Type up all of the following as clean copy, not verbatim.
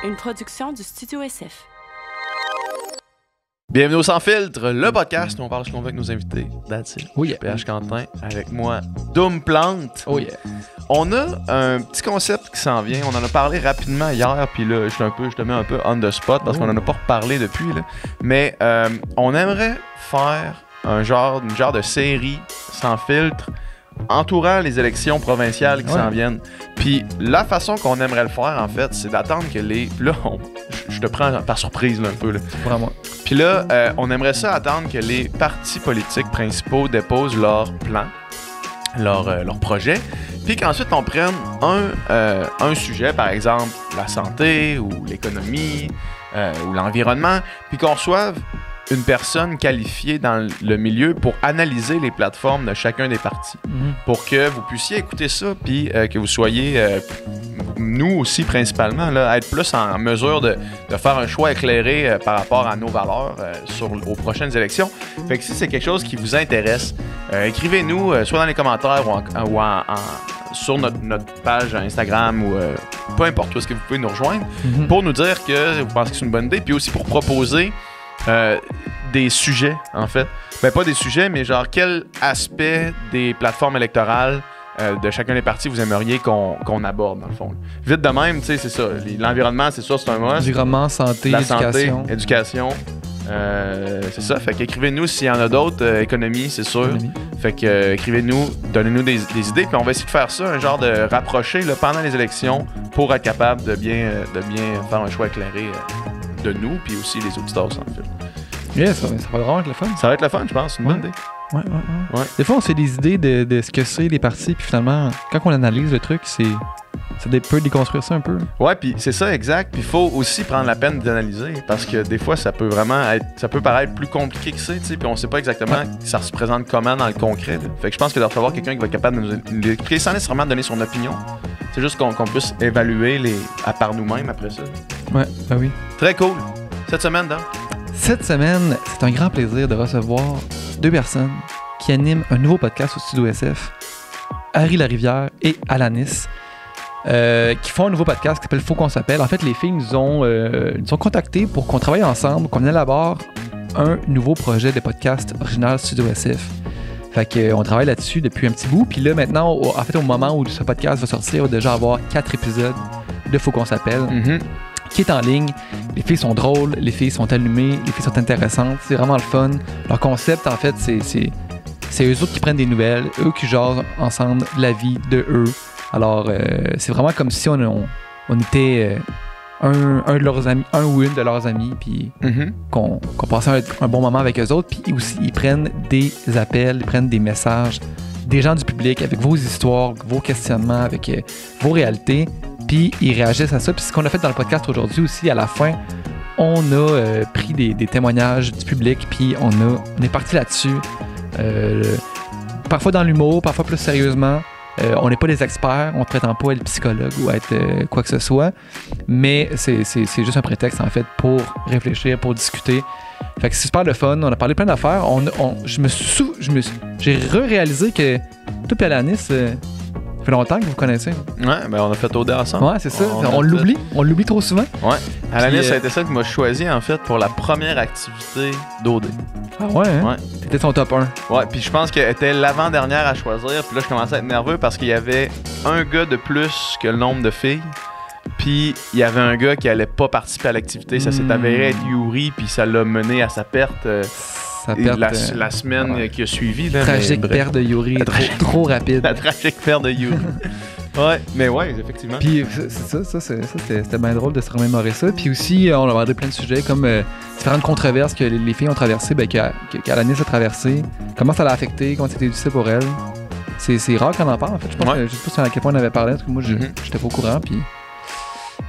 Une production du Studio SF. Bienvenue au Sans Filtre, le podcast où on parle ce qu'on veut avec nos invités. That's it. Oh yeah. PH Quentin, avec moi, Doom Plante. Oh yeah. On a un petit concept qui s'en vient. On en a parlé rapidement hier, puis là, je te mets un peu on the spot parce qu'on en a pas reparlé depuis. Là. Mais on aimerait faire une genre de série sans filtre entourant les élections provinciales qui s'en viennent. Puis la façon qu'on aimerait le faire, en fait, c'est d'attendre que les... Là, je te prends par surprise là, un peu. Là. Vraiment. Puis là, on aimerait ça attendre que les partis politiques principaux déposent leur plan, leur projet, puis qu'ensuite on prenne un sujet, par exemple la santé ou l'économie ou l'environnement, puis qu'on reçoive une personne qualifiée dans le milieu pour analyser les plateformes de chacun des partis, pour que vous puissiez écouter ça, puis que vous soyez, nous aussi principalement, là, être plus en mesure de faire un choix éclairé par rapport à nos valeurs aux prochaines élections. Fait que si c'est quelque chose qui vous intéresse, écrivez-nous soit dans les commentaires ou sur notre page Instagram ou peu importe où est-ce que vous pouvez nous rejoindre, pour nous dire que vous pensez que c'est une bonne idée, puis aussi pour proposer des sujets, en fait. Ben, pas des sujets, mais genre quel aspect des plateformes électorales de chacun des partis vous aimeriez qu'on aborde, dans le fond. Vite de même, tu sais, c'est ça. L'environnement, c'est ça, c'est un mot. Environnement, santé, éducation. C'est ça. Fait qu'écrivez-nous s'il y en a d'autres. Économie, c'est sûr. Fait que écrivez-nous, donnez-nous des idées, puis on va essayer de faire ça, un genre de rapprocher là, pendant les élections pour être capable de bien faire un choix éclairé de nous, puis aussi les auditeurs sans fil. Yeah, ça va vraiment être le fun. Ça va être le fun, je pense. C'est une bonne idée. Ouais. Des fois, on se fait des idées de ce que c'est les partis, puis finalement, quand on analyse le truc, ça peut déconstruire ça un peu. Ouais, puis c'est ça, exact. Puis il faut aussi prendre la peine d'analyser, parce que des fois, ça peut paraître plus compliqué que ça, tu sais, puis on sait pas exactement ça se présente comment dans le concret. Là. Fait que je pense que de recevoir quelqu'un qui va être capable de nous expliquer sans nécessairement donner son opinion, c'est juste qu'on puisse évaluer à part nous-mêmes après ça. Ouais, ben oui. Très cool. Cette semaine, donc. Cette semaine, c'est un grand plaisir de recevoir deux personnes qui animent un nouveau podcast au Studio SF, Harry Larivière et Alanis, qui font un nouveau podcast qui s'appelle Faut qu'on s'appelle. En fait, les filles nous ont contactés pour qu'on travaille ensemble, qu'on élabore un nouveau projet de podcast original Studio SF. Fait qu'on travaille là-dessus depuis un petit bout. Puis là, maintenant, au moment où ce podcast va sortir, il va déjà avoir 4 épisodes de Faut qu'on s'appelle. Qui est en ligne. Les filles sont drôles, les filles sont allumées, les filles sont intéressantes. C'est vraiment le fun. Leur concept, en fait, c'est eux autres qui prennent des nouvelles, eux qui jasent ensemble de la vie de eux. Alors, c'est vraiment comme si on était un de leurs amis, un ou une de leurs amis, puis qu'on passait un bon moment avec eux autres. Puis aussi, ils prennent des appels, ils prennent des messages des gens du public avec vos histoires, vos questionnements, avec vos réalités. Puis ils réagissent à ça. Puis ce qu'on a fait dans le podcast aujourd'hui aussi, à la fin, on a pris des témoignages du public, puis on est parti là-dessus. Parfois dans l'humour, parfois plus sérieusement. On n'est pas des experts, on ne prétend pas être psychologue ou être quoi que ce soit, mais c'est juste un prétexte en fait pour réfléchir, pour discuter. Fait que c'est super le fun, on a parlé plein d'affaires. J'ai réalisé que toi et Alanis, ça fait longtemps que vous connaissez. Ouais, ben on a fait OD ensemble. Ouais, c'est ça. On l'oublie trop souvent. Ouais. Alanis, ça a été ça qui m'a choisi en fait pour la première activité d'OD. Ah ouais, hein? Ouais. T'étais son top 1. Ouais, puis je pense qu'elle était l'avant-dernière à choisir. Puis là, je commençais à être nerveux parce qu'il y avait un gars de plus que le nombre de filles. Puis il y avait un gars qui allait pas participer à l'activité. Ça s'est avéré être Yuri, puis ça l'a mené à sa perte. La semaine qui a suivi. Là, tragique perte de Yuri, trop rapide. La tragique perte de Yuri. Ouais, mais ouais, effectivement. Puis c'était bien drôle de se remémorer ça. Puis aussi, on a abordé plein de sujets comme différentes controverses que les filles ont traversées, qu'Alanis a traversées. Comment ça l'a affecté, comment c'était difficile pour elle. C'est rare qu'on en parle, en fait. Je sais pas à quel point on avait parlé, parce que moi, j'étais pas au courant. Puis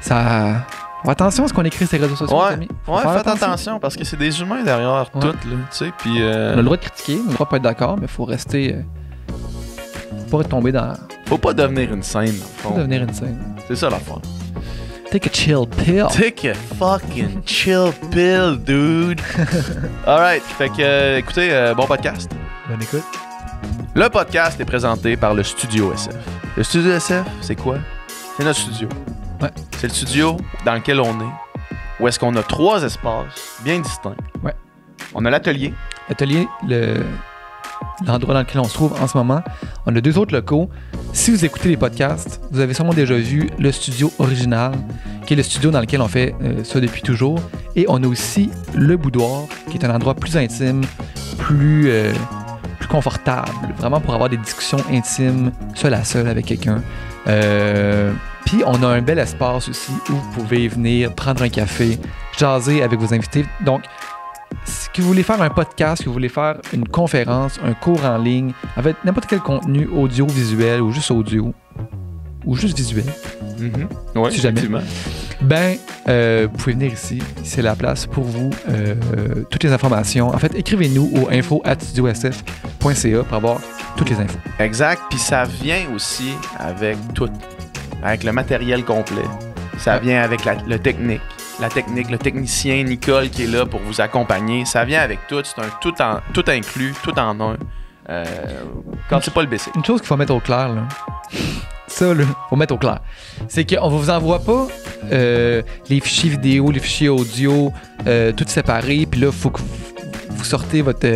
ça... Attention à ce qu'on écrit sur les réseaux sociaux, les amis. Faites attention, parce que c'est des humains derrière tout, là, tu sais. Puis on a le droit de critiquer, on a le droit de pas être d'accord, mais il faut rester... Faut pas tomber dans... Faut pas devenir une scène, dans le fond. Faut pas devenir une scène. C'est ça, l'affaire. Take a chill pill. Take a fucking chill pill, dude. Alright, fait que, écoutez, bon podcast. Bonne écoute. Le podcast est présenté par le Studio SF. Le Studio SF, c'est quoi? C'est notre studio. Ouais. C'est le studio dans lequel on est, où est-ce qu'on a 3 espaces bien distincts. Ouais. On a l'atelier. L'atelier, l'endroit dans lequel on se trouve en ce moment. On a 2 autres locaux. Si vous écoutez les podcasts, vous avez sûrement déjà vu le studio original, qui est le studio dans lequel on fait ça depuis toujours. Et on a aussi le boudoir, qui est un endroit plus intime, plus confortable, vraiment pour avoir des discussions intimes, seul à seul avec quelqu'un. Puis on a un bel espace aussi où vous pouvez venir prendre un café, jaser avec vos invités. Donc, si vous voulez faire un podcast, si vous voulez faire une conférence, un cours en ligne, avec n'importe quel contenu audio, visuel ou juste audio, ou juste visuel, Oui, si jamais. effectivement. Vous pouvez venir ici. C'est la place pour vous. Toutes les informations. En fait, écrivez-nous au info@studiosf.ca pour avoir toutes les infos. Exact. Puis ça vient aussi avec tout. Avec le matériel complet. Ça vient avec le technique, le technicien Nicole qui est là pour vous accompagner. Ça vient avec tout. C'est un tout inclus, tout en un. Quand c'est pas le BC. Une chose qu'il faut mettre au clair, là. Ça, là, faut mettre au clair. C'est qu'on vous envoie pas les fichiers vidéo, les fichiers audio, tout séparés, puis là, il faut que vous sortez votre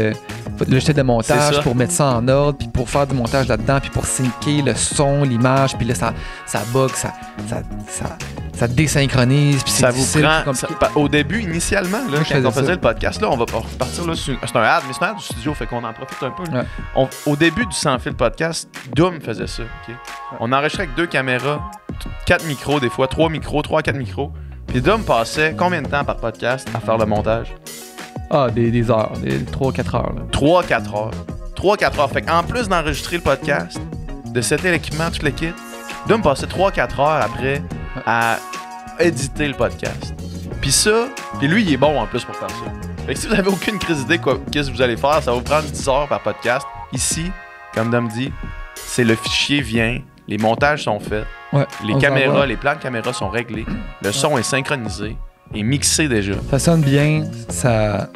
logiciel de montage pour mettre ça en ordre, puis pour faire du montage là-dedans, puis pour syncer le son, l'image, puis là, ça bug, ça désynchronise, puis ça c'est vous difficile, prend. c'est compliqué. Au début, initialement, là, Moi, je quand on faisais faisait ça. le podcast, là, on va repartir là. C'est un ad, mais c'est un ad du studio, fait qu'on en profite un peu. Là. Ouais. Au début du Sans Fil podcast, Doom faisait ça. Ok? On enregistrait avec 2 caméras, 4 micros, des fois, 3 micros, 3 à 4 micros. Puis Doom passait combien de temps par podcast à faire le montage? Ah, des heures, des 3-4 heures. Là. 3-4 heures. 3-4 heures. Fait qu'en plus d'enregistrer le podcast, de setter l'équipement, tout le kit, Doom passait 3-4 heures après à éditer le podcast. Puis lui, il est bon en plus pour faire ça. Fait que si vous avez aucune crise d'idée qu'est-ce que vous allez faire, ça va vous prendre 10 heures par podcast. Ici, comme Dom dit, c'est le fichier vient, les montages sont faits, Ouais, les on caméras, s'envoie. les plans de caméra sont réglés, le son est synchronisé et mixé déjà. Ça sonne bien, ça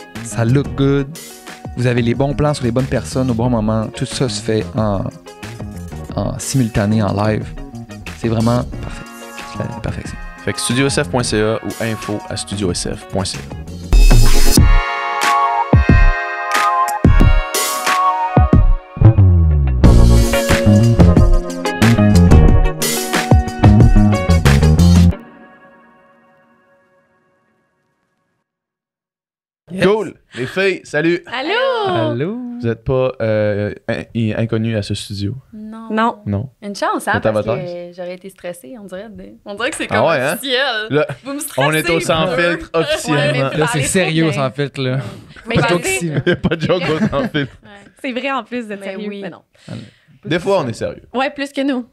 look good. Vous avez les bons plans sur les bonnes personnes au bon moment. Tout ça se fait en simultané, en live. C'est vraiment parfait. C'est la perfection. Fait que studiosf.ca ou info@studiosf.ca. Yes. Cool! Les filles, salut! Allô? Allô? Vous n'êtes pas inconnus à ce studio? Non. Non. Non. Une chance, hein, C'est à parce votre que j'aurais été stressée, on dirait. On dirait que c'est Ah comme ouais, hein? officiel. Là, Vous me stressez. on est au sans peu. filtre officiellement. Ouais, Là, c'est sérieux bien. sans filtre, là. Mais Pas de parlez- joke ici, là. Il n'y a pas de joke au sans filtre. Ouais. C'est vrai en plus d'être Mais sérieux. oui. Mais non. Des fois, on est sérieux. Ouais, plus que nous.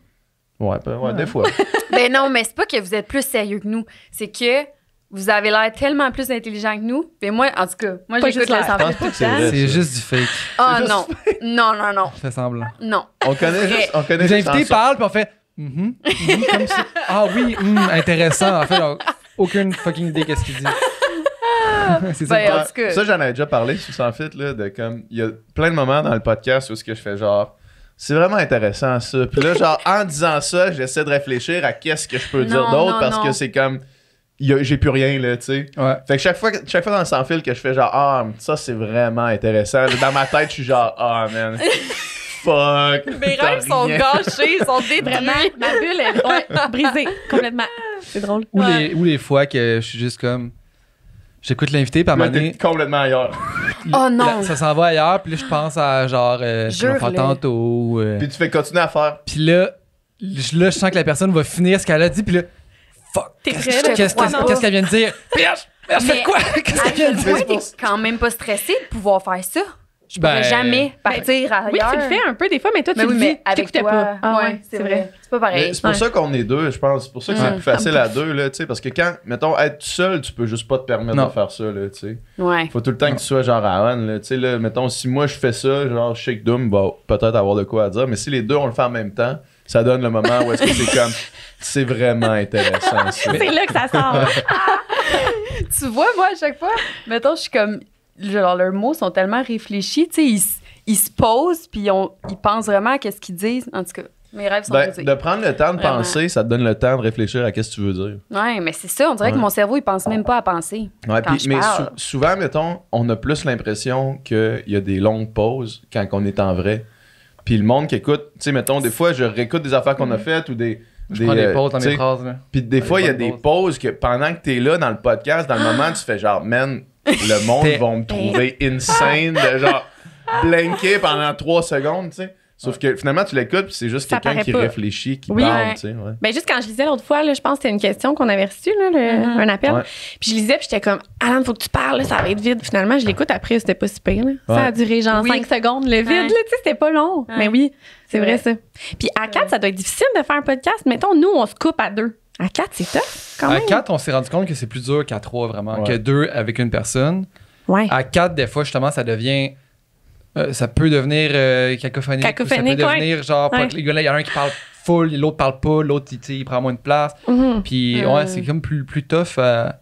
Ouais, des fois. Ben non, mais c'est pas que vous êtes plus sérieux que nous. C'est que vous avez l'air tellement plus intelligent que nous. Mais moi, en tout cas, moi, Pas j'écoute juste le l'air. sans Je pense filtre pas tout que c'est le temps. vrai. C'est ça. juste du fake. Ah C'est non. Non. Fait semblant. Non. On connaît Vrai. juste. On connaît Les juste invités en parlent, puis on fait comme ça. Ah oui, intéressant. En fait, on a aucune fucking idée qu'est-ce qu'il dit. C'est ça. Ben, Ouais, en tout cas. ça, j'en avais déjà parlé sur Sans Fit, là, de comme. Il y a plein de moments dans le podcast où ce que je fais genre. C'est vraiment intéressant ça. Puis là, genre, en disant ça, j'essaie de réfléchir à qu'est-ce que je peux dire Non, d'autre non, parce non. que c'est comme. J'ai plus rien, là, tu sais. Ouais. Fait que chaque fois dans le sans fil que je fais genre, ah, ça c'est vraiment intéressant. Dans ma tête, je suis genre, ah, man. Fuck. Mes t'as rêves sont rien. gâchés, ils sont détruits. Vraiment, ma bulle est brisée complètement. C'est drôle. Ou, Ouais. ou les fois que je suis juste comme. J'écoute l'invité, puis à un Là, moment donné, t'es complètement ailleurs. Oh non. ça s'en va ailleurs, puis là, je pense à genre. Ce qu'on va faire Jure-le. tantôt. Puis tu fais continuer à faire. Puis là, je sens que la personne va finir ce qu'elle a dit, puis là, fuck. T'es Qu'est-ce prêt, qu'est-ce- crois qu'est-ce- pas. qu'est-ce qu'elle vient de dire? Pierre, Mais fait quoi? Qu'est-ce À qu'elle vient quel de point dire? t'es quand même pas stressé de pouvoir faire ça? Je Ben, pourrais jamais partir ailleurs. Oui, tu le fais un peu des fois, mais toi, tu Mais le oui, vis. mais Tu avec t'écoutais toi, pas. Ah ouais, c'est vrai. C'est pas Mais pareil. c'est pour Ouais. ça qu'on est deux, je pense. C'est pour ça que c'est Ouais. plus facile à deux, là, tu sais. Parce que quand, mettons, être tout seul, tu peux juste pas te permettre Non. de faire ça, là, tu sais. Ouais. Faut tout le temps que tu sois genre à on, là. Tu sais, là, mettons, si moi je fais ça, genre, je sais que Doom va peut-être avoir de quoi à dire, mais si les deux on le fait en même temps, ça donne le moment où est-ce que c'est comme. C'est vraiment intéressant, ça. C'est là que ça sort. Tu vois, moi, à chaque fois, mettons, je suis comme. Genre, leurs mots sont tellement réfléchis, tu sais, ils se posent, puis ils pensent vraiment à ce qu'ils disent. En tout cas, Mes rêves sont Ben, brisés. de prendre le temps de Vraiment. penser, ça te donne le temps de réfléchir à ce que tu veux dire. Ouais, mais c'est ça. On dirait que mon cerveau, il pense même pas à penser. Ouais, Quand puis, je mais parle. souvent, mettons, on a plus l'impression qu'il y a des longues pauses quand on est en vrai. Puis le monde qui écoute, tu sais, mettons, des fois, je réécoute des affaires qu'on a faites ou des. Je prends des pauses dans tu sais, mes phrases. Là. Puis des fois, il y a bonnes des pauses. pauses que pendant que t'es là dans le podcast, dans le moment, tu fais genre, man, le monde va me trouver insane de genre blinker pendant 3 secondes, tu sais. Sauf que finalement, tu l'écoutes, puis c'est juste Ça quelqu'un paraît qui pas. réfléchit, qui Oui. parle, Ouais. tu sais. Ouais. Ben juste quand je lisais l'autre fois, là, je pense que c'était une question qu'on avait reçue, là, un appel. Ouais. Puis je lisais, puis j'étais comme, Alan, faut que tu parles, là, ça va être vide. Finalement, je l'écoute après, c'était pas super. Là. Ça a Ouais. duré genre Oui. 5 secondes, le vide, Ouais. là, tu sais, c'était pas long. Ouais. Mais oui, c'est vrai Ouais. ça. Puis à 4, ça doit être difficile de faire un podcast. Mettons, nous, on se coupe à 2. À 4, c'est tough, quand À même. 4, on s'est rendu compte que c'est plus dur qu'à 3, vraiment. Ouais. Que 2 avec une personne. Ouais. À 4, des fois, justement, ça devient. Ça peut devenir cacophonique. Cacophonique, ou ça peut devenir genre. Ouais. Les gars, là, il y en a un qui parle full, l'autre parle pas, l'autre, il prend moins de place. Mhm. Puis, ouais, c'est comme plus tough à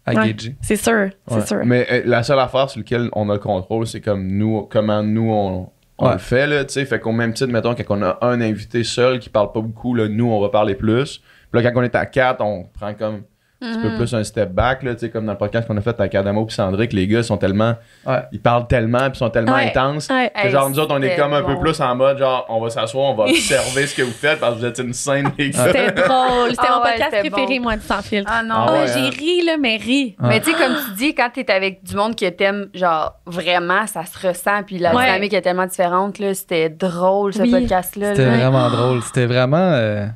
Ouais. gager. C'est sûr, c'est Ouais. sûr. Mais la seule affaire sur laquelle on a le contrôle, c'est comme nous, comment nous on Ouais. le fait, là, tu sais. Fait qu'au même titre, mettons, quand on a un invité seul qui parle pas beaucoup, là, nous, on va parler plus. Puis là, quand on est à 4, on prend comme un petit peu plus un step back, là, tu sais, comme dans le podcast qu'on a fait avec Adamo puis Sandrick, les gars sont tellement... Ouais. Ils parlent tellement puis sont tellement Ouais. intenses. Ouais. Que genre, nous autres, on est C'était comme un peu bon. plus en mode, genre, on va s'asseoir, on va observer ce que vous faites parce que vous êtes une scène, les gars. C'était drôle. C'était Ah mon ouais, podcast c'était préféré, bon. moi, du Sans Filtre. Ah non. Ah Oh, ouais, j'ai hein. ri, là, mais ri. Ouais. Mais tu sais, comme tu dis, quand t'es avec du monde que t'aimes, genre, vraiment, ça se ressent, puis la Ouais. dynamique est tellement différente, là. C'était drôle, ce Oui. podcast-là. C'était là. vraiment drôle. C'était vraiment.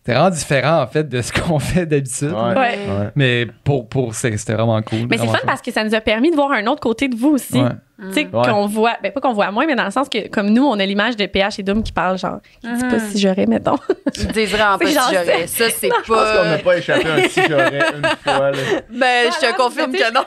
C'était vraiment différent, en fait, de ce qu'on fait d'habitude. Ouais. Ouais. Ouais. Mais c'était vraiment cool. Mais c'est vraiment fun chouette. parce que ça nous a permis de voir un autre côté de vous aussi. Ouais. Tu sais, Ouais. qu'on voit, ben pas qu'on voit moins, mais dans le sens que, comme nous, on a l'image de PH et Doom qui parle, genre, qui dit pas si j'aurais, mettons. Ils disent vraiment pas C'est si genre j'aurais. Ça, c'est Je pense qu'on n'a pas. pas échappé un si j'aurais une fois, là. Ben, je Voilà, te confirme mais tu sais, que non.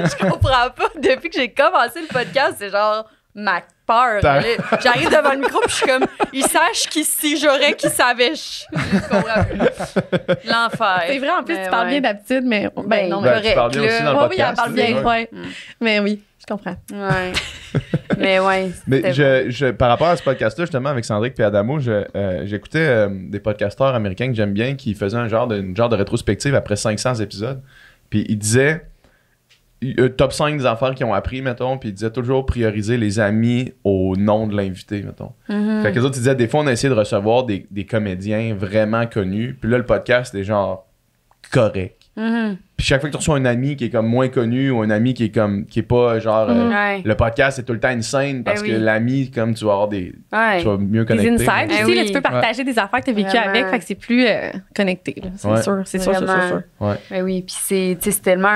Je comprends pas. Depuis que j'ai commencé le podcast, c'est genre ma peur. T'as- là. J'arrive devant le micro, puis je suis comme, ils sachent qui si j'aurais, qui savait. Je comprends plus. L'enfer. C'est vrai, en plus, Mais tu parles ouais. bien d'habitude, mais Ben, non, ben, mais. Ben, tu parles bien là. aussi dans le Ouais, oui, elle podcast. parle bien, là. ouais. Mm. Mais oui, je comprends. Ouais. Mais ouais. Mais c'était bon. par rapport à ce podcast-là, justement, avec Sandrick et Adamo, j'écoutais des podcasteurs américains que j'aime bien qui faisaient une genre de rétrospective après 500 épisodes. Puis ils disaient top 5 des affaires qu'ils ont appris, mettons, puis ils disaient toujours prioriser les amis au nom de l'invité, mettons. Mhm. Fait que les autres, ils disaient, des fois, on a essayé de recevoir des comédiens vraiment connus, puis là, le podcast est genre correct. Mhm. Puis chaque fois que tu reçois un ami qui est comme moins connu ou un ami qui est pas genre Ouais. le podcast c'est tout le temps une scène parce Ben oui. que l'ami comme tu vas avoir tu Ouais. vas mieux Les connecter. insides Eh aussi, là, oui. tu peux partager des affaires que tu as vécues Vraiment. avec, fait que c'est plus connecté. là. C'est Ouais. sûr, c'est sûr, c'est sûr, Vraiment. sûr. Ben oui, puis c'est tellement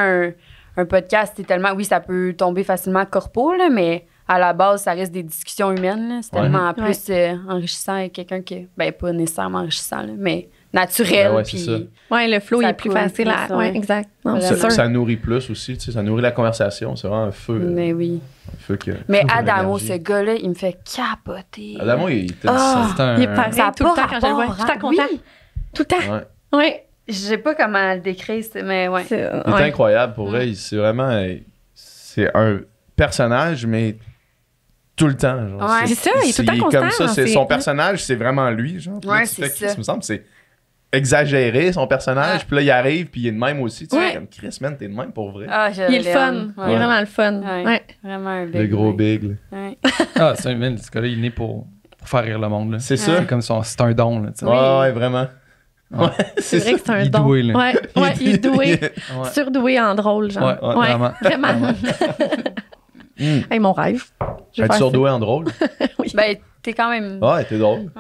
un podcast, c'est tellement, oui, ça peut tomber facilement corpo, là, mais à la base, ça reste des discussions humaines. là. C'est Ouais. tellement plus enrichissant avec quelqu'un qui, ben pas nécessairement enrichissant, là, mais naturel. Ben ouais, puis c'est ça. Ouais, le flow, il Ça est plus coule facile à. plus, Ouais, ouais. exact. Non, Vraiment. c'est Ça, sûr. ça nourrit plus aussi, tu sais, ça nourrit la conversation, c'est vraiment un feu. Mais oui. Un feu que, Mais de Adamo, l'énergie. ce gars-là, il me fait capoter. Adamo, il était Ah! C'est un. Il est pareil Ça a tout le pas temps quand je le vois. rapport, Tout le temps hein? content. Oui. Tout le temps. Ouais. Ouais. Je sais pas comment le décrire, mais ouais. C'est Il est ouais. incroyable pour vrai, c'est vraiment c'est un personnage mais tout le temps genre. Ouais. C'est ça, il est tout le temps comme constant, ça, c'est c'est- son personnage, c'est vraiment lui genre. Puis là, Ouais, tu c'est fais, ça. Chris, il me semble que c'est exagéré son personnage, Ouais. puis là il arrive puis il est de même aussi, tu Ouais. sais comme Chris man, t'es de même pour vrai. Ah, Il est le fun. Il est vraiment le fun. Ouais. Ouais. Vraiment un big. Le gros ouais. big. là. Ouais. Ah, c'est un man, ce gars-là, il est né pour faire rire le monde. Là. C'est ça. C'est comme c'est un don. Là, tu sais. Ouais, ouais, vraiment. Ouais. C'est vrai que c'est un Il est don. doué, là. Ouais, ouais, il est doué. Ouais. Surdoué en drôle, genre. Ouais, vraiment. Vraiment. Mm. Hey, mon rêve. Je vais Être faire surdoué en drôle. Ben, t'es quand même. Ouais, t'es drôle.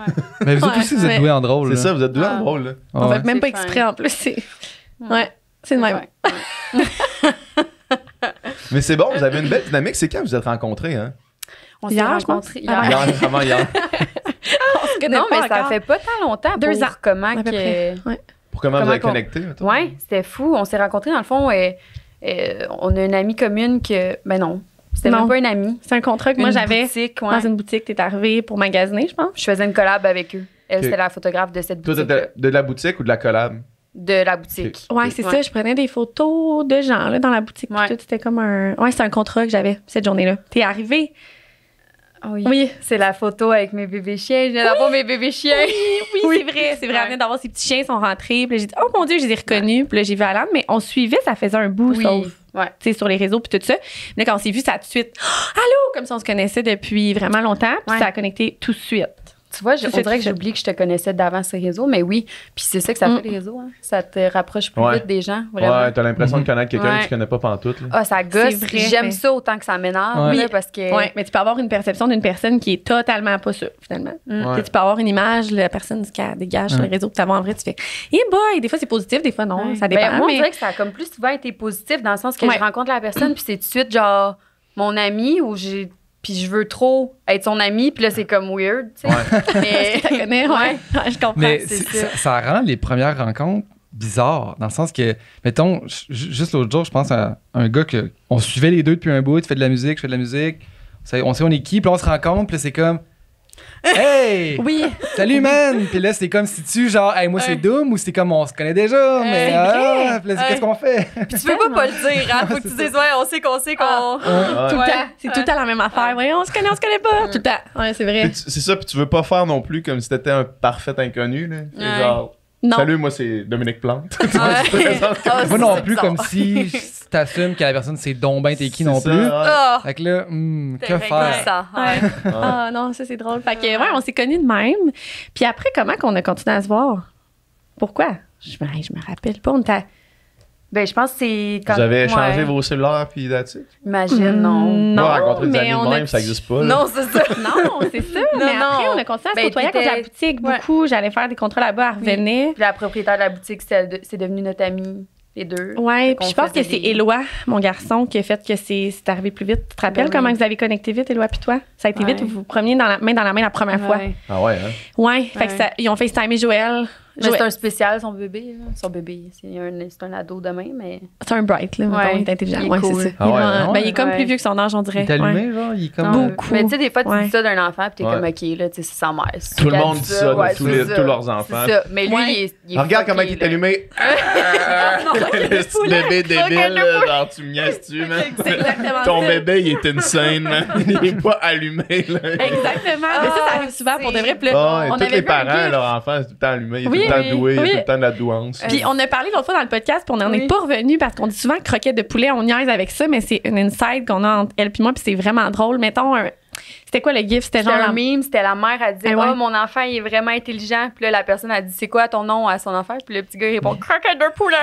Mais vous autres Ouais, aussi, vous êtes mais- doués en drôle. C'est là. ça, vous êtes doué Ah. en drôle là. ça. On Ouais. fait même pas C'est fin. exprès en plus. Ouais, c'est le même. Ouais. Mais c'est bon, vous avez une belle dynamique, c'est quand vous êtes rencontrés hein? On s'est Hier, je rencontrés pense. hier. Hier, avant hier. On se connaît Non, pas mais ça encore. fait pas tant longtemps. 2 pour ans, Comment à peu que. près. Ouais. Pour comment vous Comment avez qu'on- connecté mettons? Ouais, c'était fou. On s'est rencontrés, dans le fond, on a une amie commune que. Ben non, c'était Non. même pas une amie. C'est un contrat que moi Une j'avais boutique, ouais. dans une boutique. T'es arrivé pour magasiner, je pense. Je faisais une collab avec eux. Elle, Ok. c'était la photographe de cette Toi, boutique. t'étais de la boutique ou de la collab? De la boutique. Ouais, c'est Ouais. ça. Je prenais des photos de gens là, dans la boutique. puis Ouais. tout, c'était comme un. Ouais, c'était un contrat que j'avais cette journée-là. T'es arrivé. Oui. Oui. C'est la photo avec mes bébés chiens. Je viens d'avoir mes bébés chiens. Oui, c'est vrai. C'est vrai. Elle venait d'avoir ses petits chiens, ils sont rentrés. Puis là, j'ai dit, oh mon Dieu, je les ai reconnus. Puis là, j'ai vu Alan, mais on suivait, ça faisait un bout, Oui. sauf Ouais. tu sais, sur les réseaux puis tout ça. Mais là, quand on s'est vu, ça a tout de suite, allô, comme si on se connaissait depuis vraiment longtemps. Puis Ouais. ça a connecté tout de suite. Tu vois, on dirait que tout. j'oublie que je te connaissais d'avant ces réseaux, mais oui. Puis c'est ça que ça fait, les réseaux. Hein. Ça te rapproche plus vite des gens, vraiment. Ouais, t'as l'impression de connaître quelqu'un que tu connais pas pantoute. Là. Ah, ça gosse. C'est vrai, J'aime mais- ça autant que ça m'énerve, Ouais. là, parce que... Oui, mais tu peux avoir une perception d'une personne qui est totalement pas ça, finalement. Tu sais, tu peux avoir une image, la personne qui dégage sur les réseaux, puis t'as en vrai, tu fais, boy, des fois c'est positif, des fois non, Ouais. ça dépend. Ben, moi, on mais... dirait que ça a comme plus souvent été positif dans le sens que Ouais. je rencontre la personne, puis c'est tout de suite genre mon ami ou puis je veux trop être son ami, puis là, c'est comme weird, tu sais. Mais... Tu connais, ouais. Je comprends. Mais c'est ça rend les premières rencontres bizarres, dans le sens que, mettons, juste l'autre jour, je pense à un gars que on suivait les deux depuis un bout, tu fais de la musique, je fais de la musique, on sait on est qui, puis là, on se rencontre, puis là, c'est comme hey! Oui. Salut man! Puis là, c'est comme si tu genre, hey, moi c'est Doom, ou c'est comme on se connaît déjà, mais c'est vrai. puis là, qu'est-ce qu'on fait? Puis tu peux pas le dire, hein. Faut que tu dises, ouais, on sait qu'on... Tout le temps. C'est tout le temps la même affaire. Ouais, on se connaît pas. Tout le temps. Ouais, c'est vrai. Puis c'est ça, puis tu veux pas faire non plus comme si t'étais un parfait inconnu. Là. C'est Ouais. genre, Non. salut, moi c'est Dominique Plante. Tu te présentes comme- Moi non plus, comme si t'assumes que la personne c'est donc ben t'es qui non C'est plus. ça, ouais. Ah! Fait que là, que faire? Ça. Ouais. Ah non, ça c'est drôle. Fait que ouais, on s'est connus de même. Puis après, comment qu'on a continué à se voir? Pourquoi? Je me rappelle pas. On était Ben, je pense que c'est quand... Vous avez échangé ouais. vos cellulaires puis that's it. Imagine, non. Non, Moi, rencontrer des mais amis on de a... même, ça existe pas. là. Non, c'est ça. Non, c'est ça. Non, mais après, non. on a continué à se Ben, côtoyer à cause de la t'étais- boutique Ouais. beaucoup. J'allais faire des contrats là-bas, elle revenait. Puis la propriétaire de la boutique, c'est devenu notre amie, les deux. Ouais, Fait puis je qu'on pense que faisait c'est des- Éloi, mon garçon, qui a fait que c'est arrivé plus vite. Tu te rappelles Ben comment oui. vous avez connecté vite, Éloi puis toi? Ça a été Ouais. vite, vous vous preniez dans la main la première fois. Ouais. Ah ouais, hein? Ouais, fait que Ouais. ça, ils ont FaceTimé Joël. Mais c'est Joël- un spécial, son bébé. Là. Son bébé, c'est un ado demain, mais... C'est un bright, là. mettons, Ouais. il est intelligent. Il est Ouais, cool. c'est ça. Ah ouais, hein? Il est comme Ouais. plus vieux que son âge, on dirait. Il est Ouais. allumé, genre, il est comme. Non, Beaucoup. Mais tu sais, des fois, tu Ouais. dis ça d'un enfant, puis t'es Ouais. comme, OK, là, tu sais, c'est sa mère. C'est Tout le qu'elle monde dit ça de ouais, tous c'est les- ça. tous leurs enfants. C'est ça. Mais lui, Ouais. il est Ah, regarde fucké, comment il est là. allumé. Le petit bébé débile, là, genre tu me niaises-tu, man? C'est exactement Ton ça. bébé, il est insane, man. Il est pas allumé, là. Exactement. Mais ça arrive souvent pour de vrai. Puis là, Ah, et on tous avait les vu un parents, gif. leur enfant, c'est tout le temps allumé, il est Oui, tout le temps oui, doué, il y a oui. tout le temps de la douance. Puis on a parlé l'autre fois dans le podcast, puis on n'en est Oui. pas revenu parce qu'on dit souvent croquette de poulet, on niaise avec ça, mais c'est une inside qu'on a entre elle puis moi, puis c'est vraiment drôle. Mettons, c'était quoi le gif? C'était C'était genre... un meme, c'était la mère, elle disait, Ah ouais. oh, mon enfant, il est vraiment intelligent. Puis là, la personne a dit, c'est quoi ton nom à son enfant? Puis le petit gars, il répond, croquette de poulet.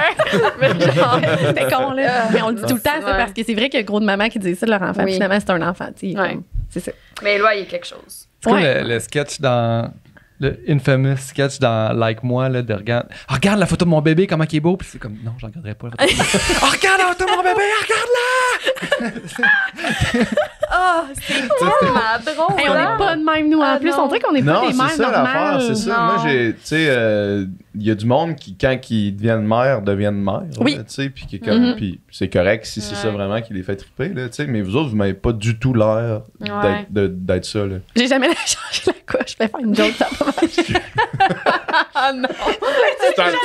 Mais genre, C'était con, là. Mais on le dit tout le temps, ça, Ouais. parce que c'est vrai qu'il y a gros de maman qui disait ça de leur enfant. Oui. Puis finalement, c'est un enfant, tu sais. Ouais. comme- C'est ça. Mais là, il y a quelque chose. C'est comme Ouais. le sketch dans. Le infamous sketch dans Like Moi, là, de regarde. Ah, regarde la photo de mon bébé, comment il est beau. Puis c'est comme, non, je regarderai pas. La photo. Oh, regarde la photo de mon bébé, regarde-la! Ah, c'est tellement drôle. Hey, on n'est pas de même, nous, en Ah, plus. non. On dirait qu'on n'est pas Non, des c'est mères ça l'affaire, normales. c'est ça. Non. Moi, tu sais, il y a du monde qui, quand ils deviennent mères, deviennent mères. Oui. là, tu sais, puis qui est comme, Mhm. puis c'est correct si c'est ça Ouais. vraiment qui les fait triper, là, tu sais. Mais vous autres, vous m'avez pas du tout l'air Ouais. d'être ça, là. J'ai jamais changé la couche. Je vais faire une joke, ça va pas marcher. Ah non.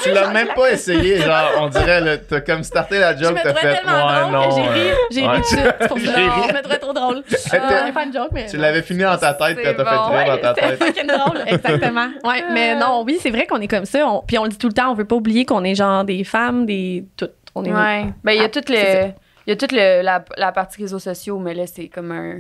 Tu l'as même pas essayé, genre, on dirait, là, t'as comme starté la Je joke, me t'as trouvais fait, tellement ouais, drôle non. que j'ai ri. J'ai ouais, ri tout de suite. C'est pour ça. j'ai Non, ri. je me trouvais trop drôle. Je voulais faire une joke, mais... Tu l'avais fini dans ta tête, puis C'est t'as fait bon. rire dans ta C'était tête. fucking drôle, exactement. Ouais, mais non, oui, c'est vrai qu'on est comme ça. Puis on le dit tout le temps, on veut pas oublier qu'on est genre des femmes, des... Toutes. On est... Ouais. Ben, il y a Ah, tout c'est le. Il y a toute la partie réseaux sociaux, mais là, c'est comme un.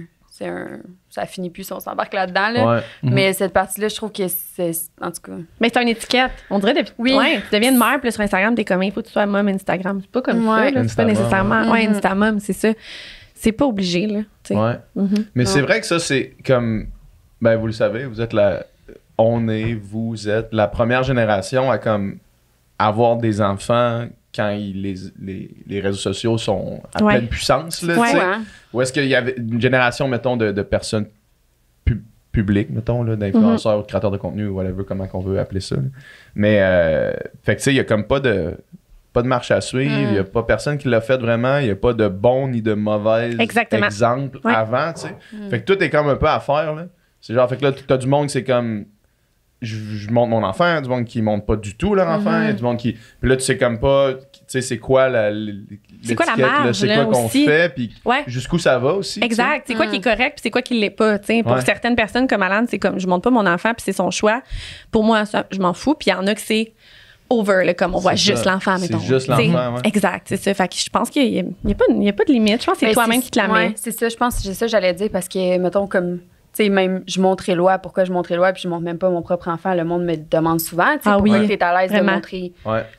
Ça finit plus si on s'embarque là-dedans. Là. Ouais. Mais cette partie-là, je trouve que c'est. En tout cas. Mais c'est une étiquette. On dirait depuis... Oui. Ouais, tu deviens une mère, puis là, sur Instagram, t'es comme, il faut que tu sois mom Instagram. C'est pas comme ça, Ouais. là. C'est pas Instamom, nécessairement... Ouais, Mhm. Instamom, c'est ça. C'est pas obligé, là. Tu sais. Ouais. Mhm. Mais Non. c'est vrai que ça, c'est comme. Ben, vous le savez, vous êtes vous êtes la première génération à comme avoir des enfants quand les réseaux sociaux sont à Ouais. pleine puissance. Là, Ouais. tu sais. Ouais. Ou est-ce qu'il y avait une génération, mettons, de personnes publiques, mettons, là, d'influenceurs, Mhm. de créateurs de contenu, ou whatever, comment qu'on veut appeler ça. Là. Mais, fait que tu sais, il y a comme pas de marche à suivre, il y a pas personne qui l'a fait vraiment, il y a pas de bon ni de mauvais Exactement. exemple Ouais. avant, tu sais. Fait que tout est comme un peu à faire, là. C'est genre, fait que là, t'as du monde, c'est comme je montre mon enfant, il y a du monde qui montre pas du tout leur enfant, il y a du monde qui... Puis là, tu sais comme pas, tu sais, c'est quoi c'est quoi la marge, c'est quoi qu'on fait, puis jusqu'où ça va aussi. Exact. C'est quoi qui est correct, puis c'est quoi qui l'est pas, tu sais. Pour certaines personnes comme Alan, c'est comme, je montre pas mon enfant, puis c'est son choix. Pour moi, ça, je m'en fous. Puis il y en a que c'est over, là, comme on voit juste l'enfant, mettons. C'est juste l'enfant, Exact, c'est ça. Fait que je pense qu'il y a pas de limite. Je pense que c'est toi-même qui te la mets. Ouais, c'est ça. Je pense que c'est ça que j'allais dire, parce que, mettons, comme... Tu sais, même, je montre Éloi. Pourquoi je montre Éloi, puis je montre même pas mon propre enfant? Le monde me demande souvent, tu sais, pourquoi tu es à l'aise de montrer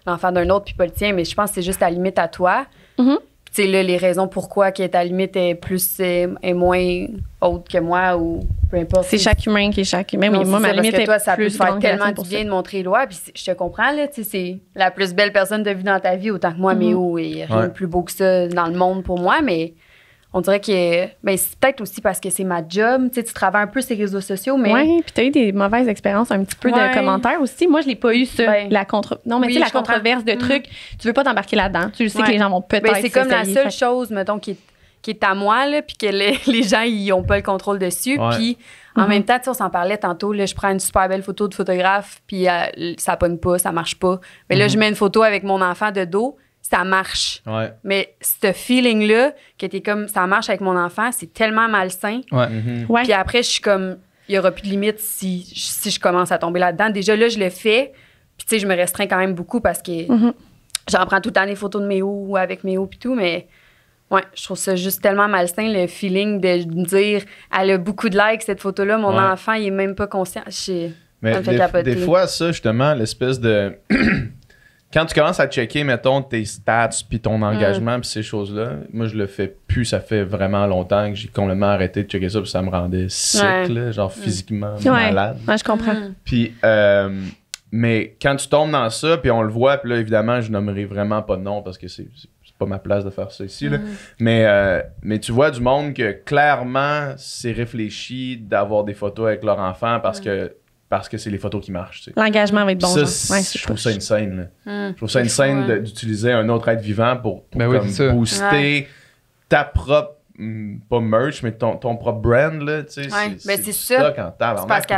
l'enfant d'un autre, puis pas le tien. Mais je pense que c'est juste ta limite à toi. Tu sais, là, les raisons pourquoi que ta limite est plus est moins haute que moi, ou peu importe. C'est chaque humain qui est chaque humain. Mais moi, ma limite est toi, ça peut plus te faire tellement du bien de montrer Éloi, puis je te comprends, là, tu sais, c'est la plus belle personne de vue dans ta vie, autant que moi, Méo, et rien de plus beau que ça dans le monde pour moi, mais... On dirait que c'est peut-être aussi parce que c'est ma job. Tu sais, tu travailles un peu ces réseaux sociaux, mais... Oui, puis tu as eu des mauvaises expériences, un petit peu de commentaires aussi. Moi, je l'ai pas eu, ça. La controverse de trucs, tu veux pas t'embarquer là-dedans. Tu sais que les gens vont peut-être c'est comme la seule chose, mettons, qui est à moi, là, puis que les gens, ils ont pas le contrôle dessus. Puis en même temps, tu sais, on s'en parlait tantôt, là, je prends une super belle photo de photographe, puis ça pogne pas, ça marche pas. Mais là, je mets une photo avec mon enfant de dos, ça marche. Mais ce feeling-là, que t'es comme, ça marche avec mon enfant, c'est tellement malsain. Puis après, je suis comme, il y aura plus de limite si je commence à tomber là-dedans. Déjà, là, je le fais. Puis, tu sais, je me restreins quand même beaucoup parce que j'en prends tout le temps des photos de Méo ou avec Méo puis tout. Mais, je trouve ça juste tellement malsain, le feeling de me dire, elle a beaucoup de likes, cette photo-là. Mon enfant, il est même pas conscient. Mais des fois, ça, justement, l'espèce de... Quand tu commences à checker, mettons, tes stats puis ton engagement puis ces choses-là, moi, je le fais plus. Ça fait vraiment longtemps que j'ai complètement arrêté de checker ça puis ça me rendait sick, là, genre physiquement malade. Ouais, je comprends. Puis, mais quand tu tombes dans ça, puis on le voit, puis là, évidemment, je nommerai vraiment pas de nom parce que c'est pas ma place de faire ça ici, là. Mais tu vois du monde que, clairement, c'est réfléchi d'avoir des photos avec leur enfant parce que c'est les photos qui marchent. Tu sais. L'engagement va être bon. Ça, je trouve ça une scène. Je trouve ça une scène d'utiliser un autre être vivant pour comme booster ta propre, pas merch, mais ton propre brand. Là, tu sais, c'est ça. Quand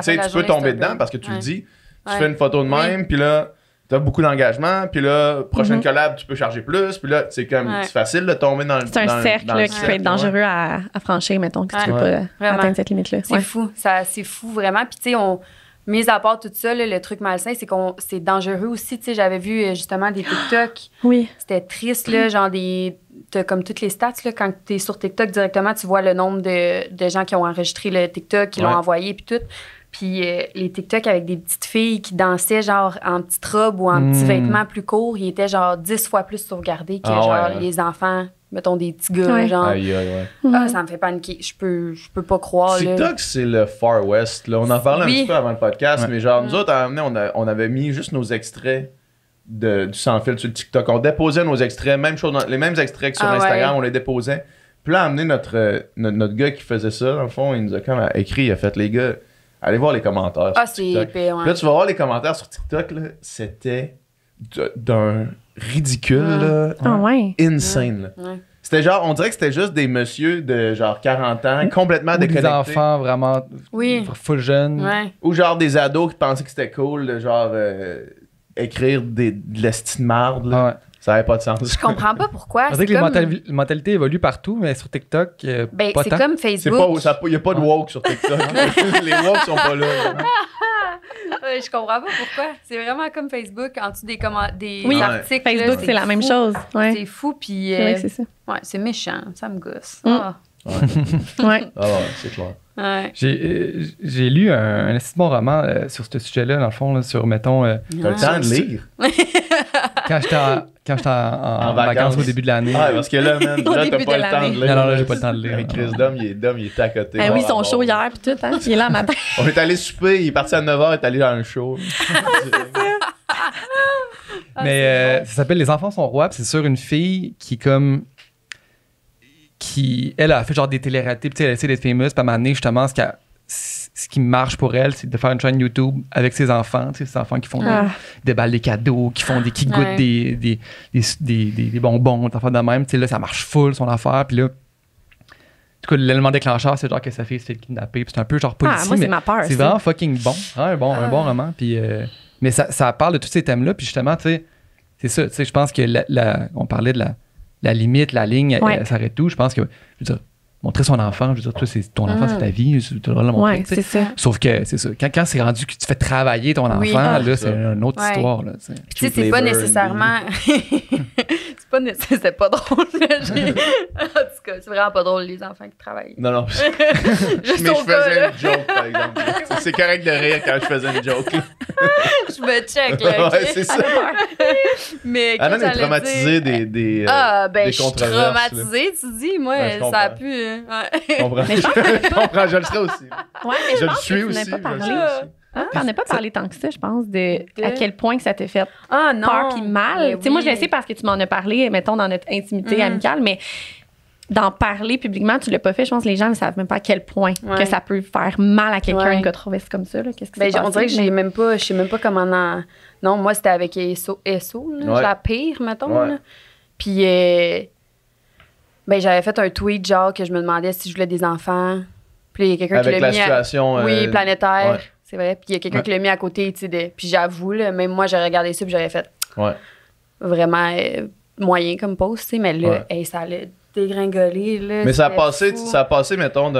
tu peux tomber dedans parce que tu le dis. Tu fais une photo de même, puis là, t'as beaucoup d'engagement, puis là, prochaine collab, tu peux charger plus, puis là, c'est comme c'est facile de tomber dans le C'est un cercle qui peut être dangereux à franchir, mettons, que tu veux pas atteindre cette limite-là. C'est fou. C'est fou, vraiment. Puis tu sais, mis à part tout ça, là, le truc malsain, c'est c'est dangereux aussi. Tu sais, j'avais vu justement des TikTok. Oui. C'était triste, là, genre t'as comme toutes les stats, là, quand t'es sur TikTok directement, tu vois le nombre de gens qui ont enregistré le TikTok, qui l'ont envoyé, puis tout. Puis les TikTok avec des petites filles qui dansaient genre en petite robe ou en petits vêtements plus courts, ils étaient genre 10 fois plus sauvegardés que les enfants, mettons des petits gars, genre. Ça me fait paniquer. Je peux pas croire. TikTok, c'est le Far West. Là. On en parlait un petit peu avant le podcast, mais genre, nous autres, à un moment donné, on avait mis juste nos extraits du sans-fil sur le TikTok. On déposait nos extraits, même chose, les mêmes extraits que sur Instagram, on les déposait. Puis là, à amener notre gars qui faisait ça, dans le fond, il nous a comme écrit, il a fait, les gars, allez voir les commentaires. C'est épais, Là, tu vas voir les commentaires sur TikTok, là, c'était d'un ridicule, là, insane. Là. C'était genre, on dirait que c'était juste des messieurs de genre 40 ans, complètement déconnectés. Des enfants vraiment full jeunes. Ou genre des ados qui pensaient que c'était cool de genre écrire de l'esti de marde, là. Ça n'avait pas de sens. Je comprends pas pourquoi. On dirait que les mentalités évoluent partout, mais sur TikTok, pas c'est tant. comme Facebook. Il n'y a pas de woke sur TikTok. Les woke sont pas là. Je comprends pas pourquoi. C'est vraiment comme Facebook, en dessous des articles. Facebook, c'est la même chose. C'est fou, puis... c'est ça. C'est méchant, ça me gosse. C'est clair. J'ai lu un assez bon roman sur ce sujet-là, dans le fond, là, sur, mettons... T'as le temps de lire? Quand j'étais en vacances au début de l'année. Parce que là, man, là, t'as pas le temps de lire. Non, là, j'ai pas le temps de lire. Chris Dom, il était à côté. Oui, ils sont chauds hier, puis tout, hein. Il est là matin. On est allé souper, il est parti à 9h, il est allé dans le show. Mais ça s'appelle Les enfants sont rois, puis c'est sur une fille qui elle a fait genre des téléréalités, puis elle essaie d'être famous, puis à un moment donné, justement, ce qui marche pour elle, c'est de faire une chaîne YouTube avec ses enfants, tu sais, ces enfants qui font des balles des cadeaux, qui goûtent des bonbons, des affaires de même, tu sais, là, ça marche full, son affaire, puis là, tout cas, l'élément déclencheur, c'est genre que sa fille se fait kidnapper. C'est un peu genre policier. Moi, c'est mais ma peur. c'est vraiment fucking bon. Un bon roman. Puis, mais ça parle de tous ces thèmes-là. Puis justement, tu sais, c'est ça. Tu sais, je pense que on parlait de la limite, la ligne, elle s'arrête tout. Je pense que, je veux dire, montrer son enfant, je veux dire, toi, ton enfant, c'est ta vie, tu dois le montrer. Ouais, c'est ça. Sauf que, c'est ça. Quand c'est rendu que tu fais travailler ton enfant, là, c'est une autre histoire. Là, tu sais, c'est pas nécessairement. C'est pas drôle. En tout cas, c'est vraiment pas drôle, les enfants qui travaillent. Non. Mais je faisais une joke, par exemple. C'est correct de rire quand je faisais une joke. Je me check, là. Ouais, c'est ça. Mais Alan est traumatisée des je suis controverses. traumatisée, tu dis. Moi, ça a pu. Je comprends, je le serais aussi. Ouais, mais Je le pense suis que tu aussi. n'as pas parlé. T'en as pas parlé tant que ça, je pense, à quel point que ça t'a fait non. peur puis mal. Tu sais, moi, je le sais parce que tu m'en as parlé, mettons, dans notre intimité amicale, mais d'en parler publiquement, tu l'as pas fait. Je pense que les gens ne savent même pas à quel point que ça peut faire mal à quelqu'un, une controverse comme ça. Qu'est-ce que c'est? On dirait que je sais même pas comment Non, moi, c'était avec ESO, la pire, mettons. Là. Puis, j'avais fait un tweet, genre, que je me demandais si je voulais des enfants. Puis, il y a quelqu'un qui l'a mis. Avec la situation. Oui, planétaire. Ouais. C'est vrai. Puis, il y a quelqu'un qui l'a mis à côté, tu sais. Puis, j'avoue, là, même moi, j'ai regardé ça, puis j'avais fait. Vraiment moyen comme post, tu sais. Mais là, ça allait dégringoler, là. Mais ça a passé, mettons,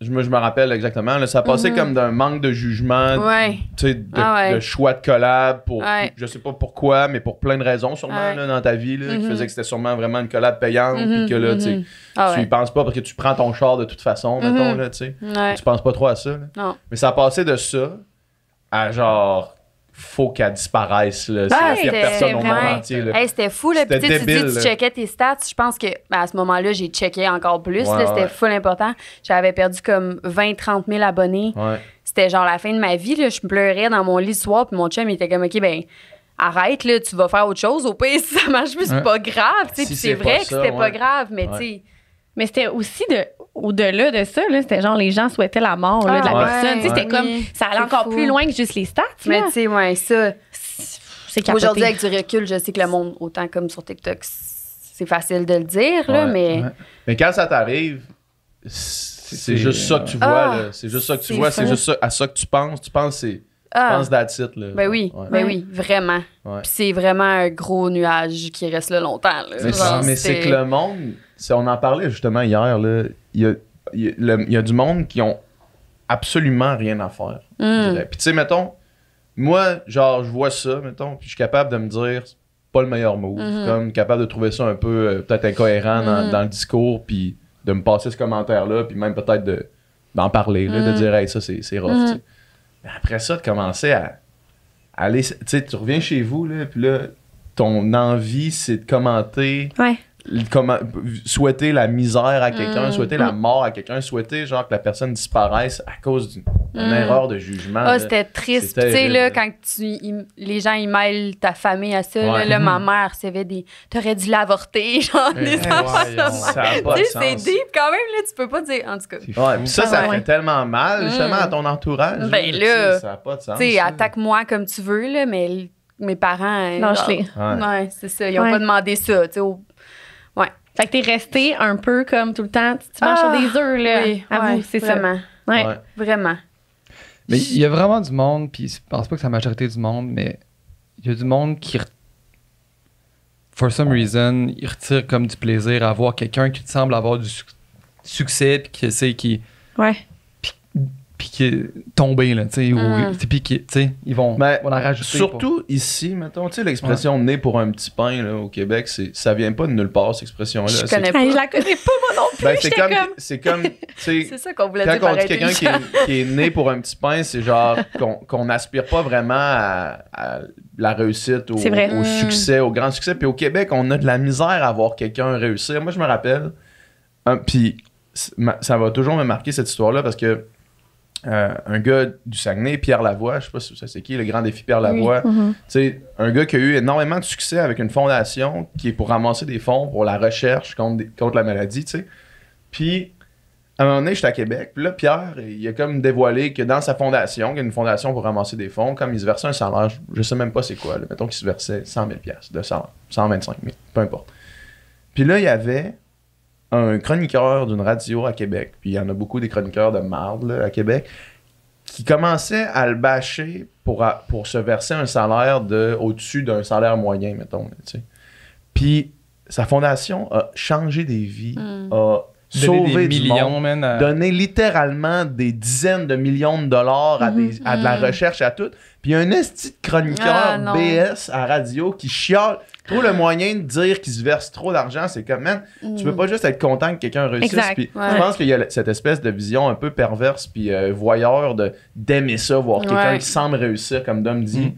je me rappelle exactement, là, ça a passé comme d'un manque de jugement, tu sais, de choix de collab pour, je sais pas pourquoi, mais pour plein de raisons sûrement là, dans ta vie, là, qui faisait que c'était sûrement vraiment une collab payante, puis que là, tu y penses pas parce que tu prends ton char de toute façon, mettons, là, tu sais. Tu penses pas trop à ça, là. Non. Mais ça a passé de ça à genre... faut qu'elle disparaisse, là. C'est la pire personne au monde entier, là. C'était fou, là. Puis tu dis, tu checkais tes stats. Je pense que à ce moment-là, j'ai checké encore plus. C'était full important. J'avais perdu comme 20-30 000 abonnés. C'était genre la fin de ma vie, là. Je pleurais dans mon lit le soir, puis mon chum, il était comme, OK, arrête, là, tu vas faire autre chose. Au pire, si ça marche plus, c'est pas grave, tu sais. Puis c'est vrai que c'était pas grave, mais tu sais... Mais c'était aussi au-delà de ça, là, c'était genre les gens souhaitaient la mort là, de la personne. Tu sais, c'était comme ça allait encore plus loin que juste les stats. Mais tu sais, ça. C'est capoté. Aujourd'hui, avec du recul, je sais que le monde, autant comme sur TikTok, c'est facile de le dire, là, mais. Mais quand ça t'arrive, c'est juste ça que tu vois, là. C'est juste ça que tu vois, c'est juste ça, à ça que tu penses. Tu penses that's it, là. Ben oui, vraiment. Puis c'est vraiment un gros nuage qui reste là longtemps, là. Mais c'est que le monde. On en parlait justement hier, là. Il y a du monde qui ont absolument rien à faire. Puis tu sais, mettons, moi, genre, je vois ça, mettons, puis je suis capable de me dire, c'est pas le meilleur move. Comme capable de trouver ça un peu peut-être incohérent dans le discours, puis de me passer ce commentaire-là, puis même peut-être d'en parler, là, de dire, hey, ça, c'est rough, tu sais. Mais après ça, de commencer à aller, tu sais, tu reviens chez vous, là, puis là, ton envie, c'est de commenter. Souhaiter la misère à quelqu'un, souhaiter la mort à quelqu'un, souhaiter genre que la personne disparaisse à cause d'une erreur de jugement. C'était triste. Tu sais, là, quand les gens ils mêlent ta famille à ça, là, ma mère recevait t'aurais dû l'avorter, genre des enfants. C'est deep quand même, là, tu peux pas dire, en tout cas. Puis ça fait tellement mal, justement, à ton entourage. Ben là, ça n'a pas de sens. Tu sais, attaque-moi comme tu veux, là, mais mes parents. Lâche-les. Ouais, c'est ça. Ils ont pas demandé ça, tu sais. Fait que t'es resté un peu comme tout le temps, tu marches sur des œufs, là. Oui, avoue, c'est vraiment. Ça. Vraiment. Mais il y a vraiment du monde, puis je pense pas que c'est la majorité du monde, mais il y a du monde qui, for some reason, il retire comme du plaisir à voir quelqu'un qui te semble avoir du succès, puis qui essaie, puis qui est tombé, là, tu sais, puis qui, tu sais, ils vont en rajouter. Surtout ici, mettons, tu sais, l'expression né pour un petit pain, là, au Québec, ça vient pas de nulle part, cette expression-là. Je connais pas. Je la connais pas, moi non plus. C'est comme, tu sais, c'est ça qu'on voulait dire. Quand on dit quelqu'un qui est né pour un petit pain, c'est genre qu'on n'aspire pas vraiment à la réussite, au succès, au grand succès. Puis au Québec, on a de la misère à voir quelqu'un réussir. Moi, je me rappelle, puis ça va toujours me marquer cette histoire-là parce que un gars du Saguenay, Pierre Lavoie, je sais pas si ça c'est qui, le grand défi Pierre Lavoie, tu sais, un gars qui a eu énormément de succès avec une fondation qui est pour ramasser des fonds pour la recherche contre la maladie, tu sais. Puis, à un moment donné, j'étais à Québec, puis là, Pierre, il a comme dévoilé que dans sa fondation, qu'il y a une fondation pour ramasser des fonds, comme il se versait un salaire, je sais même pas c'est quoi, là, mettons qu'il se versait 100 000 $, de salaire, 125 000, peu importe. Puis là, il y avait un chroniqueur d'une radio à Québec, puis il y en a beaucoup des chroniqueurs de marde là, à Québec, qui commençait à le bâcher pour se verser un salaire au-dessus d'un salaire moyen, mettons. Tu sais. Puis sa fondation a changé des vies, a sauvé des millions, donné littéralement des dizaines de millions de dollars à de la recherche à tout. Puis il y a un esti de chroniqueur BS à radio qui chiale. Trouve le moyen de dire qu'il se verse trop d'argent, c'est comme, man, tu peux pas juste être content que quelqu'un réussisse. Puis je pense qu'il y a cette espèce de vision un peu perverse puis voyeur d'aimer ça, voir quelqu'un qui semble réussir, comme Dom dit,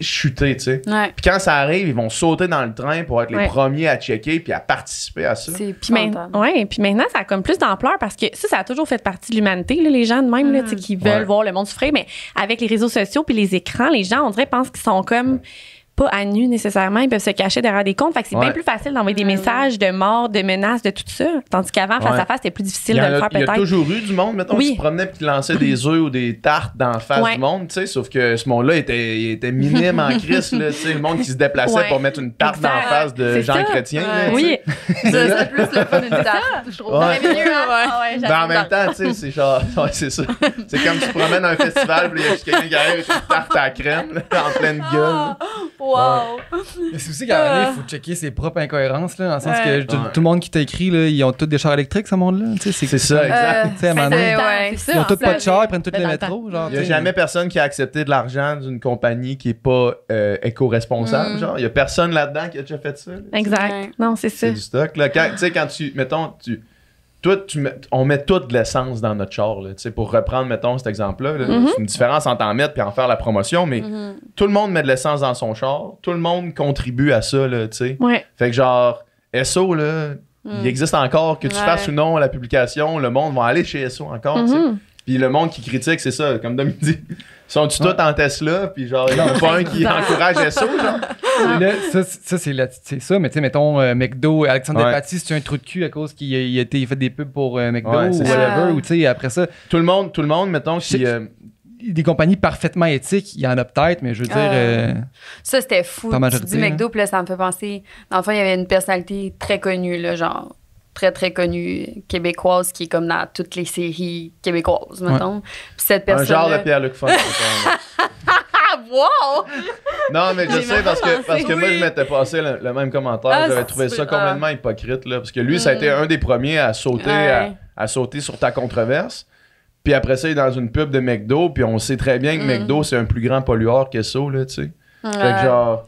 chuter, tu sais. Puis quand ça arrive, ils vont sauter dans le train pour être les premiers à checker puis à participer à ça. Puis maintenant, ça a comme plus d'ampleur parce que ça a toujours fait partie de l'humanité, là, les gens de même, là, qui veulent voir le monde souffrir. Mais avec les réseaux sociaux puis les écrans, les gens, on dirait, pensent qu'ils sont comme... pas à nu nécessairement, ils peuvent se cacher derrière des comptes. Fait que c'est bien plus facile d'envoyer des messages de mort, de menaces, de tout ça. Tandis qu'avant, face à face, c'était plus difficile de le faire peut-être. Il y a toujours eu du monde, mettons, qui se promenait et qui lançait des œufs ou des tartes dans la face du monde, tu sais, sauf que ce monde-là était minime en crise, là, tu sais, le monde qui se déplaçait pour mettre une tarte dans la face de Jean Chrétien. Oui. C'est plus le fun d'une tarte, je trouve. En même temps, tu sais, c'est genre, c'est ça. C'est comme tu te promènes à un festival, puis il y a juste quelqu'un qui arrive avec une tarte à la crème, en pleine gueule. Wow! Mais c'est aussi qu'à il faut checker ses propres incohérences, là, dans le sens que tout le monde qui t'a écrit, là, ils ont tous des chars électriques, ce monde-là. C'est ça, exact. Ils ont tous pas de chars, ils prennent tous les métros. Il n'y a jamais personne qui a accepté de l'argent d'une compagnie qui n'est pas éco-responsable. Genre, il n'y a personne là-dedans qui a déjà fait ça. Exact. Non, c'est ça. C'est du stock. Là. Quand mettons, on met toute de l'essence dans notre char. Là, pour reprendre, mettons, cet exemple-là. Là, c'est une différence entre en mettre et en faire la promotion, mais tout le monde met de l'essence dans son char. Tout le monde contribue à ça. Là, fait que genre, SO, là, il existe encore, que tu fasses ou non la publication, le monde va aller chez SO encore. Puis le monde qui critique, c'est ça, comme Dom dit. Sont-tu tous en Tesla? Puis genre, il n'y en a pas un qui encourage SO, genre. Là, ça c'est ça, mais tu sais, mettons, McDo, Alexandre Despatie, c'est un trou de cul à cause qu'il a été fait des pubs pour McDo ou whatever, ou tu sais, après ça. Tout le monde, mettons, qui. Des compagnies parfaitement éthiques, il y en a peut-être, mais je veux dire. Ça, c'était fou. Tu dis McDo, puis là, ça me fait penser. Dans le fond, il y avait une personnalité très connue, là, genre. Très, très connue québécoise qui est comme dans toutes les séries québécoises, mettons. Puis cette personne. Un genre de Pierre-Luc Funk. Wow! Non, mais je sais parce que moi, je m'étais passé le même commentaire. J'avais trouvé ça complètement hypocrite, là. Parce que lui, ça a été un des premiers à sauter, à sauter sur ta controverse. Puis après ça, il est dans une pub de McDo. Puis on sait très bien que McDo, c'est un plus grand pollueur qu'Esso, là, tu sais. Fait que genre,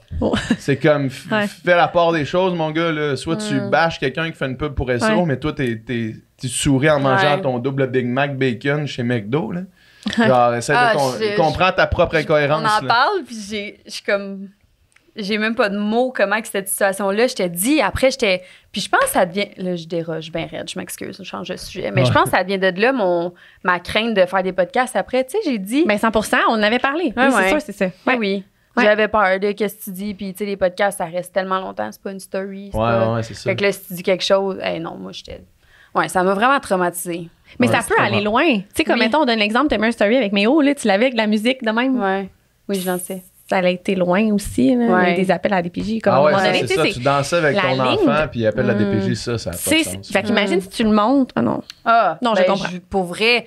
c'est comme, fais la part des choses, mon gars, là. Soit tu bâches quelqu'un qui fait une pub pour Esso, mais toi, tu souris en mangeant ton double Big Mac bacon chez McDo, là. Genre, essaie de comprendre ta propre incohérence. On en parle, puis je suis comme... J'ai même pas de mots comment que cette situation-là, je t'ai dit. Après, puis je pense que ça devient... Là, je déroge bien raide, je m'excuse, je change de sujet. Mais je pense que ça vient de là, ma crainte de faire des podcasts après. Tu sais, j'ai dit... Mais 100%, on en avait parlé. Oui, c'est sûr, c'est ça. Oui. J'avais peur de qu'est-ce que tu dis, puis tu sais, les podcasts, ça reste tellement longtemps, c'est pas une story. C'est ça. Fait que là, si tu dis quelque chose, non, moi, j'étais... Ouais, ça m'a vraiment traumatisée. Mais ça peut aller loin. Tu sais, comme mettons, on donne l'exemple de Mère Story avec Méo, là, tu l'avais avec de la musique de même. Ouais. Oui, j'en sais. Ça a été loin aussi, là, des appels à la DPJ. Comme c'est ça, tu dansais avec ton enfant, puis appelle la DPJ, ça n'a pas de sens. Fait qu'imagine si tu le montres. Non, je comprends. Pour vrai...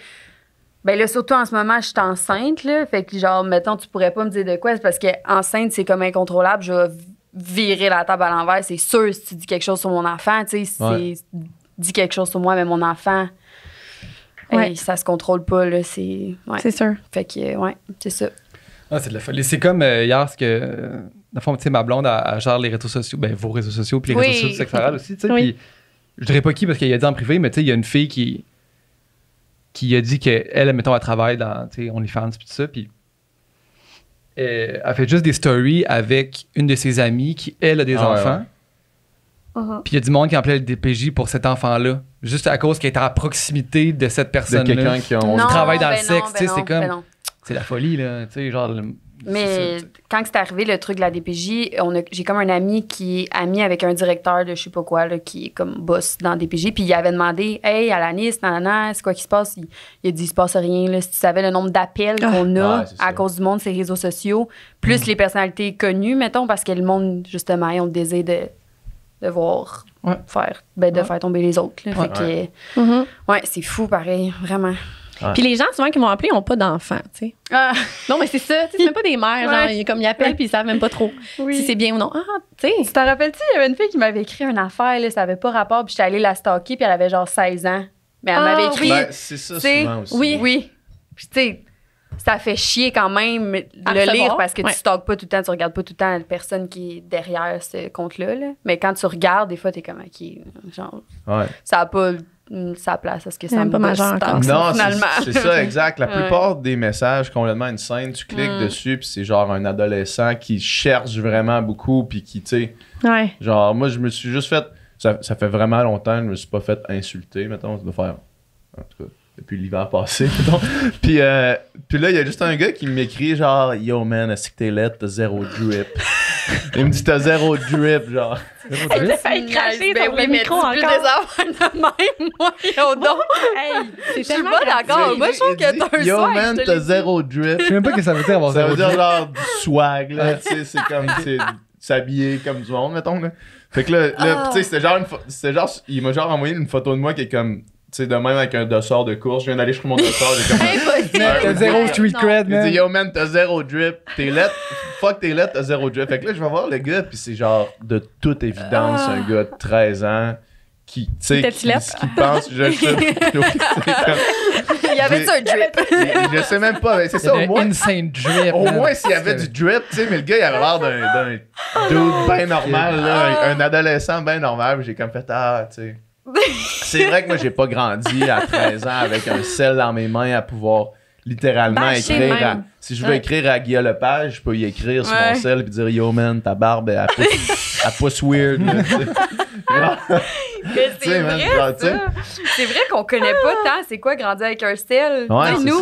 Ben là, surtout en ce moment, je suis enceinte, là. Fait que, genre, mettons, tu pourrais pas me dire de quoi. C'est parce que enceinte, c'est comme incontrôlable. Je vais virer la table à l'envers. C'est sûr, si tu dis quelque chose sur mon enfant, tu sais, dis quelque chose sur moi, mais mon enfant, ça se contrôle pas, là. C'est sûr. Fait que, c'est ça. Ah, c'est de la folie. C'est comme hier, ce que, dans le fond, tu sais, ma blonde, elle gère les réseaux sociaux, ben, vos réseaux sociaux, puis les réseaux sociaux sectorales aussi, tu sais. Puis, je dirais pas qui, parce qu'il a dit en privé, mais tu sais, il y a une fille qui a dit qu'elle, mettons, elle travaille dans OnlyFans puis tout ça, puis elle fait juste des stories avec une de ses amies qui, elle, a des enfants. Puis il y a du monde qui appelait le DPJ pour cet enfant-là, juste à cause qu'elle était à proximité de cette personne-là. De quelqu'un qui travaille dans le sexe, tu sais, c'est comme... C'est la folie, là, tu sais, genre... Mais quand c'est arrivé, le truc de la DPJ, j'ai comme un ami qui est ami avec un directeur de je sais pas quoi, là, qui est comme boss dans la DPJ. Puis il avait demandé, hey, Alanis, c'est quoi qui se passe? Il a dit, il se passe rien. Là. Si tu savais le nombre d'appels qu'on a à cause du monde, ces réseaux sociaux, plus les personnalités connues, mettons, parce que le monde, justement, ils ont le désir de voir faire tomber les autres. Là. Fait que, c'est fou, pareil, vraiment. Ouais. Puis les gens, souvent, qui m'ont appelé, n'ont pas d'enfants, tu sais. Non, mais c'est ça. C'est même pas des mères. Genre, comme ils appellent puis ils savent même pas trop si c'est bien ou non. Tu sais. Tu t'en rappelles-tu, il y avait une fille qui m'avait écrit une affaire, là, ça avait pas rapport, puis j'étais allée la stalker, puis elle avait genre 16 ans. Mais elle m'avait écrit. C'est ça, souvent aussi. Oui. Puis tu sais, ça fait chier quand même de le lire parce que tu stalkes pas tout le temps, tu regardes pas tout le temps la personne qui est derrière ce compte-là. Là. Mais quand tu regardes, des fois, t'es comme, OK, genre, ça a pas sa place à ce que ça me pas majeur encore. Non, c'est ça, exact. La plupart des messages complètement insane, tu cliques dessus, puis c'est genre un adolescent qui cherche vraiment beaucoup, puis qui, tu sais, genre, moi, je me suis juste fait, ça fait vraiment longtemps que je me suis pas fait insulter, mettons, ça doit faire, en tout cas, depuis l'hiver passé, mettons. Puis là, il y a juste un gars qui m'écrit genre, yo man, est-ce que t'es laid, t'as zéro drip. Il me dit, t'as zéro drip, genre. Elle t'a failli cracher sur le micro encore. Plus des affaires de même, moi, yo, donc. Je suis pas d'accord. Moi, je trouve que t'as un swag. Yo, man, t'as zéro drip. Je sais même pas ce que ça veut dire avoir zéro drip. Ça veut dire genre du swag, là. Tu sais, c'est comme s'habiller comme du monde, mettons, là. Fait que là tu sais, c'était genre, il m'a genre envoyé une photo de moi qui est comme, tu sais, de même avec un dossard de course. Je viens d'aller chercher mon dossard. J'ai comme. T'as zéro street cred, man. Il dit, yo, man, t'as zéro drip. T'es laid. Fuck, t'es laid, t'as zéro drip. Fait que là, je vais voir le gars, puis c'est genre, de toute évidence, un gars de 13 ans qui, tu sais, qui pense. Il y avait-tu un drip? Je sais même pas. C'est ça, au moins. Insane drip. Au moins, s'il y avait du drip, tu sais, mais le gars, il avait l'air d'un dude bien normal, là. Un adolescent bien normal. Puis j'ai comme fait, tu sais. C'est vrai que moi, j'ai pas grandi à 13 ans avec un sel dans mes mains à pouvoir littéralement écrire. Si je veux écrire à Guillaume Lepage, je peux y écrire sur mon sel et dire yo man, ta barbe, elle pousse weird. Là, c'est vrai, ça. C'est vrai qu'on connaît pas tant c'est quoi grandir avec un sel. Nous,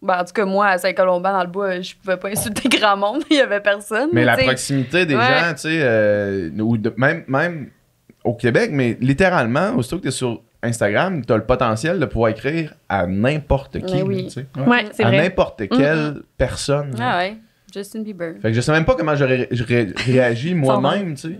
ben, en tout cas, moi, à Saint-Colomban, dans le bois, je pouvais pas insulter grand monde. Il y avait personne. Mais la proximité des gens, tu sais, ou même au Québec, mais littéralement, aussitôt que tu es sur Instagram, tu as le potentiel de pouvoir écrire à n'importe qui. Tu sais. C'est à vrai. n'importe quelle personne. Ah ouais, Justin Bieber. Fait que je sais même pas comment j'aurais réagi moi-même, tu sais.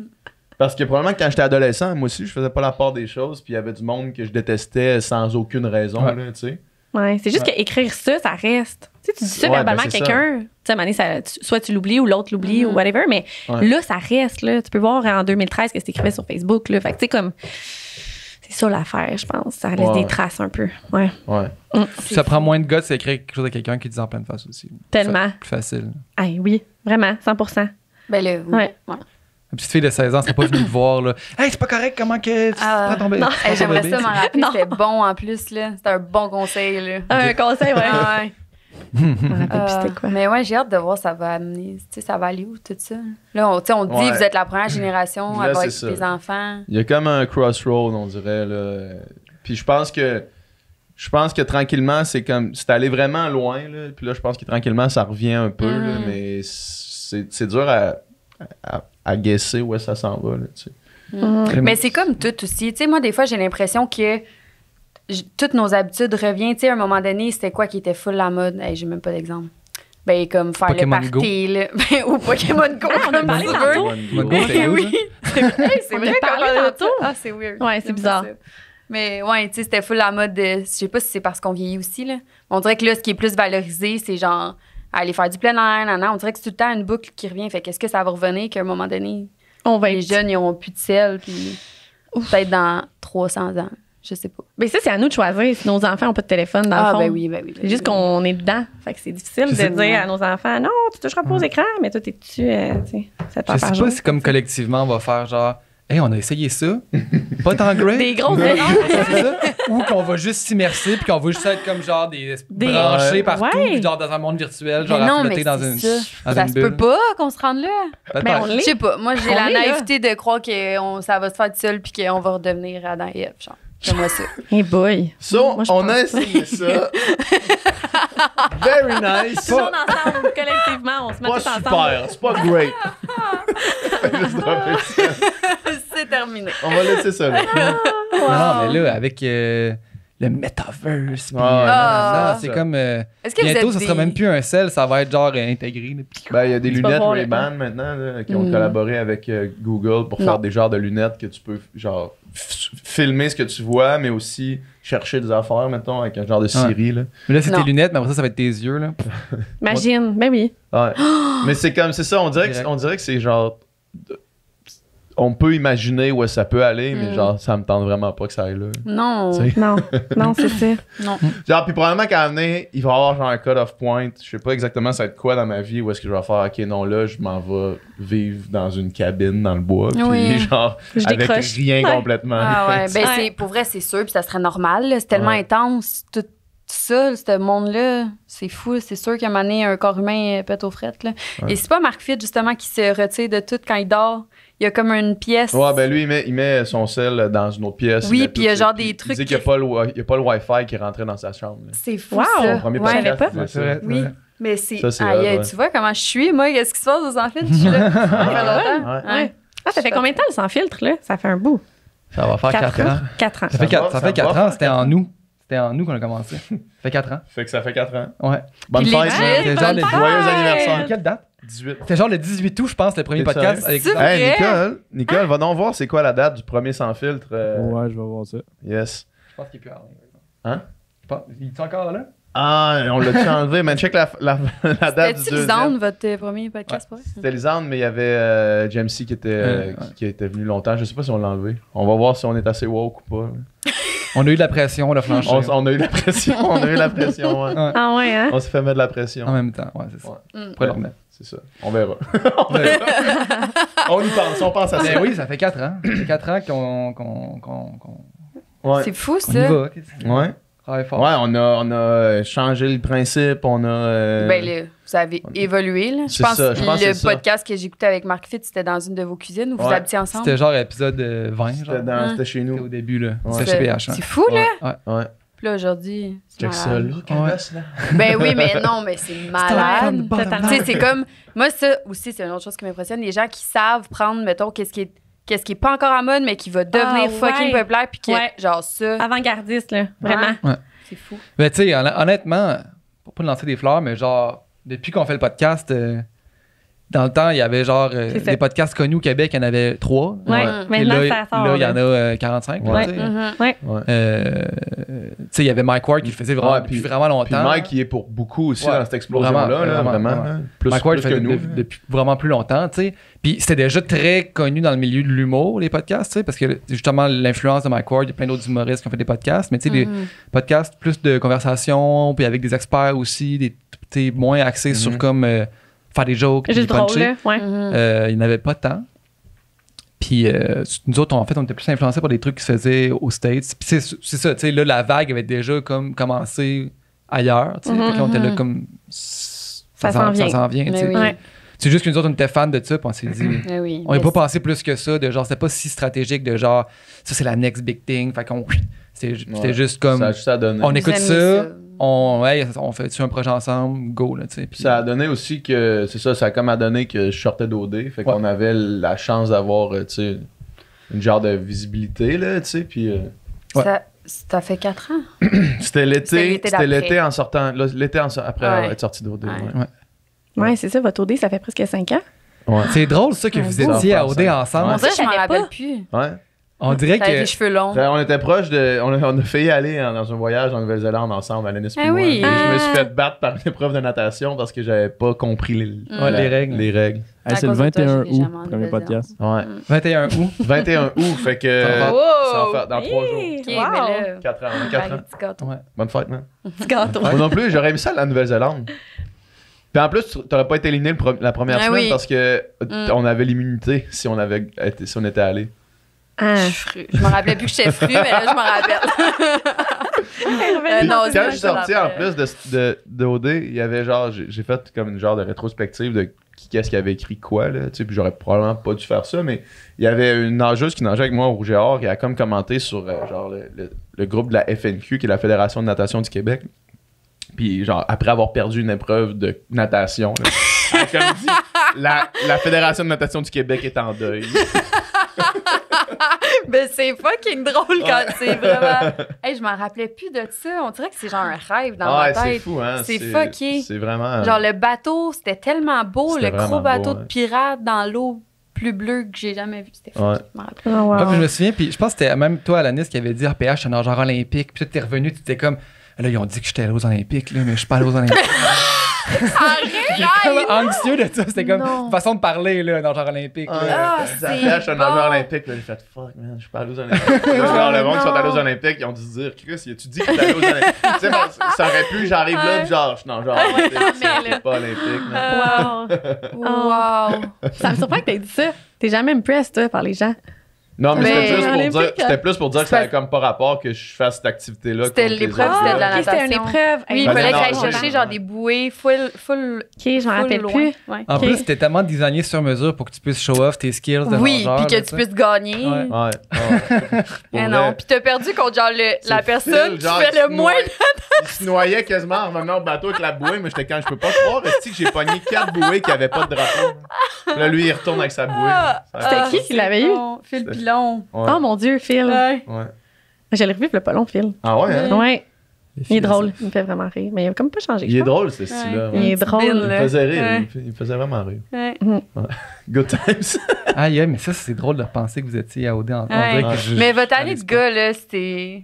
Parce que probablement que quand j'étais adolescent, moi aussi, je faisais pas la part des choses, puis il y avait du monde que je détestais sans aucune raison, là, tu sais. Ouais, c'est juste qu'écrire ça reste. Tu sais, tu dis ça verbalement à quelqu'un, tu sais, soit tu l'oublies ou l'autre l'oublie ou whatever, mais là, ça reste, là. Tu peux voir en 2013 que c'est écrit sur Facebook, là. Fait que, tu sais, comme, c'est ça l'affaire, je pense. Ça laisse des traces un peu. Ouais. Ça prend moins de guts d'écrire quelque chose à quelqu'un qui dit en pleine face aussi. Tellement. Plus facile. Ah, oui, vraiment, 100%. Ben là, oui. Ouais. Une petite fille de 16 ans serait pas venue te voir, là. Hey, c'est pas correct, comment que tu vas tomber? Non, j'aimerais ça m'en rappeler. C'était bon en plus, là. C'était un bon conseil, là. Un conseil, ouais. C'était quoi? Mais ouais, j'ai hâte de voir ça va amener. Tu sais, ça va aller où, tout ça? Là, on dit, vous êtes la première génération avec les enfants. Il y a comme un crossroad, on dirait, là. Puis je pense que tranquillement, c'est allé vraiment loin, là. Puis là, je pense que tranquillement, ça revient un peu, là. Mais c'est dur à guesser où ça s'en va, là, tu sais. Mais c'est comme tout aussi. Tu sais, moi, des fois, j'ai l'impression que toutes nos habitudes reviennent. Tu sais, à un moment donné, c'était quoi qui était full la mode? Hey, j'ai même pas d'exemple. Ben, comme faire Pokémon le party, là. Ou Pokémon Go. On a parlé tantôt. Oui. C'est vrai qu'on parlé tantôt. Ah, c'est weird. Ouais, c'est bizarre. Mais ouais, tu sais, c'était full la mode de... Je sais pas si c'est parce qu'on vieillit aussi, là. On dirait que là, ce qui est plus valorisé, c'est genre aller faire du plein air, on dirait que c'est tout le temps une boucle qui revient. Fait qu'est-ce que ça va revenir qu'à un moment donné, les jeunes, ils n'auront plus de sel, puis peut-être dans 300 ans. Je sais pas. Mais ça, c'est à nous de choisir si nos enfants n'ont pas de téléphone, dans le fond. Ben oui. C'est juste qu'on est dedans. Fait que c'est difficile de dire à nos enfants, non, tu toucheras pas aux écrans, mais toi, t'es dessus, tu sais, 7 heures par jour. Je sais pas si comme collectivement, on va faire genre, hey, on a essayé ça, pas tant great. Des grosses erreurs. Ou qu'on va juste s'immerser, puis qu'on va juste être comme genre des branchés partout, puis genre dans un monde virtuel, genre à flotter dans une bulle. Ça se peut pas qu'on se rende là. Mais on l'est. Je sais pas. Moi, j'ai la naïveté de croire que ça va se faire tout seul, puis qu'on va redevenir Adam et Ève, genre. J'aimerais ça. Hey boy. So, on a essayé ça. Very nice. Tout le monde ensemble, collectivement, on se met tous ensemble. Pas super, c'est pas great. Juste dropper ça. C'est terminé. On va laisser ça là. Non, mais là, avec le metaverse. C'est comme. Est-ce que bientôt, vous ça êtes sera même plus un sel, ça va être genre intégré. Ben, il y a des Tu vas lunettes voir Ray-Ban maintenant là, qui ont collaboré avec Google pour faire des genres de lunettes que tu peux genre filmer ce que tu vois, mais aussi chercher des affaires, mettons, avec un genre de Siri. Là. Mais là, c'est tes Non. lunettes, mais après ça va être tes yeux. Là. Imagine, ben oui. Ouais. Mais c'est ça, on dirait que c'est genre. On peut imaginer où ça peut aller, mais genre, ça me tente vraiment pas que ça aille là. Non. Tu sais. Non, c'est ça. Non. Genre, puis probablement qu'à l'avenir, il va y avoir genre un cut-off point. Je sais pas exactement ça va être quoi dans ma vie, où est-ce que je vais faire, ok, non, là, je m'en vais vivre dans une cabine dans le bois, puis Oui. genre, Je avec décroche. rien Ouais. complètement. Ah ouais, ben Ouais. c'est, pour vrai, c'est sûr, puis ça serait normal. Là. C'est tellement Ouais. intense, tout ça, ce monde-là. C'est fou. C'est sûr qu'à un moment donné, un corps humain pète aux frettes. Là. Ouais. Et c'est pas Marc Fitt, justement, qui se retire de tout quand il dort. Il y a comme une pièce. Ouais, ben lui, il met son sel dans une autre pièce. Oui, met puis il y a tout, genre puis des il trucs dit qu'il n'y a, pas le Wi-Fi qui est rentré dans sa chambre. là. C'est fou, Wow. ça. Au premier Ouais. savais podcast, pas. il disait C'est ça. vrai. Oui, mais c'est... Ça, c'est Aïe, hot, ouais. tu vois comment je suis, moi? Qu'est-ce qui se passe aux enfants? Je suis là. Ça fait longtemps. Ouais. Ouais. Ah, ça fait combien de temps le sans filtre, là? Ça fait un bout. Ça va faire 4 ans. 4 ans. Ça fait va, 4 ça va 4 faire ans, c'était en août. C'était en août qu'on a commencé. Ça fait 4 ans. Fait que ça fait 4 ans. Ouais. Bonne Puis fête, legit, man. C'est genre bonne le fête. Joyeux anniversaire. Quelle date? 18. C'était genre le 18 août, je pense, le premier C'est podcast. sérieux? Avec... C'est vrai? Hey, Nicole, va donc voir c'est quoi la date du premier sans filtre. Ouais, je vais voir ça. Yes. Je pense qu'il est plus en ligne. Hein? Il est encore là? Ah, on l'a-tu enlevé? Man, check la date du C'était-tu deuxième. Lisande, votre premier podcast, pas vrai? C'était Lisande, mais il y avait Jamesy qui était venu longtemps. Je sais pas si on l'a enlevé. On va voir si on est assez woke ou pas. On a eu de la pression, on a flanché. On a eu la pression. On a eu la pression, ouais. Ouais. Ah ouais, hein? On s'est fait mettre de la pression. En même temps, ouais, c'est ça. Ouais. On pourrait le remettre. C'est ça. On verra. On y pense. On pense à ça. Ben oui, ça fait 4 ans. Ça fait 4 ans qu'on Ouais. C'est fou, y ça. va. Ouais. Travaille fort. Ouais, on a changé le principe. On a. Ben là, vous avez évolué. Là. Je C'est pense ça, je pense que que le c'est ça. podcast que j'écoutais avec Marc Fitt, c'était dans une de vos cuisines où vous Ouais. habitiez ensemble. C'était genre épisode 20, genre. C'était chez C'était nous. au début, là. Ouais. C'était chez PH. C'est fou, là. Ouais. Puis là, aujourd'hui, c'est Check ça, malade. là. Ouais. Calasse, là. Ben oui, mais non, mais c'est malade. Totalement. Tu sais, c'est comme... Moi, ça aussi, c'est une autre chose qui m'impressionne. Les gens qui savent prendre, mettons, qu'est-ce qui est pas encore en mode, mais qui va devenir Ah, fucking ouais. populaire, puis qui Ouais. genre ça, Avant-gardiste, là. Vraiment. c'est fou. Mais tu sais, honnêtement, pour pas lancer des fleurs, mais genre, depuis qu'on fait le podcast, dans le temps, il y avait genre C'est ça. des podcasts connus au Québec, il y en avait 3. Ouais. Et Maintenant, là, ça sort. là, il y en a 45. Ouais. tu sais. Mhm. Ouais. Tu sais, il y avait Mike Ward qui le faisait vraiment, Ouais, depuis puis- vraiment Puis longtemps. Mike, il est pour beaucoup aussi Ouais. dans cette explosion-là, Vraiment, là, vraiment, vraiment. ouais. là. Plus, Mike Ward plus le que fait nous. depuis vraiment plus longtemps, tu sais. Puis c'était déjà très connu dans le milieu de l'humour, les podcasts, tu sais, parce que justement, l'influence de Mike Ward, il y a plein d'autres humoristes qui ont fait des podcasts, mais tu sais, des podcasts plus de conversation, puis avec des experts aussi, des, tu sais, moins axés sur comme faire des jokes, puis Juste drôle, puncher. là. Ouais. Il n'y en avait pas tant. Puis nous autres, en fait, on était plus influencés par des trucs qui se faisaient aux States. Puis c'est ça, tu sais, là, la vague avait déjà comme commencé ailleurs, tu sais. Fait qu'on était là comme... Ça s'en vient. Ça s'en vient, tu Mais sais. oui. Ouais. C'est juste que nous autres, on était fans de ça, puis on s'est dit... Mais oui. On n'est mais pas pensé plus que ça, de genre, c'était pas si stratégique de genre, ça c'est la next big thing, fait qu'on... C'était Ouais. juste comme, Ça a juste à donner. on Vous écoute aimez ça, ça. on fait un projet ensemble, go, là, tu sais. Puis Ça a donné aussi que, c'est ça, ça a comme à donné que je sortais d'OD, fait qu'on avait la chance d'avoir, tu sais, une genre de visibilité, là, tu sais, puis Ouais. Ça fait 4 ans. c'était l'été d'après. en sortant, là, après Ouais. être sorti d'OD. Ouais. Ouais. Ouais, c'est ça. Votre OD, ça fait presque 5 ans. Ouais. c'est drôle, ça, que vous Ça étiez va à OD faire ça. ensemble. On dirait que je m'en savais rappelle pas. plus. Ouais. On dirait T'avais que... les cheveux longs. On était proche de. On a failli aller dans un voyage en Nouvelle-Zélande ensemble, à l'Anis Ah puis moi. oui. Et je me suis fait battre par une épreuve de natation parce que j'avais pas compris Ouais, les règles. Les règles. À C'est le cause de toi, 21 j'ai jamais août, en premier Nouvelle-Zélande. podcast. Ouais. 21 août. 21 août, fait que. Ça va. Wow! Ça va faire dans 3 jours. OK, Wow. mais là... 4 ans. on va 4 faire ans. des petits gâteaux. Ouais. Bonne fête, man. Petit gâteau. Moi non plus, j'aurais aimé ça à la Nouvelle-Zélande. Puis en plus, t'aurais pas été éliminé la première Ah semaine oui. parce que on avait l'immunité si on était allé. Ah. Je me rappelais plus que j'étais fru, mais là, je m'en rappelle. Puis non, c'est quand vrai je suis que ça sorti en rappelle. plus de OD, il y avait genre, j'ai fait comme une genre de rétrospective de qu'est-ce qui avait écrit quoi, là, tu sais, puis j'aurais probablement pas dû faire ça, mais il y avait une nageuse qui nageait avec moi au Rouge et Or qui a comme commenté sur genre le groupe de la FNQ, qui est la Fédération de natation du Québec. Puis genre, après avoir perdu une épreuve de natation, là, elle a comme dit, la Fédération de natation du Québec est en deuil. Mais c'est fucking drôle quand c'est vraiment. Hey, je m'en rappelais plus de ça. On dirait que c'est genre un rêve dans ma tête. C'est fou, hein? C'est fucké. C'est vraiment. Genre, le bateau, c'était tellement beau, C'était le gros vraiment bateau beau, de pirate dans l'eau plus bleue que j'ai jamais vu. C'était fou. Ouais. Je m'en rappelle. Oh, wow. Puis je me souviens, puis je pense que c'était même toi, Alanis, qui avait dit RPH, c'est un nageur olympique. Puis toi, t'es revenu, tu étais comme. Là, ils ont dit que j'étais allé aux Olympiques, là, mais je suis pas allé aux Olympiques. J'étais comme anxieux de ça. C'était comme une façon de parler, là, un nageur olympique. Ah, je suis un nageur olympique. Là, j'ai fait fuck, man, je suis pas allé aux Olympiques. Là, genre, le monde qui sont allés aux Olympiques, ils ont dû se dire, Chris, tu dis que t'es allé aux Olympiques. Tu sais, ça aurait pu, j'arrive là, puis genre, je suis nageur olympique. C'est pas olympique, man. Wow. Ça me surprend que t'aies dit ça. T'es jamais impressed, toi, par les gens. Non, mais Mais c'était plus pour dire que ça avait comme pas rapport que je fasse cette activité-là. C'était l'épreuve, c'était de la C'était natation. une épreuve. Oui, il Ben, fallait que j'aille non, chercher non. genre des bouées full OK, je m'en rappelle loin. plus. Ouais. En Ok. plus, c'était tellement designé sur mesure pour que tu puisses show off tes skills de Oui, nageur. puis que là, tu tu sais. puisses gagner. Ouais. Ouais. Mais Pour non, vrai. puis t'as perdu contre genre la personne Phil, qui genre, fait il se le moins. Il se noyait quasiment en revenant au bateau avec la bouée, mais j'étais quand je peux pas croire, est-ce que j'ai pogné 4 bouées qui avaient pas de drapeau. Puis là, lui, il retourne avec sa bouée. C'était qui l'avait eu? Phil Pilon. Ouais. Oh mon Dieu, Phil. Ouais. Ouais. J'allais revivre le pas long, Phil. Ah ouais, hein? Ouais. Les Il filles, est drôle. Il me fait vraiment rire. Mais il a comme pas changé. Il est drôle, ce style-là. Il est drôle. Il me faisait rire. Ouais. Il me faisait vraiment rire. Ouais. Good times. Aïe, mais ça, c'est drôle de penser que vous étiez à OD en Ouais. vrai que je- Mais votre je année de savais gars, là, c'était.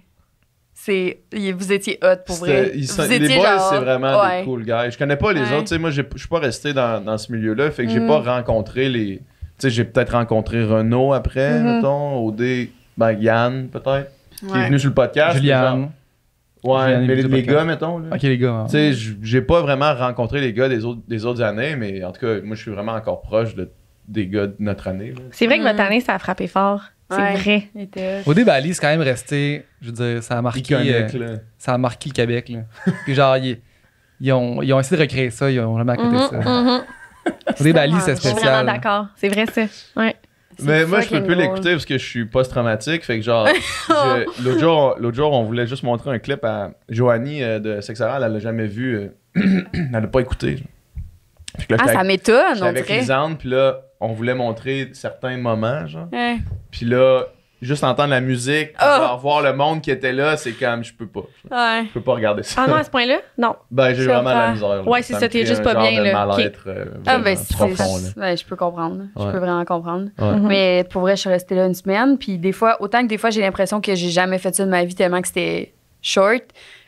Vous étiez hot pour vrai. Vous Les étiez boys, genre- c'est vraiment ouais. des cool guys. Je connais pas les Ouais. autres. Tu sais, moi, je suis pas resté dans ce milieu-là. Fait que j'ai pas rencontré les. Tu sais, j'ai peut-être rencontré Renaud après, mettons. OD, ben Yann, peut-être. Qui est Ouais. venu sur le podcast. Juliane. Ouais, Juliane est mais venue sur le les podcast. gars, mettons. Là. Ok, les gars. Tu sais, j'ai pas vraiment rencontré les gars des autres années, mais en tout cas, moi, je suis vraiment encore proche des gars de notre année. Là. C'est vrai que votre année, ça a frappé fort. C'est Ouais. vrai. Il était hot. OD Bali, c'est quand même resté, je veux dire, ça a marqué, Iconique, là. ça a marqué le Québec. Là. Puis genre, ils ont essayé de recréer ça, ils ont jamais à côté ça. OD Bali, c'est Je Je suis vraiment spécial. d'accord. C'est vrai, ça. Ouais. Mais moi, je peux fucking plus drôle. l'écouter parce que je suis post-traumatique. Fait que genre, l'autre jour, on voulait juste montrer un clip à Joanie de Sexe Oral. Elle l'a jamais vu. Elle l'a pas écouté. Genre. Fait que là, Ah, j'étais ça m'étonne, j'étais on avec dirait. Lisande, puis là, on voulait montrer certains moments, genre. Ouais. Puis là, juste entendre la musique, puis Oh! genre, voir le monde qui était là, c'est comme, je peux pas. Ouais. Je peux pas regarder ça. Ah non, à ce point-là? Non. Ben, j'ai Je vraiment la comprends. misère. là. Ouais, c'est ça, me t'es crée juste un pas genre bien, de là. mal-être Ah, vraiment ben, profond, là. ouais, je peux comprendre. Je Ouais. peux vraiment comprendre. Ouais. Mais pour vrai, je suis restée là une semaine. Puis des fois, autant que des fois, j'ai l'impression que j'ai jamais fait ça de ma vie tellement que c'était short.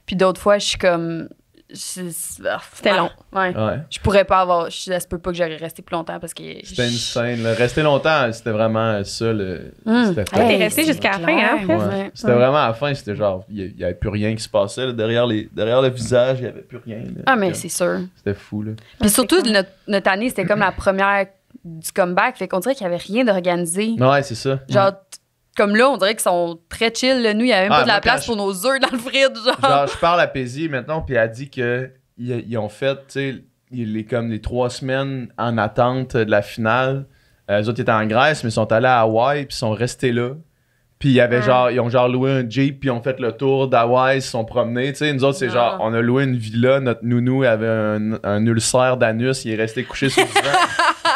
Puis d'autres fois, je suis comme. C'était long. Ouais. Ouais. Je pourrais pas avoir. Ça se peut pas que j'aurais resté plus longtemps parce que. C'était insane. Là. Rester longtemps, c'était vraiment ça. C'était T'es Hey, resté c'est jusqu'à la clair. fin, hein, presque? Ouais. Ouais. C'était vraiment à la fin, c'était genre, il n'y avait plus rien qui se passait. Là. Derrière le visage, il n'y avait plus rien. Là. Ah, mais c'est sûr. C'était fou. Là. Puis surtout, c'est notre année, c'était comme la première du comeback. Fait qu'on dirait qu'il y avait rien d'organisé. Ouais, c'est ça. Genre, comme là, on dirait qu'ils sont très chill. Là. Nous, il y avait même Ah, pas de la moi, place quand pour nos œufs dans le fridge. Genre, je parle à Paisy maintenant, puis elle dit qu'ils ont fait, tu sais, comme les 3 semaines en attente de la finale. Les autres étaient en Grèce, mais ils sont allés à Hawaï, puis ils sont restés là. Puis il y avait ils ont genre loué un Jeep, puis ils ont fait le tour d'Hawaï, ils se sont promenés. Tu sais, nous autres, c'est genre, on a loué une villa, notre nounou avait un ulcère d'anus, il est resté couché sur le divan.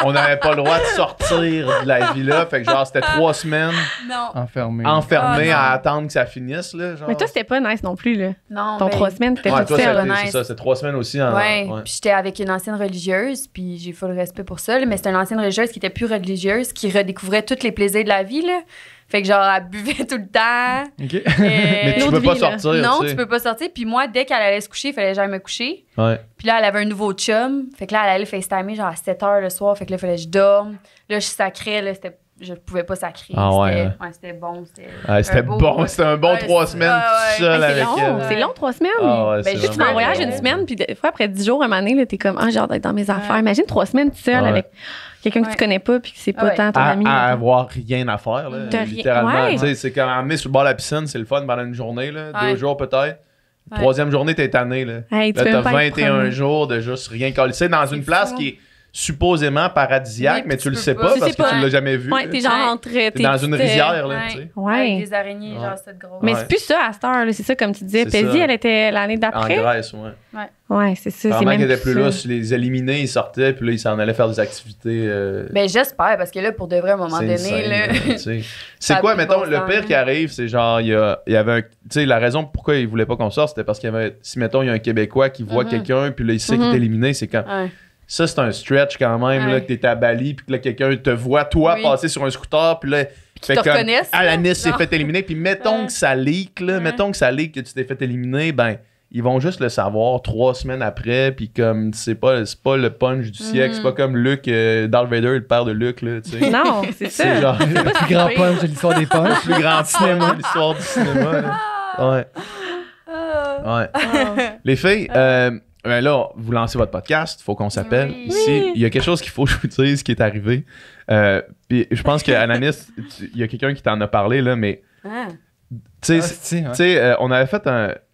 On n'avait pas le droit de sortir de la villa, fait que genre, c'était 3 semaines Non. Enfermé. enfermées Ah, non. à attendre que ça finisse, là. Genre. Mais toi, c'était pas nice non plus, là. Non. Ton ben, 3 semaines, t'étais Ouais, toute toi, c'est seule. honnête. c'est ça, c'est 3 semaines aussi. Ouais. Ouais. Puis j'étais avec une ancienne religieuse, puis j'ai full respect pour ça. Là, mais c'était une ancienne religieuse qui était plus religieuse, qui redécouvrait tous les plaisirs de la vie. Là. Fait que genre, elle buvait tout le temps. Ok. Mais tu L'autre peux pas vie, là. sortir, Non, tu sais. tu peux pas sortir. Puis moi, dès qu'elle allait se coucher, il fallait que j'aille me coucher. Ouais. Puis là, elle avait un nouveau chum. Fait que là, elle allait FaceTimer genre à 7 h le soir. Fait que là, il fallait que je dorme. Là, je sacrais. Là, je pouvais pas sacrer. Ah ouais, C'était, hein. c'était bon. C'était, Ouais, c'était un beau- bon, c'était un bon Ouais, 3 c'est- semaines ouais, ouais. tout seul C'est avec long, elle. c'est long, 3 semaines. Ah ouais, Ben, c'est juste Tu vas en vraiment voyage long. une semaine, puis des fois, après 10 jours, à un moment donné, là, t'es comme, j'ai hâte d'être dans mes affaires. Imagine 3 semaines tout seul Ouais. avec quelqu'un que Ouais. tu connais pas, puis que c'est pas Ouais. tant ton ami. À là. avoir rien à faire, là, T'as rien- littéralement. ouais. Tu sais, c'est comme emmener sur le bord de la piscine, c'est le fun pendant une journée, là, Ouais. 2 jours peut-être. Ouais. Troisième journée, t'es tanné. Là, Hey, tu là peux t'as même pas être 21 promené. jours de juste rien coller. Tu sais, dans une place fou. qui est supposément paradisiaque, Oui, mais puis tu le tu sais peux pas pas. parce que tu l'as jamais vu. Ouais, t'es genre entre. T'es dans une rivière, là, tu sais. Avec des araignées, genre cette grosse. Mais c'est plus ça à cette heure, là. C'est ça, comme tu disais. C'est Paisy, ça. elle était l'année En d'après. Grèce, ouais. Ouais, c'est ça. C'est Apparemment même qu'ils étaient plus là, ça. si les éliminés, ils sortaient, puis là, ils s'en allaient faire des activités. Ben, j'espère, parce que là, pour de vrai, à un moment C'est donné, insane, là. tu sais. C'est Ça a quoi, plus de mettons, bon le sens, pire là. qui arrive, c'est genre, il y avait un. Tu sais, la raison pourquoi ils voulaient pas qu'on sorte, c'était parce qu'il y avait. Si, mettons, il y a un Québécois qui voit quelqu'un, puis là, il sait qu'il est éliminé, c'est quand. Ouais. Ça, c'est un stretch quand même, là, Ouais. que t'es à Bali, puis que là, quelqu'un te voit, toi, Oui. passer sur un scooter, puis là, qu'ils te reconnaissent, là. Alanis s'est Genre. fait éliminer, puis mettons Ouais. que ça leak, là, mettons que ça leak que tu t'es fait éliminer, ben, ils vont juste le savoir 3 semaines après, puis comme, c'est pas le punch du siècle, c'est pas comme Luke, Darth Vader, le père de Luke, là, tu sais. Non, c'est ça. C'est genre Le plus grand punch de l'histoire des punchs. le plus grand cinéma de l'histoire du cinéma. Là. Ouais. Ouais. Les filles, ben là, vous lancez votre podcast, il faut qu'on s'appelle. Oui. Ici, il y a quelque chose qu'il faut que je vous dise qui est arrivé. Puis je pense qu'Ananis, il y a quelqu'un qui t'en a parlé, là, mais Ah. tu sais, Ouais. on avait fait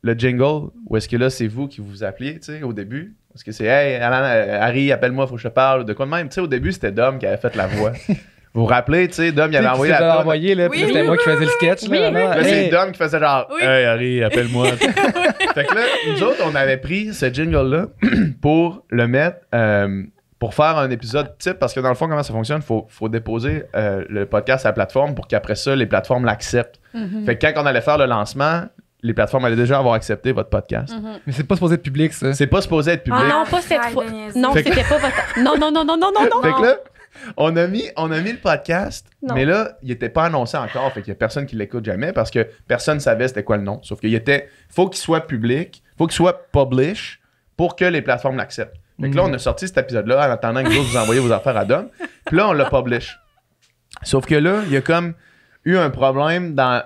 le jingle où est-ce que là, c'est vous qui vous appeliez, tu sais, au début. Parce que c'est Hey, Alan, Harry, appelle-moi, faut que je te parle. De quoi de même. Tu sais, au début, c'était Dom qui avait fait la voix. Vous vous rappelez, tu sais, Dom, il avait envoyé la toune. envoyé, là, puis Oui, c'était oui, moi qui faisais le sketch. oui, là, vraiment. Là, c'est Hey. Dom qui faisait genre Oui. Hey Harry, appelle-moi. Fait que là, nous autres, on avait pris ce jingle-là pour le mettre, pour faire un épisode type, parce que dans le fond, comment ça fonctionne, faut déposer le podcast à la plateforme pour qu'après ça, les plateformes l'acceptent. Fait que quand on allait faire le lancement, les plateformes allaient déjà avoir accepté votre podcast. Mais c'est pas supposé être public, ça. C'est pas supposé être public. Ah non, pas cette Arrête fois. de niaiser. Non, Fait que- c'était pas votre. Non, non, non, non, non, non, non. Fait que là, on a mis le podcast, Non. mais là, il était pas annoncé encore. Fait qu'il y a personne qui l'écoute jamais parce que personne savait c'était quoi le nom. Sauf faut qu'il soit public, faut qu'il soit publish pour que les plateformes l'acceptent. Fait que là, on a sorti cet épisode-là en attendant que vous envoyiez vos affaires à Dom. Puis là, on l'a publish. Sauf que là, il y a comme eu un problème dans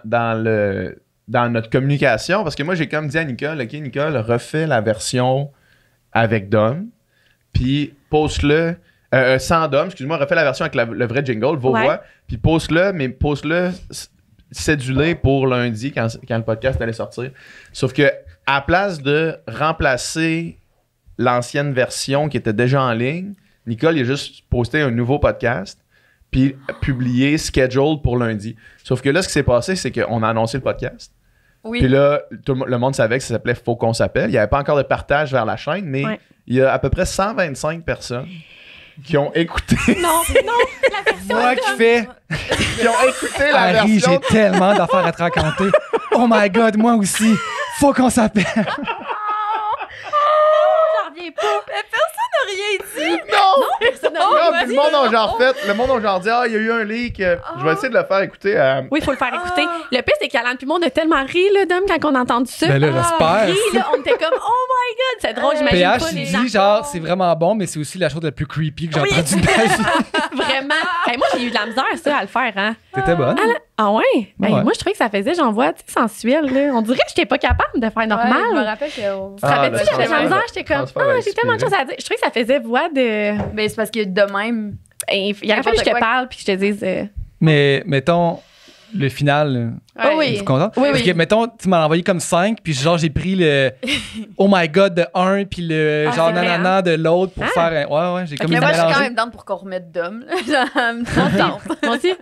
notre communication parce que moi, j'ai comme dit à Nicole, OK, Nicole, refais la version avec Dom, puis poste-le. Sans Dom, excuse-moi, refais la version avec le vrai jingle, vos Ouais. voix, puis poste-le, mais poste-le cédulé pour lundi quand le podcast allait sortir. Sauf que à la place de remplacer l'ancienne version qui était déjà en ligne, Nicole il a juste posté un nouveau podcast puis publié schedule pour lundi. Sauf que là, ce qui s'est passé, c'est qu'on a annoncé le podcast. Oui. Puis là, le monde savait que ça s'appelait Faut qu'on s'appelle. Il n'y avait pas encore de partage vers la chaîne, mais Ouais. il y a à peu près 125 personnes qui ont écouté, Non, non, la version. Moi qui fais qui ont écouté la Harry, version. j'ai tellement d'affaires à te raconter. Oh my god, moi aussi. Faut qu'on s'appelle. J'en reviens pas. Rien dit. Non! Personne n'a Non, rien puis dit. le monde a genre fait, le monde a genre dit il y a eu un leak. Je vais essayer de le faire écouter à. Oui, il faut le faire écouter. Le pire, c'est qu'Alan puis moi, on a tellement ri, là, Dom, quand on a entendu ça. Ben là, j'espère. Ri, là, on était comme, oh my god, c'est drôle, j'imagine PH, pas il les dit gens. genre, c'est vraiment bon, mais c'est aussi la chose la plus creepy que j'ai Oui. entendue de ma vie. Vraiment. Hey, moi, j'ai eu de la misère, ça, à le faire, hein. T'étais bonne. Ah ouais? Ben, Ouais. moi, je trouvais que ça faisait, j'en vois, tu sais, sensuel, là. On dirait que j'étais pas capable de faire normal. Ouais, je me rappelle que. Tu te rappelles-tu, le j'avais de la transfert- misère, j'étais comme, transfert à j'ai tellement de choses à dire. Je trouvais que ça faisait voix de. Ben, c'est parce que de même. Il aurait fallu que je te quoi. parle puis que je te dise. Mais mettons, le final. Ah oui. Tu es content? Oui, Parce oui. que, mettons, tu m'en as envoyé comme 5, puis genre, j'ai pris le Oh my god de un, puis le Ah, genre c'est vrai, nanana de l'autre pour Ah. faire un. Ouais, j'ai comme Mais moi, je suis mélangé. quand même down pour qu'on remette Dom. là. Ça me tente. Moi aussi.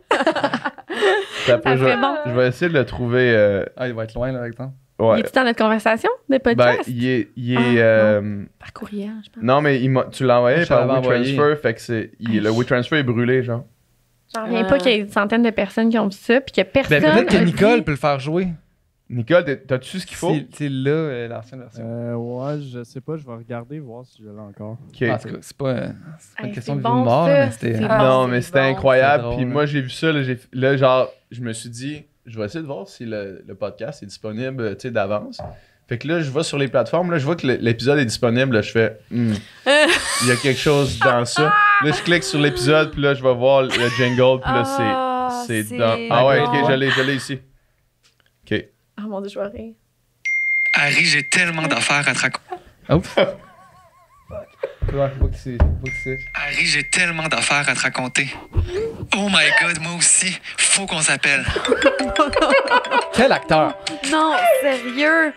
Ça peut- Ça je, serait bon. je vais essayer de le trouver. Ah, il va être loin, là, avec toi. Ouais. Il est dans notre conversation de Ben, podcast? il est. Ah, Par courriel, je pense. Non, mais tu l'as envoyé Je par l'avais envoyé. WeTransfer, fait que le WeTransfer est brûlé, genre. J'en reviens pas qu'il y ait une centaine de personnes qui ont vu ça puis que personne. Ben, peut-être que a Nicole dit- peut le faire jouer. Nicole, t'as-tu ce qu'il faut? C'est là, l'ancienne version. Ouais, je sais pas, je vais regarder, voir si je l'ai encore. Ok. En tout cas, c'est pas une Hey, question c'est de bon, mort, ça. mais c'était. C'est Ah, Non, c'est mais c'était bon. incroyable. C'est drôle, Puis hein. moi, j'ai vu ça. Là, genre, je me suis dit, je vais essayer de voir si le podcast est disponible, tu sais, d'avance. Fait que là, je vais sur les plateformes. Là, je vois que l'épisode est disponible. Là, je fais, il y a quelque chose dans ça. Là, je clique sur l'épisode. Puis là, je vais voir le jingle. Puis là, c'est dans. Ah ouais, ok, je l'ai ici. Ok. Oh mon dieu, je vais rire. Harry, j'ai tellement d'affaires à te raconter. Oups. Ouais, faut que c'est. Harry, j'ai tellement d'affaires à te raconter. Oh my god, moi aussi. Faut qu'on s'appelle. Quel acteur! Non, sérieux.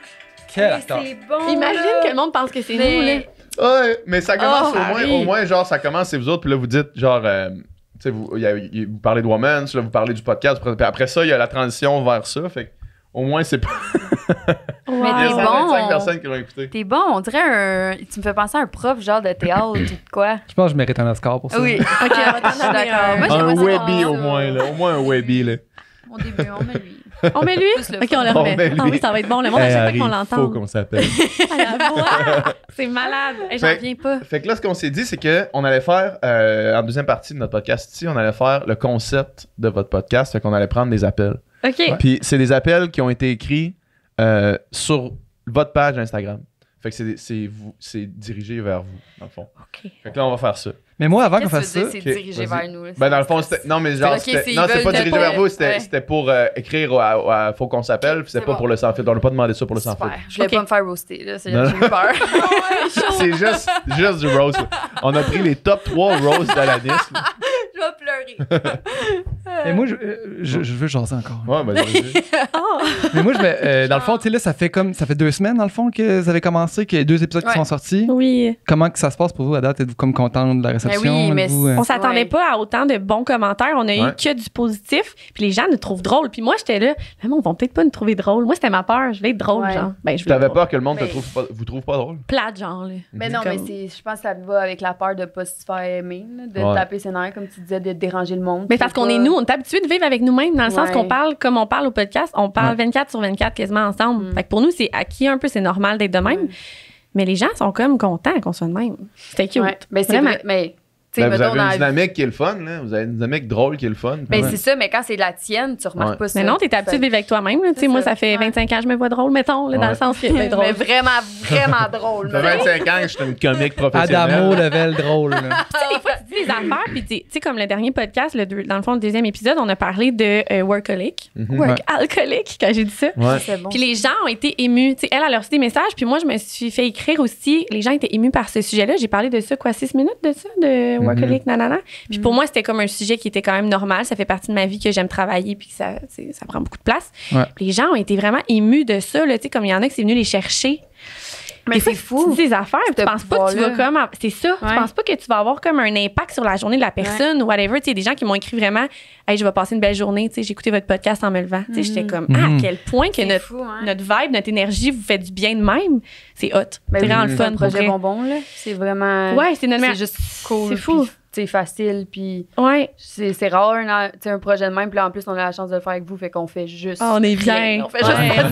Quel acteur! C'est bon. Imagine là. que le monde pense que c'est Mais- nous, là. Ouais, mais ça commence Harry. au moins, genre, ça commence, c'est vous autres, puis là, vous dites, genre, tu sais, vous parlez de Woman, là, vous parlez du podcast, puis après ça, il y a la transition vers ça, fait que, au moins, c'est pas. Mais Il y a t'es 125 bon. personnes qui l'ont écouté. T'es bon, on dirait tu me fais penser à un prof genre de théâtre ou de quoi. Je pense que je mérite un Oscar pour ça. Oui, ok, on va t'en donner un. Moi, Un j'aimerais ça Webby, voir au ça. moins, là. Au moins un Webby, là. Mon début, on met lui. On met lui? Plus le Ok, fun. on le On remet. met lui. Ah oui, ça va être bon. Le monde, à chaque fois qu'on Faut l'entend. qu'on s'appelle. À la voix. C'est malade. J'en Fait- reviens pas. Fait que là, ce qu'on s'est dit, c'est qu'on allait faire, en deuxième partie de notre podcast ici, on allait faire le concept de votre podcast, fait qu'on allait prendre des appels. OK. Puis c'est des appels qui ont été écrits sur votre page Instagram. Fait que c'est dirigé vers vous, dans le fond. OK. Fait que là, on va faire ça. Mais moi, avant qu'on Qu'est-ce que fasse tu veux ça, dire, c'est dirigé vas-y. vers nous? Là, Ben, dans le fond, c'était. Non, mais genre, Ok, c'était. s'ils Non, c'est veulent pas te dirigé pas- vers vous, c'était ouais. pour écrire à Faut qu'on s'appelle, puis c'était C'est pas bon. pour le sans filtre. On n'a pas demandé ça pour le sans Super. filtre. Je voulais Ok. pas me faire roaster, là. C'est Non. j'ai eu peur. C'est juste du roast. On a pris les top 3 roasts d'Alanis. là. Je vais pleurer. mais moi, je veux jaser encore. Ouais, ben, vas-y. Mais moi, dans le fond, tu sais, là, ça fait 2 semaines, dans le fond, que vous avez commencé, qu'il y a 2 épisodes qui Ouais. sont sortis. Oui. Comment que ça se passe pour vous à date? Êtes-vous comme contente de la réception? oui, mais Êtes-vous, On s'attendait Ouais. pas à autant de bons commentaires. On a eu Ouais. que du positif. Puis les gens nous trouvent drôles. Puis moi, j'étais là, mais ils vont peut-être pas nous trouver drôles. Moi, c'était ma peur. Je voulais être drôle, Ouais. genre. Ben, je voulais T'avais être peur que le monde Mais- vous trouve pas drôle? plate, genre. Là. Mais non, mais Comme- je pense que ça va avec la peur de pas se faire aimer, là, de Ouais. taper ses nerfs, comme tu disais, de déranger le monde. Mais parce qu'on est nous, on est habitués de vivre avec nous-mêmes, dans le sens Ouais. qu'on parle comme on parle au podcast. On parle Ouais. 24 sur 24 quasiment ensemble. Mm. Fait que pour nous, c'est acquis un peu, c'est normal d'être de même. Ouais. Mais les gens sont comme contents qu'on soit de même. C'était cute. Ouais. Mais c'est Vraiment. vrai. Mais, tu sais, Ben, vous mettons avez dans une la vie. dynamique qui est le fun, là. Vous avez une dynamique drôle qui est le fun. Ben, Ouais. c'est ça, mais quand c'est de la tienne, tu remarques Ouais. pas ça. Mais non, t'es habitué de vivre avec toi-même. là. Tu sais, C'est moi, ça. ça fait Ouais. 25 ans que je me vois drôle, mettons, là, dans Ouais. le sens que c'est drôle. Mais vraiment, vraiment drôle. Ça fait mais- 25 ans que je suis une comique professionnelle. Adamo, level drôle. Là. Tu sais, des fois, tu dis des affaires, puis tu sais, comme le dernier podcast, dans le fond, le deuxième épisode, on a parlé de workaholic. Mhm. Work alcoolique, quand j'ai dit ça. Ouais. C'est bon. Puis les gens ont été émus. Tu sais, elle a reçu des messages, puis moi, je me suis fait écrire aussi. Les gens étaient émus par ce sujet-là. J'ai parlé de ça, 6 minutes de ça, de workaholic, nanana. Puis pour moi, c'était comme un sujet qui était quand même normal. Ça fait partie de ma vie que j'aime travailler, puis que ça prend beaucoup de place. Ouais. Puis les gens ont été vraiment émus de ça, là, tu sais, comme il y en a qui c'est venu les chercher. Mais Des fois, c'est fou. Tu dis des affaires, puis tu Ce penses pas que tu vas pouvoir-là. comme. C'est ça. Ouais. Tu penses pas que tu vas avoir comme un impact sur la journée de la personne ou whatever. Tu sais, des gens qui m'ont écrit vraiment, hey, je vais passer une belle journée. Tu sais, j'ai écouté votre podcast en me levant. Tu sais, j'étais comme, Mhm. à quel point que C'est notre, fou, hein. notre vibe, notre énergie vous fait du bien de même. C'est hot. Ben c'est oui, vraiment le c'est fun. un pour projet vrai. bonbon, là. C'est vraiment. Ouais, c'est notre C'est meilleure- juste cool. C'est fou. puis C'est facile, puis Ouais. c'est rare un projet de même. Puis là, en plus, on a la chance de le faire avec vous, fait qu'on fait juste. Ah, on est bien. rien. On fait Ouais. juste rien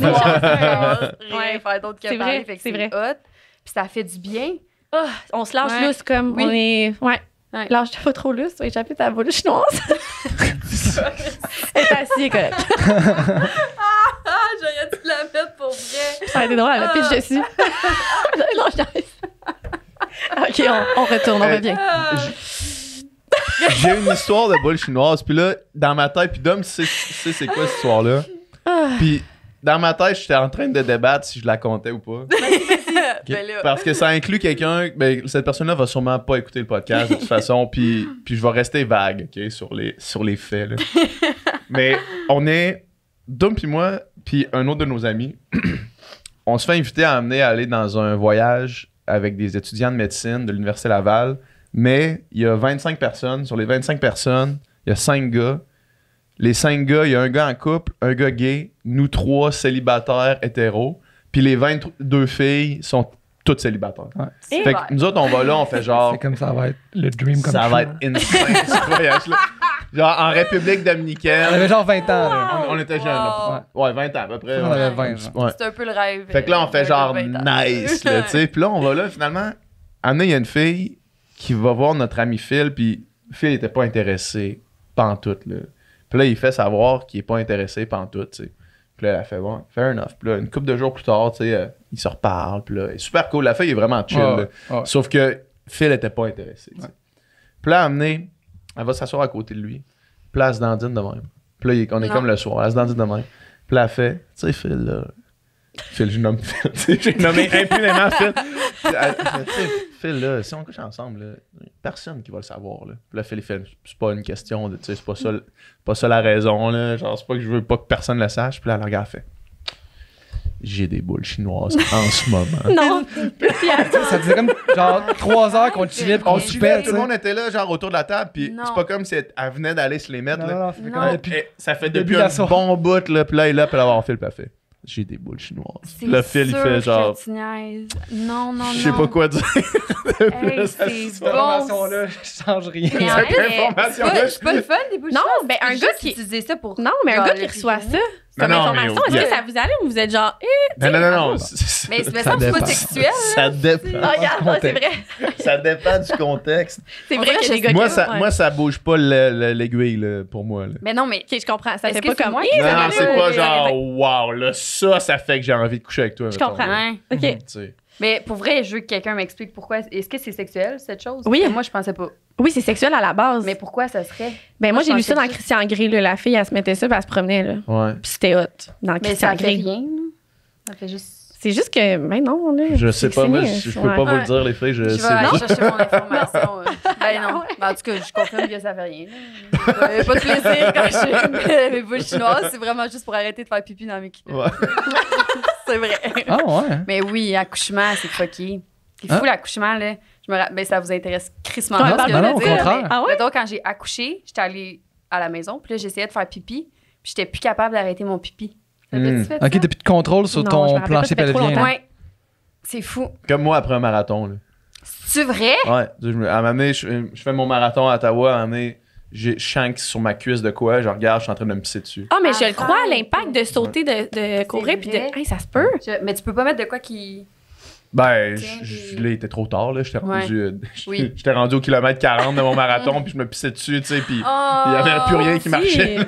Ouais. faire d'autre que C'est parler. vrai, Fait que c'est c'est vrai. hot. Puis ça fait du bien. Ah, on se lâche Ouais. lousse comme Oui. on est. Ouais. Ouais. Lâche-toi pas trop lousse, tu vas échapper ta boule chinoise. Elle est assise, correct. Ah, j'aurais dû la mettre pour vrai. Ça a été drôle, elle a pitch dessus. Non, je niaise. OK, on retourne, on revient. J'ai une histoire de boule chinoise, puis là, dans ma tête, puis Dom sait c'est quoi cette histoire-là. Puis dans ma tête, j'étais en train de débattre si je la comptais ou pas. Ben là. Parce que ça inclut quelqu'un, ben, cette personne-là va sûrement pas écouter le podcast de toute façon, puis je vais rester vague, OK, sur les faits. Là. Mais on est, Dom puis moi, puis un autre de nos amis, on se fait inviter à aller dans un voyage avec des étudiants de médecine de l'Université Laval, mais il y a 25 personnes. Sur les 25 personnes, il y a 5 gars. Les 5 gars, il y a un gars en couple, un gars gay, nous 3 célibataires hétéros, puis les 22 filles sont toutes célibataires. Ouais. Et Fait que nous autres, on va là, on fait genre... C'est comme ça va être le dream comme Ça va être insane, ce voyage-là. Genre en République On dominicaine. avait genre 20 ans. Là. On était jeunes, là. Ouais, 20 ans à peu près. On ouais. avait 20. genre. Ouais. C'est un peu le rêve. Fait que là, on fait genre 20 ans. nice, là, tu sais. Puis là, on va là, finalement. Anna, il y a une fille qui va voir notre ami Phil, puis Phil était pas intéressé pantoute, là. Puis là, il fait savoir qu'il est pas intéressé pantoute, tu sais. Puis là, elle a fait, bon, fair enough. Puis là, une couple de jours plus tard, tu sais, ils se reparlent, puis là, elle est super cool. La fille est vraiment chill, Ouais, là. ouais. Sauf que Phil était pas intéressé, tu sais. Puis là, elle va s'asseoir à côté de lui. Puis là, elle se dandine de même. Puis là, on est Non. comme le soir, elle se dandine de même. Puis là, elle fait, tu sais, Phil, là. Phil, je nomme Phil. Tu sais, j'ai nommé impunément Phil. Tu sais, Phil, là, si on couche ensemble, là, personne qui va le savoir. Là. Puis là, Phil, il fait, c'est pas une question de, tu sais, c'est pas ça la raison, là. Genre, c'est pas que je veux pas que personne le sache. Puis là, elle regarde, elle fait, j'ai des boules chinoises en ce moment. Non. Puis Ça faisait comme genre 3 heures qu'on chillait pis On qu'on chillait, soupait, tout le monde était là, genre autour de la table, puis Non. c'est pas comme si elle venait d'aller se les mettre. Non, là. non, ça fait Non. comme depuis. Et ça fait Depuis depuis la un soirée. bon bout, là, puis là, il est là, puis là, on fait le parfait. J'ai des boules chinoises. C'est Le fil, il sûr fait genre. que tu niaises. Non, non, non. Je sais pas quoi dire. Hey, c'est Cette bon. information-là, je change rien. Mais en Cette vrai, information-là, c'est pas le fun des boules Non, chinoises, ben, un c'est gars juste qui- utiliser ça pour. Non, mais un genre, gars qui le reçoit riz. ça, comme Non, non, information, mais est-ce il y que a- ça vous allume ou vous êtes genre, Non. Mais ça me Ça semble pas dépend. sexuel. Ça dépend. Ah, regarde, non, c'est vrai. Ça dépend du contexte. C'est On vrai dirait que les gars Moi, qui- ça, ouais. moi, ça bouge pas l'aiguille, là, pour moi. Là. Mais non, mais. Ok, je comprends. Ça Est-ce fait que pas c'est comme. moi Hi, qui- ça Non, m'allume. c'est pas Ouais, genre, wow, là, ça fait que j'ai envie de coucher avec toi. Je mettons. comprends. Ouais. Ok. Tu sais. Mais pour vrai, je veux que quelqu'un m'explique pourquoi. Est-ce que c'est sexuel, cette chose? Oui. Parce que moi, je pensais pas. Oui, c'est sexuel à la base. Mais pourquoi ça serait? Ben, moi, moi, j'ai je lu ça pensais dans juste- Christian Grey, là. La fille, elle se mettait ça, puis elle se promenait, là. Ouais. Puis c'était hot dans Mais Christian ça fait Grey. rien, là. Ça fait juste. C'est juste que, ben non, là. Je sais pas, moi, c'est je peux pas vous le dire, les filles. Je vais sais aller juste- chercher mon information. Ben non. Ben, en tout cas, je confirme que ça fait rien. Là. Pas de plaisir quand je fais mes boules chinoises. C'est vraiment juste pour arrêter de faire pipi dans mes culottes. Ouais. C'est vrai. Ah ouais. Mais oui, accouchement, c'est fucké. C'est fou, l'accouchement, là. Ben, ça vous intéresse crissement Ouais, pas, parle ce que pas, je non, veux au dire, contraire. mais Ah ouais? mettons, quand j'ai accouché, j'étais allée à la maison, puis là, j'essayais de faire pipi, puis j'étais plus capable d'arrêter mon pipi. T'as-tu fait Ok, ça? t'as plus de contrôle sur Non, je me ton rappelle plancher pas, ça fait trop pelvien. là. Ouais. C'est fou. Comme moi après un marathon. Là. C'est vrai? Ouais. À un moment donné, je fais mon marathon à Ottawa. À un moment donné, j'ai shank sur ma cuisse de quoi. Je regarde, je suis en train de me pisser dessus. Ah, mais je le Arrête. crois, l'impact de sauter, de courir, puis de. vrai. Hey, ça se peut. Mais tu peux pas mettre de quoi qui. Ben, Tiens, là, il était trop tard. Là. J'étais Ouais. rendu, Oui. j'étais rendu au kilomètre 40 de mon marathon, puis je me pissais dessus, tu sais, puis il y avait plus rien qui marchait. Hey,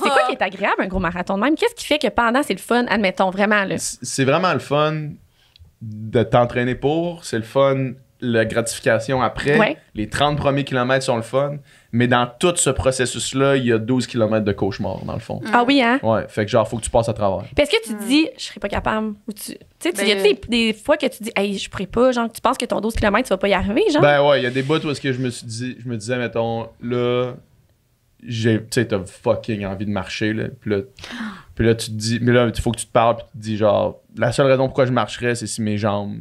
c'est quoi qui est agréable, un gros marathon de même? Qu'est-ce qui fait que pendant, c'est le fun, admettons, vraiment, là? C'est vraiment le fun de t'entraîner pour. C'est le fun, la gratification après. Ouais. Les 30 premiers kilomètres sont le fun. Mais dans tout ce processus-là, il y a 12 kilomètres de cauchemar, dans le fond. Ah oui, hein? Ouais, fait que genre, faut que tu passes à travers. Puis est-ce que tu te dis, je serais pas capable? Ou tu sais, Ben, y a des fois que tu dis, hey, je pourrais pas, genre, tu penses que ton 12 km, tu vas pas y arriver, genre? Ben ouais, il y a des bouts où est-ce que je me disais, mettons, là, tu sais, t'as fucking envie de marcher, là. Puis là, tu te dis, mais là, il faut que tu te parles, puis tu te dis, genre, la seule raison pourquoi je marcherais, c'est si mes jambes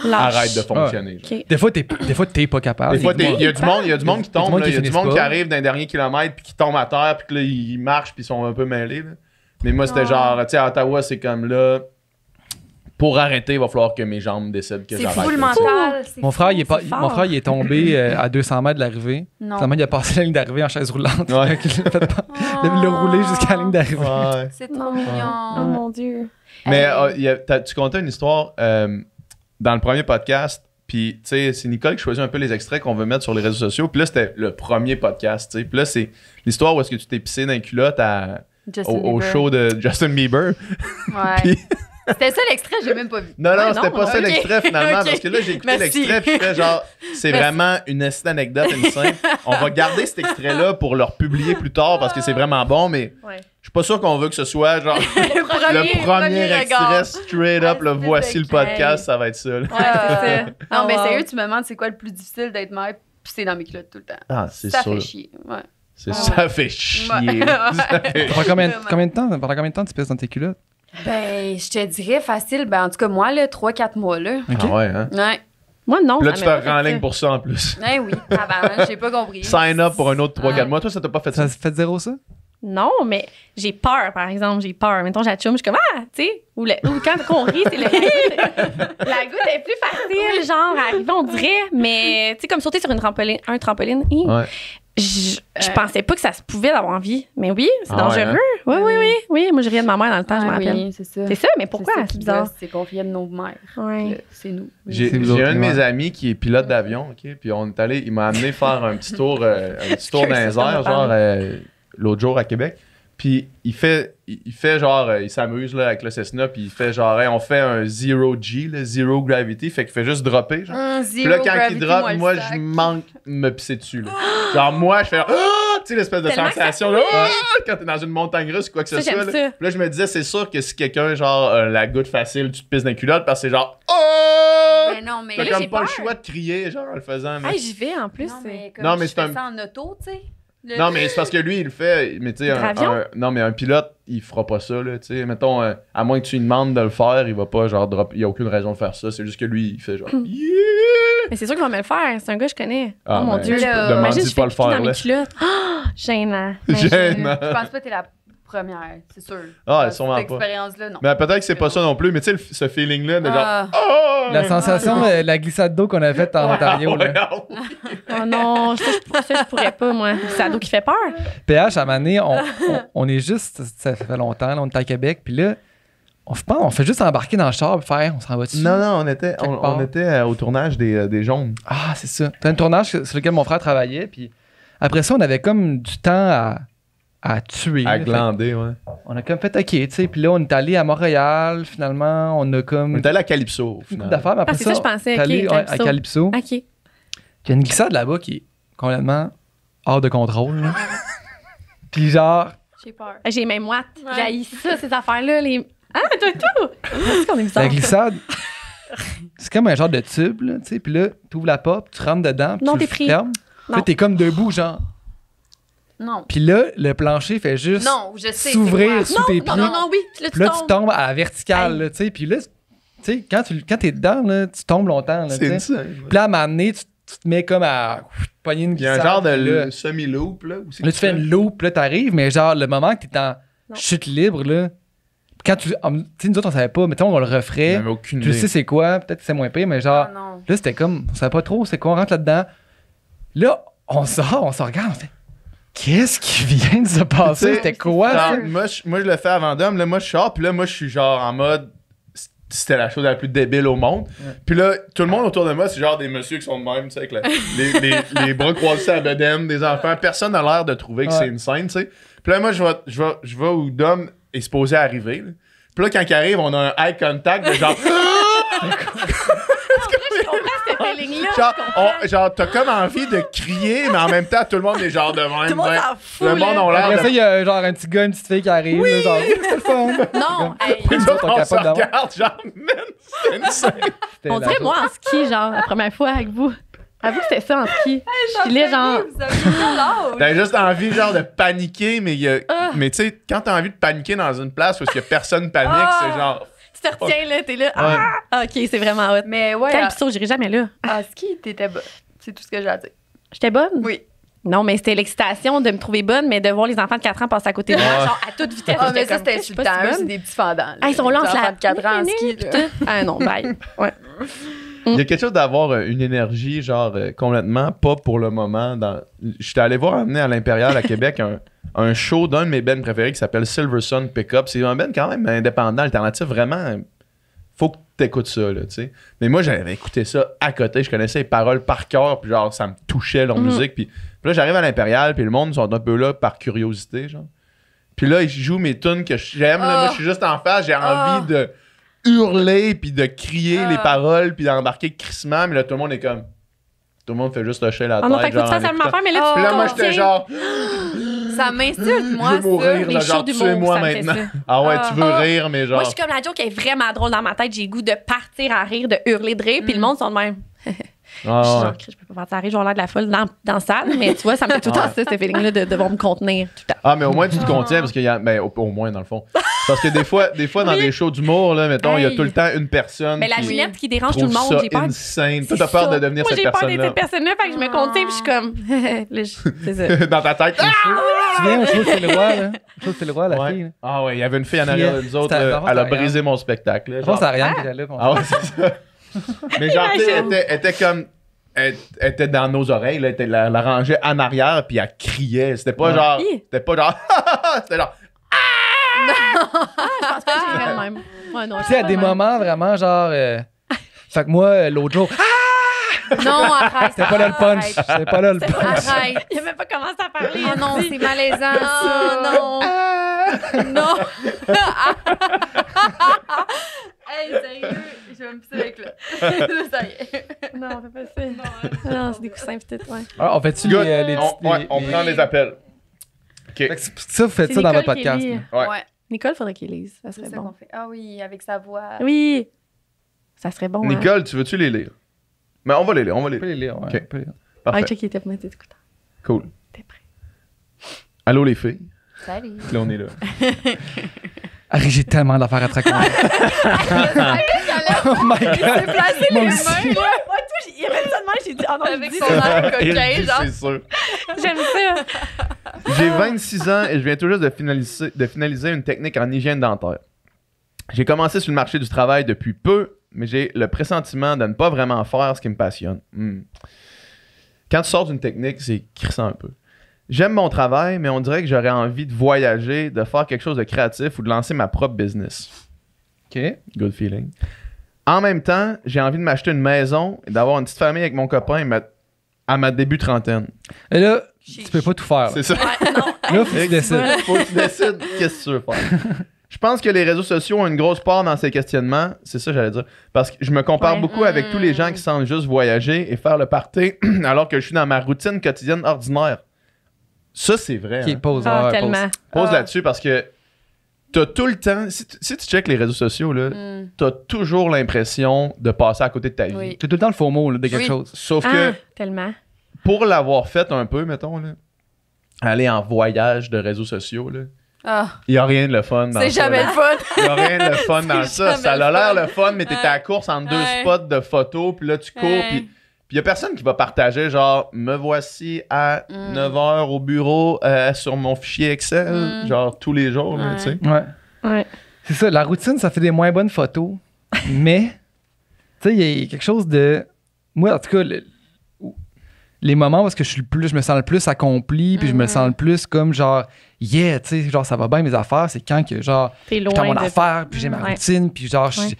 Lâche. arrêtent de fonctionner. genre. OK. Des fois, t'es pas capable. Des fois, il y a du monde qui Il y a tombe, du monde là. qui Il y a du finissent monde qui pas. arrive dans les derniers kilomètres, puis qui tombe à terre, puis que là, ils marchent, puis ils sont un peu mêlés, là. Mais moi, c'était genre, tu sais, à Ottawa, c'est comme là, pour arrêter, il va falloir que mes jambes décident que C'est j'arrête. fou le là. mental. c'est Mon fou. frère, il est c'est fort. mon frère, il est tombé à 200 mètres de l'arrivée. Non. Finalement, il a passé la ligne d'arrivée en chaise roulante. Ouais. Il l'a roulé jusqu'à la ligne d'arrivée. Ouais. C'est trop Non. Oh mignon. mon Dieu. Mais tu contais une histoire dans le premier podcast, puis tu sais, c'est Nicole qui choisit un peu les extraits qu'on veut mettre sur les réseaux sociaux. Puis là, c'était le premier podcast, tu sais. Puis là, c'est l'histoire où est-ce que tu t'es pissé dans les culottes Justin au Bieber. show de Justin Bieber. Ouais. Puis- C'était ça l'extrait, j'ai même pas vu. Non, Ouais, c'était non, pas ça ok. l'extrait finalement, Ok. parce que là, j'ai écouté Merci. l'extrait, puis je fais genre, c'est Merci. vraiment une petite anecdote, une scène. On va garder cet extrait-là pour le republier plus tard parce que c'est vraiment bon, mais Ouais. je suis pas sûr qu'on veut que ce soit genre Le le premier regard. extrait straight up, Ah, le c'est voici le ok. podcast, ça va être ça. là. Ouais, c'est ça. Non, Oh, mais wow. sérieux, tu me demandes c'est quoi le plus difficile d'être mère, puis c'est dans mes culottes tout le temps. Ah, c'est Ça sûr. fait chier. Ouais. C'est Ouais. ça fait chier. Ouais. Ça fait- Pendant combien Vraiment. de temps tu pisses dans tes culottes? Ben, je te dirais facile. Ben, en tout cas, moi, là, 3-4 mois, là. OK. Ah ouais, hein? Ouais. Moi, non. Puis là, ça tu m'est te pas rends en fait ligne ça. pour ça en plus. Eh oui. Ah ben, j'ai pas compris. Sign up pour un autre 3-4 Ouais. mois. Toi, ça t'a pas fait Ça ça? fait zéro, ça? Non, mais j'ai peur, par exemple. J'ai peur. Mettons, j'atchume, je suis comme, ah, tu sais, ou quand on rit, c'est la goutte est plus facile, genre, à arriver, on dirait, mais, tu sais, comme sauter sur un trampoline, Ouais. je pensais pas que ça se pouvait d'avoir envie. Mais oui, c'est Ah ouais, dangereux. Oui. Moi, je riais de ma mère dans le temps, je me Ah rappelle. oui, c'est ça. C'est ça, mais pourquoi? C'est ça C'est qui bizarre. gosse, c'est qu'on fiait de nos mères. Ouais. Là, c'est nous. J'ai C'est vous j'ai autres, un de mes ouais. amis qui est pilote d'avion, OK? Puis on est allé, il m'a amené faire un petit tour dans les Ça, airs, t'en genre l'autre jour à Québec. Puis il fait genre, il s'amuse là, avec le Cessna, puis il fait genre, hey, on fait un zero G, là, zero gravity, fait qu'il fait juste dropper, genre. Puis là, quand il drop, moi, je manque me pisser dessus, là. Genre, moi, je fais, ah! Tu sais, l'espèce de Tellement que sensation, là, ah! Quand t'es dans une montagne russe ou quoi que ce Ça, soit, j'aime là. ça. Puis là, je me disais, c'est sûr que si quelqu'un, genre, la goutte facile, tu te pisses dans les culottes, parce que c'est genre, oh! Ben non, mais T'as là, comme j'ai pas le peur. choix de crier, genre, en le faisant. mais- Hey, j'y vais en plus. Non, mais, comme Non, mais je c'est fais un- ça en auto, tu sais. Non, mais c'est parce que lui, il le fait. Mais tu sais, non, mais un pilote, il fera pas ça, là. Tu sais, mettons, à moins que tu lui demandes de le faire, il va pas, genre, il y a aucune raison de faire ça. C'est juste que lui, il fait genre, yeah! Mais c'est sûr qu'il va me le faire. C'est un gars que je connais. Ah, oh mon Dieu. Imagine, je fais pas le faire, dans mes là. culottes. Gênant. Gênant. Je pense pas que t'es la première, c'est sûr. Ah, sûrement cette pas. expérience-là, non. Mais peut-être que c'est pas ça non plus, mais tu sais, ce feeling-là de genre. Oh! La sensation, la glissade d'eau qu'on a faite en Ontario. Là. Oh non, ça, je pourrais pas, moi. C'est ado qui fait peur. PH, à un moment donné, on est juste, ça fait longtemps, là, on est à Québec, puis là, on fait juste embarquer dans le char et faire, on s'en va dessus. Non, on était au tournage des Jaunes. Ah, c'est ça. C'était un tournage sur lequel mon frère travaillait, puis après ça, on avait comme du temps à tuer. À là. glander, ouais. On a comme fait OK, tu sais, puis là, on est allé à Montréal, finalement, on a comme On est allé à Calypso, au beaucoup final. d'affaires, mais après c'est ça, je pensais, on est allé, OK, ouais, à Calypso. Calypso. OK. Il y a une glissade là-bas qui est complètement hors de contrôle. là. Puis genre, J'ai peur. J'ai même moite. Ouais. J'ai ça, ces affaires-là. Ah, toi, tout! Est-ce qu'on est bizarre? la glissade, c'est comme un genre de tube, là, tu sais, puis là, tu ouvres la porte, tu rentres dedans, puis Non, tu le t'es pris. fermes. Puis là, Non. t'es comme debout, genre. Non. Puis là, le plancher fait juste Non, je sais. s'ouvrir c'est sous tes pieds. Non, oui. Là, Puis là, tu tombes à la verticale, là, tu sais. Puis là, tu sais, quand t'es dedans, là, tu tombes longtemps, là, C'est tu sais. insane. Puis là, à un moment donné, tu te mets comme à pogner une Il y a glissade. un genre puis là, de semi-loop, là. Aussi, là, tu fais une loop, puis là, t'arrives, mais genre, le moment que t'es en Non. chute libre, là, quand tu sais, nous autres, on savait pas, mettons, on le referait. J'avais aucune Tu idée. sais c'est quoi, peut-être que c'est moins pire, mais genre, Ah, non. là, c'était comme, on savait pas trop c'est quoi, on rentre là-dedans. Là, on sort, on se regarde, on fait, qu'est-ce qui vient de se passer? Tu sais, C'était quoi, ça? genre, moi, je le fais avant d'homme. Là, moi, je sors, puis là, moi, je suis genre en mode. C'était la chose la plus débile au monde. Puis là, tout le monde autour de moi, c'est genre des messieurs qui sont de même, tu sais, avec les bras croisés à la bedaine, des enfants. Personne n'a l'air de trouver que c'est une scène, tu sais. Puis là, moi, je vais où Dom est supposé arriver. Là. Puis là, quand il arrive, on a un eye contact de genre. Je comprends ce feeling-là. genre, t'as comme envie de crier, mais en même temps, tout le monde est genre de même. Tout le monde ben, s'en fout, le monde là. a l'air Après de. ça, il y a genre un petit gars, une petite fille qui arrive, là, genre, c'est le fun. Non, hey, Puis nous autres, on on se capote d'avoir. regarde, genre, man, c'est insane. C'était on la dirait chose. moi en ski, genre, la première fois avec vous. Avoue que c'était ça en ski. Je suis là, genre. Vous avez quel âge? T'as juste envie, genre, de paniquer, mais mais tu sais, quand t'as envie de paniquer dans une place où il y a personne panique, c'est genre. Tu te retiens, là, t'es là. Ah, OK, c'est vraiment hot. Mais ouais, Calypso, j'irai jamais là. à ski, t'étais bonne. C'est tout ce que j'ai à dire. J'étais bonne? Oui. Non, mais c'était l'excitation de me trouver bonne, mais de voir les enfants de 4 ans passer à côté de moi, genre à toute vitesse. Ah, mais j'étais ça, comme, c'était je suis pas insultant. si Eux, bonne. c'est des petits fendants. Ah, ils sont là, les on se enfants la... de 4 ans en ski. là. Ah non, bye. Ouais. Il y a quelque chose d'avoir une énergie, genre, complètement pas pour le moment. J'étais allé voir amener à l'Impérial à Québec un show d'un de mes bands préférés qui s'appelle Silver Sun Pickup. C'est un band quand même indépendant, alternatif, vraiment. Faut que t'écoutes ça, là, tu sais. Mais moi, j'avais écouté ça à côté. Je connaissais les paroles par cœur, puis genre, ça me touchait leur musique. Puis là, j'arrive à l'Impérial, puis le monde sont un peu là par curiosité, genre. Puis là, ils jouent mes tunes que j'aime. Là. Moi, je suis juste en face, j'ai envie de hurler, puis de crier les paroles, puis d'embarquer crissement. Mais là, tout le monde est comme... Tout le monde fait juste hocher la Ah tête. non, fait que faut que tu genre, fasses la en même écoutant. affaire, mais là, tu Puis là, te moi, j'étais contiens. genre... Ça m'insulte, moi, je veux mourir, ça. là, les genre, shows d'humour, tuez-moi ça me fait maintenant. ça. Ah ouais, tu veux rire, mais genre... Moi, je suis comme la joke qui est vraiment drôle dans ma tête. J'ai le goût de partir à rire, de hurler de rire, puis le monde sont de même. Ah, Je suis ouais. genre, je peux pas partir à rire, j'ai l'air de la folle dans la salle, mais tu vois, ça me fait tout le temps ça, ce feeling-là de devoir me contenir tout le temps. Ah, mais au moins, tu te contiens, parce qu'il y a... Ben, au moins, dans le fond. Parce que des fois dans Oui. des shows d'humour, là, mettons, il y a Hey. tout le temps une personne Mais la qui Ginette qui dérange tout trouve le monde, ça j'ai peur. insane. Toi, C'est t'as peur ça. de devenir Moi, cette j'ai peur d'être personne-là. cette personne-là, fait que je me contiens, puis je suis comme. Là, c'est ça. Dans ta tête. Tu te souviens, au show de C'est le roi, là? Au show de C'est le roi, la Ouais. fille, là. Ah ouais, il y avait une fille en arrière de nous autres, C'était- là, avant, elle a c'était brisé mon spectacle. Là, Je pense genre. à Ariane qui était là. Ah ouais, c'est ça. Mais genre, tu sais, elle était comme... Elle était dans nos oreilles, là, elle la rangeait en arrière, puis elle criait. C'était pas genre... Hi. C'était pas genre... C'était genre... Je pense pas que j'irais de même. Ouais, non, Tu sais, à des moments vraiment genre. Fait que moi, l'autre jour, Non, arrête. c'était pas là le punch. C'était pas là le punch. Arrête. Il a même pas commencé à parler. Oh non, c'est malaisant, Oh ça. non. Non. Hey, sérieux, je vais me pisser avec là. Ça y est. Non, on fait pas ça. Non, c'est des coussins pis tout, ouais. Alors, on fait-tu Good. les On prend les appels. Fait que ça, vous faites C'est ça dans Nicole votre qui podcast. lit. là. Ouais. Nicole, faudrait qu'il lise. Ça C'est serait ça bon. qu'on fait. Ah oui, avec sa voix. Oui. Ça serait bon. Hein? Nicole, tu veux-tu les lire? Mais on va les lire, on va les On peut lire. les lire, ouais. Ok. on peut les lire. Parfait. Ah, check, il était pour mettre écouteurs. Cool. T'es prêt? Allô les filles. Salut. Puis là, on est là. Harry, j'ai tellement d'affaires à te raconter. Oh my God. C'est placé Moi les aussi. mains, là. Moi, tout, il y avait ça de moi, j'ai dit, oh non, Avec je dis son ça. air coquin, genre. C'est sûr. J'aime ça. J'ai 26 ans et je viens tout juste de finaliser une technique en hygiène dentaire. J'ai commencé sur le marché du travail depuis peu, mais j'ai le pressentiment de ne pas vraiment faire ce qui me passionne. Quand tu sors d'une technique, c'est crissant un peu. J'aime mon travail, mais on dirait que j'aurais envie de voyager, de faire quelque chose de créatif ou de lancer ma propre business. OK. Good feeling. En même temps, j'ai envie de m'acheter une maison et d'avoir une petite famille avec mon copain à ma début trentaine. Et là, tu peux pas tout faire. C'est ça. Ouais, non. Là, faut que tu décides. Faut que tu décides qu'est-ce que tu veux faire. Je pense que les réseaux sociaux ont une grosse part dans ces questionnements. C'est ça que j'allais dire. Parce que je me compare Ouais. beaucoup avec tous les gens qui semblent juste voyager et faire le party alors que je suis dans ma routine quotidienne ordinaire. Ça, c'est vrai. OK, hein. pause. Ah, ouais, tellement. Pose Ah. là-dessus parce que t'as tout le temps... Si tu checkes les réseaux sociaux, là, t'as toujours l'impression de passer à côté de ta vie. Oui. T'as tout le temps le faux mot là, de quelque Oui. chose. Sauf Ah, que tellement. pour l'avoir fait un peu, mettons, là, aller en voyage de réseaux sociaux, là, Ah, il n'y a rien de le fun dans c'est ça. jamais là. le fun. Il n'y a rien de le fun dans ça. jamais Ça a le l'air fun. le fun, mais t'es à la course entre deux Ouais. spots de photos, puis là, tu cours, Ouais. puis il y a personne qui va partager, genre, me voici à 9h au bureau sur mon fichier Excel, genre, tous les jours, là, Ouais. tu sais. Ouais. Ouais. C'est ça, la routine, ça fait des moins bonnes photos. Mais, tu sais, il y a quelque chose de. Moi, en tout cas, les moments où est-ce que je me sens le plus accompli, puis je me sens le plus comme genre, yeah, tu sais, genre, ça va bien mes affaires, c'est quand que, genre, T'es je suis dans loin mon de affaire, puis j'ai ma Ouais. routine, puis genre, Ouais.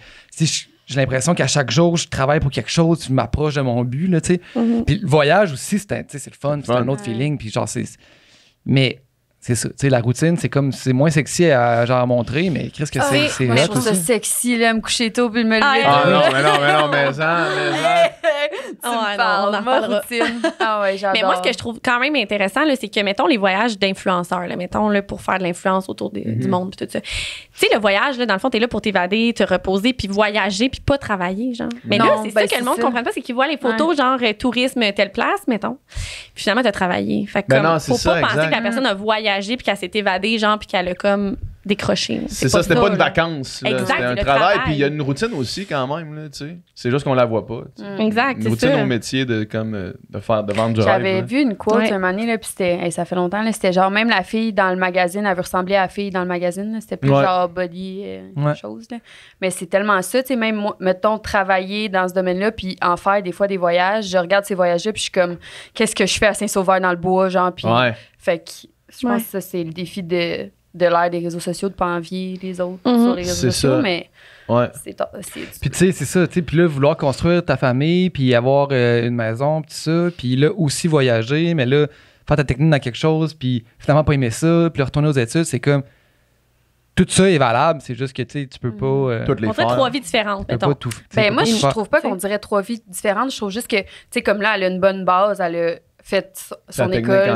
j'ai l'impression qu'à chaque jour, je travaille pour quelque chose, je m'approche de mon but, là, tu sais. Puis le voyage aussi, tu sais, c'est le fun, c'est un autre Ouais. feeling, puis genre, mais c'est ça, tu sais, la routine, c'est comme, c'est moins sexy à genre montrer, mais qu'est-ce que c'est Moi, je hot trouve ça aussi. sexy, là, me coucher tôt puis me lever Ah, tôt. Ah non, mais ça. Tu Ah ouais, me non, parles, on en ma reparlera. routine. Ah ouais, j'adore. Mais moi, ce que je trouve quand même intéressant, là, c'est que, mettons, les voyages d'influenceurs, là, mettons, là, pour faire de l'influence autour du monde, puis tout ça. Tu sais, le voyage, là, dans le fond, t'es là pour t'évader, te reposer, puis voyager, puis pas travailler, genre. Mais Non, là, c'est ben, ça que c'est le monde ça. comprend pas, c'est qu'ils voient les photos, genre, tourisme, telle place, mettons. Puis finalement, t'as travaillé. Fait que, Ben comme, non, c'est faut ça, pas penser exact. que la personne a voyagé, puis qu'elle s'est évadée, genre, puis qu'elle a comme décroché. C'est ça, c'était pas une là. vacance. là. Exact, C'était un c'est le travail, travail. puis il y a une routine aussi quand même, là, tu sais. C'est juste qu'on la voit pas. tu sais. Exact, Une c'est routine ça. au métier de vendre du rêve. J'avais là. vu une quote Ouais. un moment donné, là, puis c'était, hey, ça fait longtemps, là, c'était genre, même la fille dans le magazine, elle veut ressembler à la fille dans le magazine, là, c'était plus Ouais. genre body, Ouais. chose, là. Mais c'est tellement ça, tu sais, même moi, mettons, travailler dans ce domaine-là, puis en faire des fois des voyages, je regarde ces voyages-là, puis je suis comme, qu'est-ce que je fais à Saint-Sauveur dans le bois, genre, puis Ouais. fait que je Ouais. pense que ça, c'est le défi de l'ère des réseaux sociaux, de pas envier les autres Mhm. sur les réseaux C'est sociaux, ça. mais Ouais. c'est Puis tu sais, c'est ça, tu sais, puis là, vouloir construire ta famille, puis avoir une maison, puis tout ça, puis là, aussi voyager, mais là, faire ta technique dans quelque chose, puis finalement pas aimer ça, puis là, retourner aux études, c'est comme... Tout ça est valable, c'est juste que, tu sais, tu peux pas... Toutes les On dirait faire. 3 vies différentes, tu peux mettons. pas tout... tu sais, Ben tu peux moi, pas tout je faire. trouve pas qu'on dirait 3 vies différentes. Je trouve juste que, tu sais, comme là, elle a une bonne base, elle a fait Sa son technique école.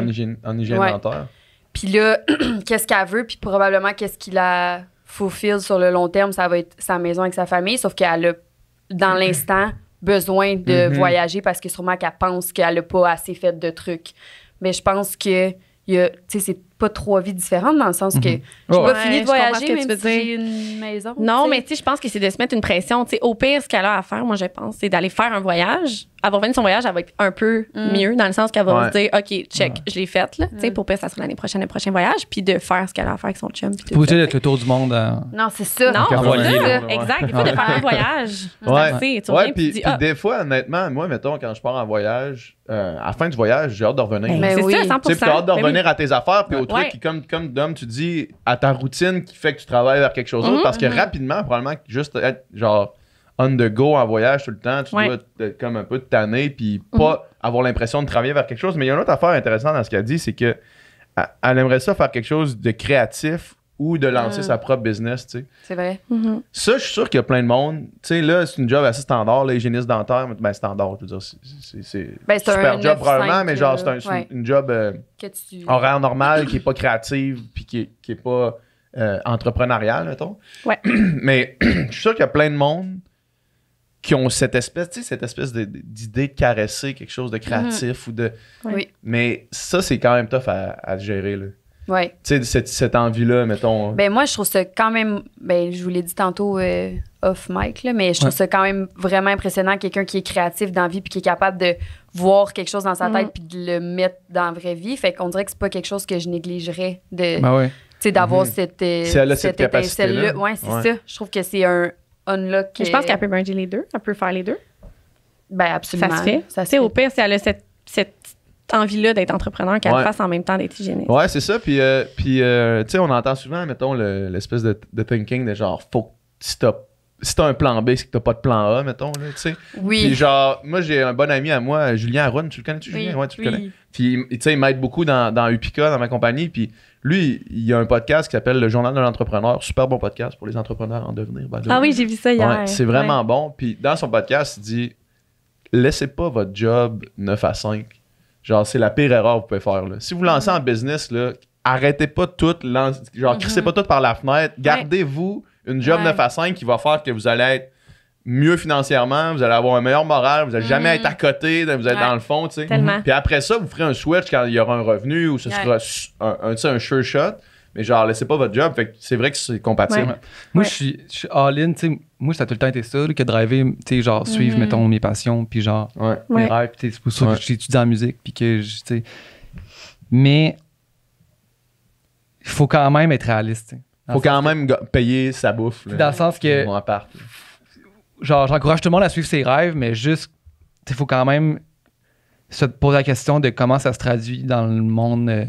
en hygiène Ouais. dentaire. Puis là, qu'est-ce qu'elle veut, puis probablement qu'est-ce qui la fulfill sur le long terme, ça va être sa maison avec sa famille, sauf qu'elle a, dans l'instant, besoin de Mhm. voyager parce que sûrement qu'elle pense qu'elle a pas assez fait de trucs. Mais je pense que, tu sais, c'est pas 3 vies différentes dans le sens que j'ai Ouais. pas fini de je comprends ce voyager, que tu même veux si dire. j'ai une maison. Non, tu sais. mais tu sais, je pense que c'est de se mettre une pression. Tu sais, au pire, ce qu'elle a à faire, moi, je pense, c'est d'aller faire un voyage. Avoir fini son voyage, elle va être un peu mieux, dans le sens qu'elle va Ouais. se dire, OK, check, je l'ai faite, là. Tu sais, pour pire, ça sera l'année prochaine, le prochain voyage, puis de faire ce qu'elle a à faire avec son chum. puis T'es tout pas obligé ça. d'être le tour du monde. Non, c'est ça. Non, En voilier, c'est ça. là, ouais. Exact. Des fois, de faire un voyage. c'est Ouais, assez. Tu ouais reviens, puis tu dis, ah, des fois, honnêtement, moi, mettons, quand je pars en voyage, à la fin du voyage, j'ai hâte de revenir. ben, Mais c'est oui. ça, Tu sais, 100%. puis t'as hâte de Ben oui. revenir à tes affaires, puis au Ouais. truc qui, comme Dom, tu dis, à ta routine qui fait que tu travailles vers quelque chose d'autre, parce que rapidement, probablement, juste être genre on the go en voyage tout le temps, tu Ouais. dois être comme un peu de tanner, puis pas avoir l'impression de travailler vers quelque chose. Mais il y a une autre affaire intéressante dans ce qu'elle dit, c'est que elle aimerait ça faire quelque chose de créatif ou de lancer sa propre business, tu sais. C'est vrai. Mhm. Ça, je suis sûr qu'il y a plein de monde. Tu sais, là, c'est une job assez standard, là, hygiéniste dentaire. Ben, standard, je veux dire, c'est Ben, c'est super un job 9-5, probablement, mais genre, c'est ouais. une job Que tu... horaire normal qui est pas créative puis qui est pas entrepreneurial, mettons. Ouais. Mais je suis sûr qu'il y a plein de monde qui ont cette espèce, tu sais, cette espèce d'idée de caresser quelque chose de créatif ou de... Oui. Mais ça, c'est quand même tough à gérer, là. Ouais. Tu sais, cette envie-là, mettons. Ben moi, je trouve ça quand même, ben je vous l'ai dit tantôt off mic, là, mais je trouve ça quand même vraiment impressionnant, quelqu'un qui est créatif dans la vie puis qui est capable de voir quelque chose dans sa tête puis de le mettre dans la vraie vie. Fait qu'on dirait que c'est pas quelque chose que je négligerais de, Ben tu sais, d'avoir cette capacité-là. Ouais, c'est ça. Je trouve que c'est un unlock. Je pense qu'elle peut merger les deux. Elle peut faire les deux. Ben absolument. Ça se fait. Ça se Tu sais, fait. au pire, si elle a cette envie-là d'être entrepreneur, qu'elle Ouais. le fasse en même temps d'être hygiéniste. Ouais, c'est ça. Puis, tu sais, on entend souvent, mettons, l'espèce de thinking de genre, faut si t'as un plan B, c'est que t'as pas de plan A, mettons, là, tu sais. Oui. Puis genre, moi, j'ai un bon ami à moi, Julien Aroun. Tu le connais-tu, Oui, Julien? Ouais, tu le oui. connais. Puis, tu sais, il m'aide beaucoup dans Upica, dans ma compagnie. Puis lui, il a un podcast qui s'appelle Le Journal de l'entrepreneur. Super bon podcast pour les entrepreneurs en devenir. Ah oui, j'ai vu ça hier. Ouais, c'est vraiment bon. Puis dans son podcast, il dit, laissez pas votre job 9 à 5. Genre, c'est la pire erreur que vous pouvez faire. Là. Si vous lancez en business, là, arrêtez pas tout, genre, crissez pas tout par la fenêtre. Gardez-vous une job 9 à 5 qui va faire que vous allez être mieux financièrement, vous allez avoir un meilleur moral, vous allez jamais être à côté, vous allez être dans le fond, tu sais. Tellement. Puis après ça, vous ferez un switch quand il y aura un revenu ou ce sera un sure shot. Mais genre, laissez pas votre job. Fait que c'est vrai que c'est compatible. Ouais. Moi, je suis all-in, tu sais. Moi, ça a tout le temps été ça, là, que driver, tu sais, genre, suivre, mettons, mes passions, puis genre, Ouais. mes rêves. Puis c'est pour ça que j'étudie en musique, puis que, tu sais. Mais, il faut quand même être réaliste, tu sais. Faut quand même payer sa bouffe. Là, Dans le sens que, mon appart, là. genre, j'encourage tout le monde à suivre ses rêves, mais juste, il faut quand même se poser la question de comment ça se traduit dans le monde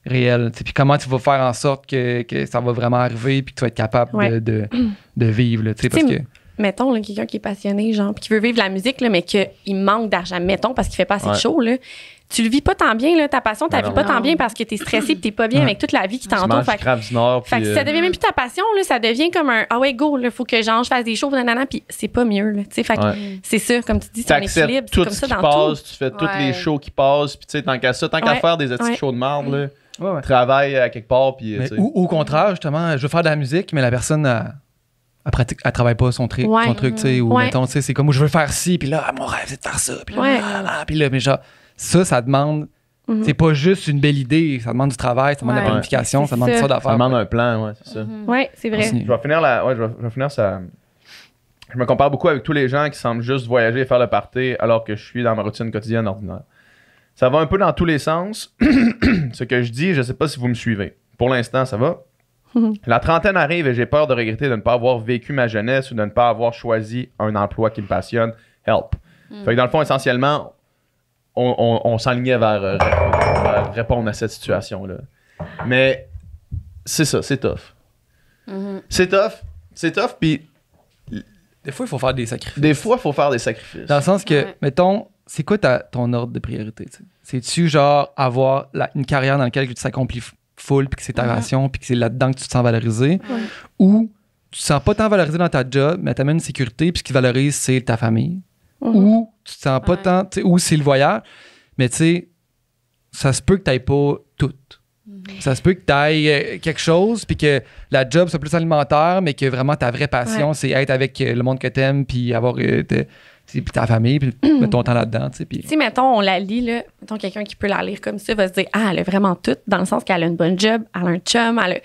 réel. Puis comment tu vas faire en sorte que ça va vraiment arriver puis que tu vas être capable de vivre. Là, parce que... Mettons, là, quelqu'un qui est passionné, genre, puis qui veut vivre la musique, là, mais qu'il manque d'argent, mettons, parce qu'il fait pas assez de show, là. Tu le vis pas tant bien, là, ta passion, tu la vis pas tant bien parce que t'es stressé et t'es pas bien avec toute la vie qui t'entoure. Fait que ça devient même plus ta passion, là, ça devient comme un ah ouais, go, là, faut que je fasse des shows, nanana, puis c'est pas mieux, là. Fait que c'est ça, comme tu dis, c'est un équilibre. C'est comme ça dans tout. Tu fais tous les shows qui passent, puis tu sais, tant qu'à faire des petits shows de marde, là, travaille à quelque part. Puis, ou au contraire, justement, je veux faire de la musique, mais la personne elle travaille pas son truc, tu sais, ou mettons, tu sais, c'est comme je veux faire ci, puis là, mon rêve, c'est de faire ça, puis là, mais genre, ça demande. C'est pas juste une belle idée, ça demande du travail, ça demande de la planification, ça demande ça d'affaires. Ça demande un plan, c'est ça. Ouais, c'est vrai. Je vais finir ça. Je me compare beaucoup avec tous les gens qui semblent juste voyager et faire le party alors que je suis dans ma routine quotidienne ordinaire. Ça va un peu dans tous les sens. Ce que je dis, je sais pas si vous me suivez. Pour l'instant, ça va. La trentaine arrive et j'ai peur de regretter de ne pas avoir vécu ma jeunesse ou de ne pas avoir choisi un emploi qui me passionne. Help. Fait que dans le fond, essentiellement, on s'enlignait vers répondre à cette situation-là. Mais c'est ça, c'est tough. C'est tough, puis des fois, il faut faire des sacrifices. Dans le sens que, mettons, c'est quoi ton ordre de priorité? T'sais? C'est-tu genre avoir une carrière dans laquelle tu t'accomplis full, puis que c'est ta passion, puis que c'est là-dedans que tu te sens valorisé? Ou tu te sens pas tant valorisé dans ta job, mais tu as même une sécurité, puis ce qui te valorise, c'est ta famille? Ou tu te sens pas tant, ou c'est le voyage, mais tu sais, ça se peut que tu n'ailles pas tout. Ça se peut que tu ailles quelque chose, puis que la job soit plus alimentaire, mais que vraiment ta vraie passion, c'est être avec le monde que tu aimes, puis avoir ta famille, puis mettre ton temps là-dedans. Tu sais, mettons, on la lit, là, mettons, quelqu'un qui peut la lire comme ça va se dire, elle a vraiment tout, dans le sens qu'elle a une bonne job, elle a un chum, elle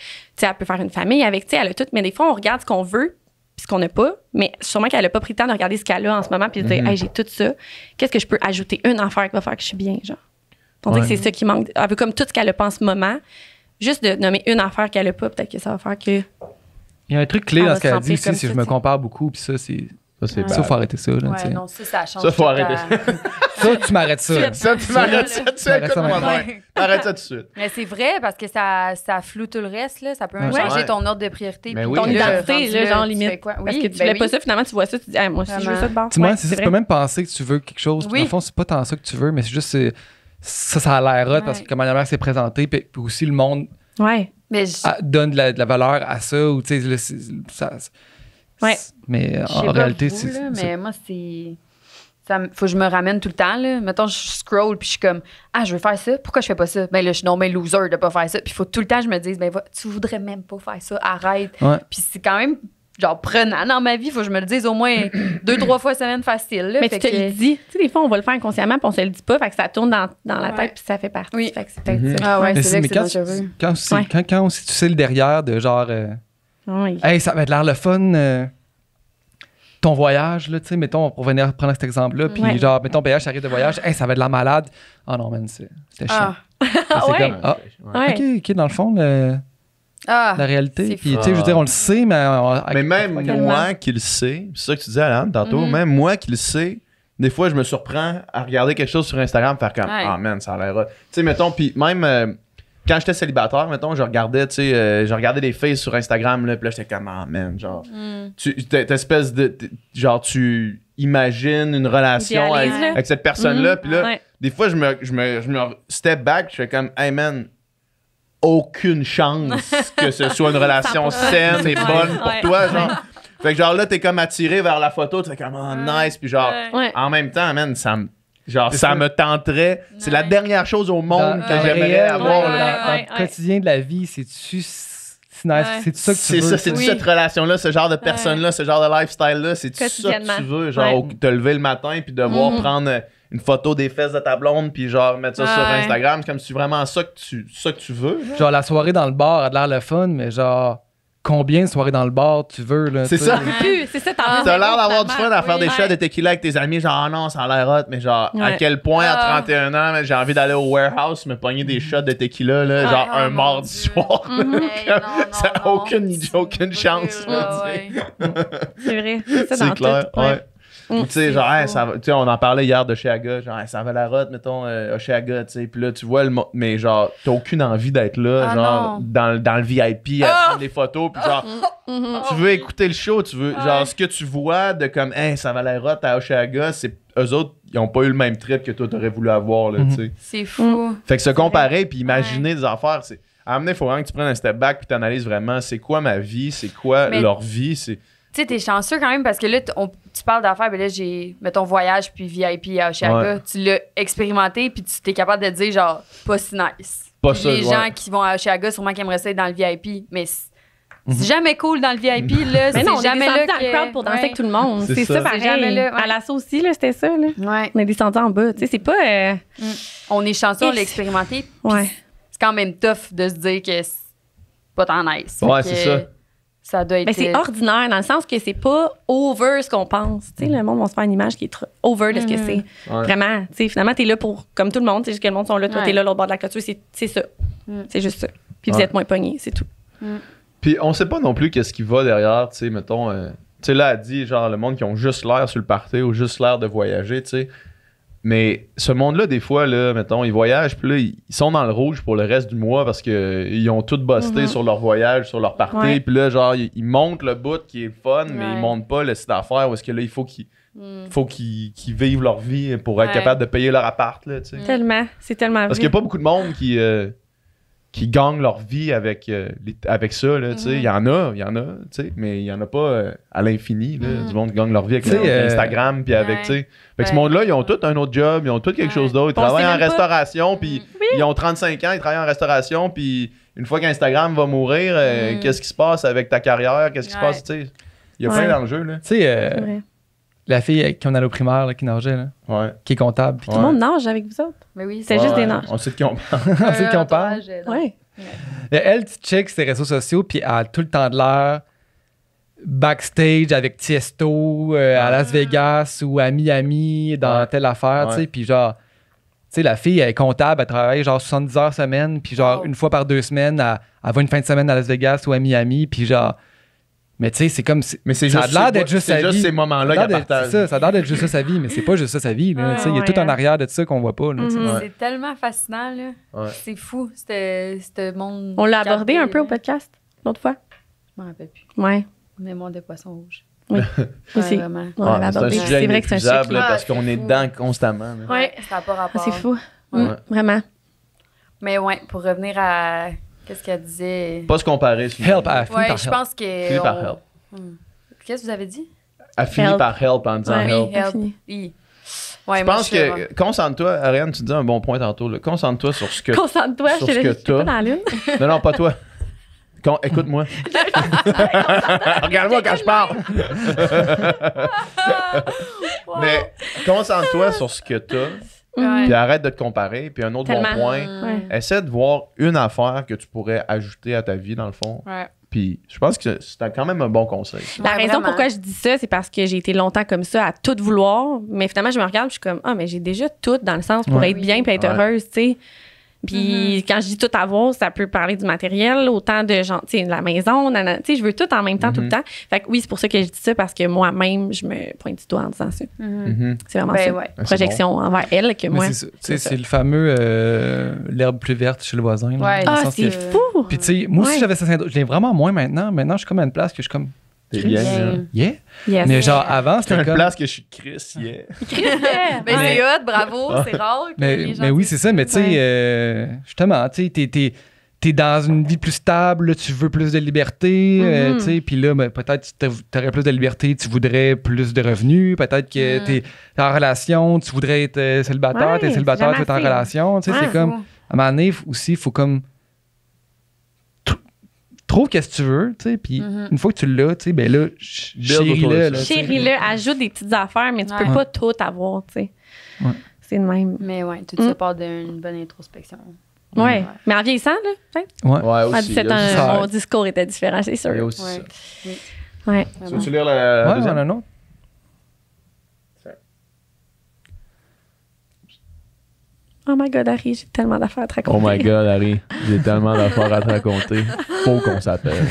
peut faire une famille avec, elle a tout, mais des fois, on regarde ce qu'on veut, puis ce qu'on n'a pas, mais sûrement qu'elle n'a pas pris le temps de regarder ce qu'elle a en ce moment, puis de dire, hey, j'ai tout ça, qu'est-ce que je peux ajouter? Une affaire qui va faire que je suis bien, genre. On dit que c'est ça qui manque. Elle veut comme tout ce qu'elle a pas en ce moment. Juste de nommer une affaire qu'elle a pas, peut-être que ça va faire que. Il y a un truc clé dans ce qu'elle a dit aussi, si je me compare beaucoup, puis ça, c'est. Ça, faut arrêter ça. Là, non, ça change. Ça, faut arrêter ça. Tu m'arrêtes ça. Ça, tu m'arrêtes ça. Tu écoute-moi. Arrête ça tout de suite. Mais c'est vrai, parce que ça floue tout le reste. Là. Ça peut même changer ton ordre de priorité. Mais ton identité, là, genre limite. Parce que tu voulais pas ça, finalement, tu vois ça, tu dis, moi aussi, je veux ça de bord. Tu peux même penser que tu veux quelque chose. Dans le fond, c'est pas tant ça que tu veux, mais c'est juste. Ça a l'air hot parce que comment la manière c'est présenté, puis aussi le monde donne de la valeur à ça. Ou, tu sais, mais en réalité, c'est ça. Mais moi, c'est. Faut que je me ramène tout le temps. Là. Mettons, je scroll puis je suis comme, je veux faire ça. Pourquoi je fais pas ça? Ben là, je suis non, mais loser de pas faire ça. Puis il faut tout le temps que je me dise, tu voudrais même pas faire ça. Arrête. Puis c'est quand même genre prenant dans ma vie. Faut que je me le dise au moins 2-3 fois semaine facile. Là, mais tu te le dis. Tu sais, des fois, on va le faire inconsciemment puis on se le dit pas. Fait que ça tourne dans la tête puis ça fait partie. Oui. Fait que c'est peut-être ça. Ah ouais, Mais c'est vrai que quand, c'est dangereux. quand aussi tu sais le derrière de genre Oui. hey, ça va être l'air le fun ton voyage là, tu sais, mettons pour venir prendre cet exemple là, puis genre mettons PH arrive de voyage, hey, ça va être de la malade. Oh non man, c'était chiant. C'est ouais. comme Ouais. OK, dans le fond la réalité. c'est Puis, fou. tu sais, je veux dire, on le sait, mais même moi qui le sais, c'est ça que tu disais, Alain, tantôt, même moi qui le sais, des fois, je me surprends à regarder quelque chose sur Instagram, faire comme, ah man, ça a l'air. Tu sais, mettons, puis même quand j'étais célibataire, mettons, je regardais, tu sais, je regardais des faces sur Instagram, là, puis là, j'étais comme, ah man, genre, t'espèces de, genre, tu imagines une relation avec cette personne-là, puis là, des fois, je me step back, je fais comme, hey man, aucune chance que ce soit une relation saine et bonne pour toi, genre. Fait que genre là, t'es comme attiré vers la photo, tu fais comme, oh nice, puis genre, en même temps, man, ça me tenterait. C'est la dernière chose au monde que j'aimerais avoir. Dans le quotidien de la vie, c'est-tu nice? C'est ça que tu veux? C'est cette relation-là, ce genre de personne-là, ce genre de lifestyle-là, c'est ça que tu veux, genre, te lever le matin puis devoir prendre une photo des fesses de ta blonde puis genre mettre ça sur Instagram, c'est comme si c'est vraiment ça que tu veux. Genre la soirée dans le bar a l'air le fun, mais genre combien de soirées dans le bar tu veux là? C'est ça. C'est ça, t'as l'air d'avoir du fun à faire des shots de tequila avec tes amis, genre non, ça a l'air hot, mais genre à quel point à 31 ans, j'ai envie d'aller au warehouse me pogner des shots de tequila là, genre un mardi soir. Ça a aucune chance. C'est vrai. C'est ça dans clair. tout. Tu sais, genre, ça va, tu sais, on en parlait hier de Oshéaga, genre, ça va la rote, mettons, Oshéaga, tu sais, puis là, tu vois, mais genre, t'as aucune envie d'être là, genre, dans le VIP, à prendre des photos, puis genre, tu veux écouter le show, tu veux, genre, ce que tu vois de comme, ça va la rote à Oshéaga, c'est, eux autres, ils ont pas eu le même trip que toi, t'aurais voulu avoir, là, tu sais. C'est fou. Fait que se comparer, puis imaginer des affaires, c'est, à un moment donné, il faut vraiment que tu prennes un step back, puis t'analyses vraiment, c'est quoi ma vie, c'est quoi leur vie, c'est... Tu sais, t'es chanceux quand même parce que là, tu parles d'affaires, mais là, j'ai, mettons, voyage puis VIP à Oshéaga. Tu l'as expérimenté puis tu t'es capable de dire, genre, pas si nice. Pas puis ça, les gens qui vont à Oshéaga, sûrement qu'ils aimeraient ça être dans le VIP, mais c'est jamais cool dans le VIP, là. Mais non, c'est jamais là dans le crowd pour danser avec tout le monde. C'est ça, pareil. Jamais là, À l'assaut aussi, là, c'était ça, là. Ouais. On est descendu en bas. Tu sais, c'est pas... On est chanceux, on l'a expérimenté. C'est quand même tough de se dire que c'est pas tant nice. Ouais, c'est ça. Ça doit être... Mais c'est ordinaire dans le sens que c'est pas over ce qu'on pense. Tu sais, le monde va se faire une image qui est trop over de ce que c'est. Vraiment, tu sais, finalement, t'es là pour, comme tout le monde, tu sais, juste que le monde sont là, toi, t'es là, l'autre bord de la clôture, c'est ça. C'est juste ça. Puis vous êtes moins pognés, c'est tout. Puis on sait pas non plus qu'est-ce qui va derrière, tu sais, mettons... tu sais, là, elle dit, genre, le monde qui ont juste l'air sur le party ou juste l'air de voyager, tu sais. Mais ce monde-là, des fois, là, mettons, ils voyagent, puis là, ils sont dans le rouge pour le reste du mois parce qu'ils ont tout busté sur leur voyage, sur leur party. Puis là, genre, ils montent le bout qui est fun, mais ils montent pas le site d'affaires où est-ce que là, il faut qu'ils vivent leur vie pour être capable de payer leur appart, là, tu sais. Tellement, c'est tellement Parce qu'il n'y a pas beaucoup de monde qui gagnent leur vie avec ça, là, tu sais. Il y en a, tu sais, mais il y en a pas à l'infini, là, du monde qui gagne leur vie avec Instagram, puis avec, tu sais. Fait que ce monde-là, ils ont tous un autre job, ils ont tous quelque chose d'autre. Ils travaillent en restauration, puis ils ont 35 ans, ils travaillent en restauration, puis une fois qu'Instagram va mourir, qu'est-ce qui se passe avec ta carrière? Qu'est-ce qui se passe, tu sais? Il y a plein d'enjeux, là. Tu sais, la fille qu'on allait au primaire, là, qui nageait, là, qui est comptable. Tout le monde nage avec vous autres. Mais oui, c'est juste des nages. On sait de qui on parle. On sait de qui on parle. Ouais. Elle, tu check ses réseaux sociaux, puis elle a tout le temps de l'air backstage avec Tiesto à Las Vegas ou à Miami dans telle affaire, tu sais, puis genre, tu sais, la fille, elle est comptable, elle travaille genre 70 heures semaine, puis genre une fois par 2 semaines, elle va une fin de semaine à Las Vegas ou à Miami, puis genre, mais tu sais, c'est comme, mais c'est ça a l'air d'être juste sa vie. C'est juste ces moments-là qu'elle partage. Ça a l'air d'être juste ça sa vie, mais c'est pas juste ça sa vie, là, tu sais, il y a tout en arrière de ça qu'on voit pas, là, C'est tellement fascinant, là. C'est fou, ce monde. On l'a abordé un peu au podcast, l'autre fois. Je m'en rappelle plus. Ouais. Mémoire de poisson rouge. Oui, aussi. Vraiment. C'est un sujet vrai que c'est un inépuisable parce qu'on est dedans constamment. Oui, ça n'a pas rapport. C'est fou. Vraiment. Mais ouais, pour revenir à qu'est-ce qu'elle disait. Pas se comparer. Help, ouais, je pense que. Fini par help. Qu'est-ce que vous avez dit? Elle finit par help en disant help. Ouais, je pense que concentre-toi, Ariane, tu dis un bon point tantôt. Concentre-toi sur ce que Concentre-toi, je te l'ai pas dans la lune. Non, pas toi. Écoute-moi. Regarde-moi quand je parle. Mais concentre-toi sur ce que t'as, puis arrête de te comparer. Puis un autre bon point, essaie de voir une affaire que tu pourrais ajouter à ta vie, dans le fond. Ouais. Puis je pense que c'est quand même un bon conseil. La raison vraiment. pourquoi je dis ça, c'est parce que j'ai été longtemps comme ça, à tout vouloir. Mais finalement, je me regarde, je suis comme, mais j'ai déjà tout dans le sens pour être bien et être heureuse, tu sais. Puis quand je dis tout avoir, ça peut parler du matériel, autant de genre, tu sais, la maison, tu sais, je veux tout en même temps, tout le temps. Fait que oui, c'est pour ça que je dis ça, parce que moi-même, je me pointe du doigt en disant ça. C'est vraiment ça. Ouais. Projection envers elle que moi. C'est le fameux l'herbe plus verte chez le voisin. Ouais. Dans le Ah, sens c'est que- fou! Puis tu sais, moi aussi j'avais ça syndrome. Je l'ai vraiment moins maintenant. Maintenant, je suis comme à une place que je suis comme. T'es bien, là. Yeah. Yes. Mais genre avant, C'est c'était une comme. place que je suis Chris, yeah. Ben, c'est hot, bravo, c'est rare. que les gens Mais oui, disent c'est ça. Mais tu sais, justement, tu sais, t'es dans une vie plus stable, là, tu veux plus de liberté, tu sais, puis là, peut-être t'aurais plus de liberté, tu voudrais plus de revenus, peut-être que t'es en relation, tu voudrais être célibataire, t'es célibataire, tu veux être en jamais assez. relation, tu sais, c'est comme, à un moment donné, aussi, il faut comme, trouve qu'est-ce que tu veux, tu sais, puis une fois que tu l'as, tu sais, ben là, chéris-le, là, tu sais. Chérie-le, ajoute des petites affaires, mais tu peux pas tout avoir, tu sais. Ouais. C'est le même. Mais ouais, tout ça part d'une bonne introspection. Ouais. Mais en vieillissant, là, peut-être. Ouais. Ouais, À aussi. 17 il y a aussi ans, ça. mon discours était différent, c'est sûr. Il y a aussi Ouais. ça. Ouais. Tu veux-tu lire la Ouais, deuxième? on a un autre. Oh my God, Harry, j'ai tellement d'affaires à te raconter. Oh my God, Harry, j'ai tellement d'affaires à te raconter. Faut qu'on s'appelle.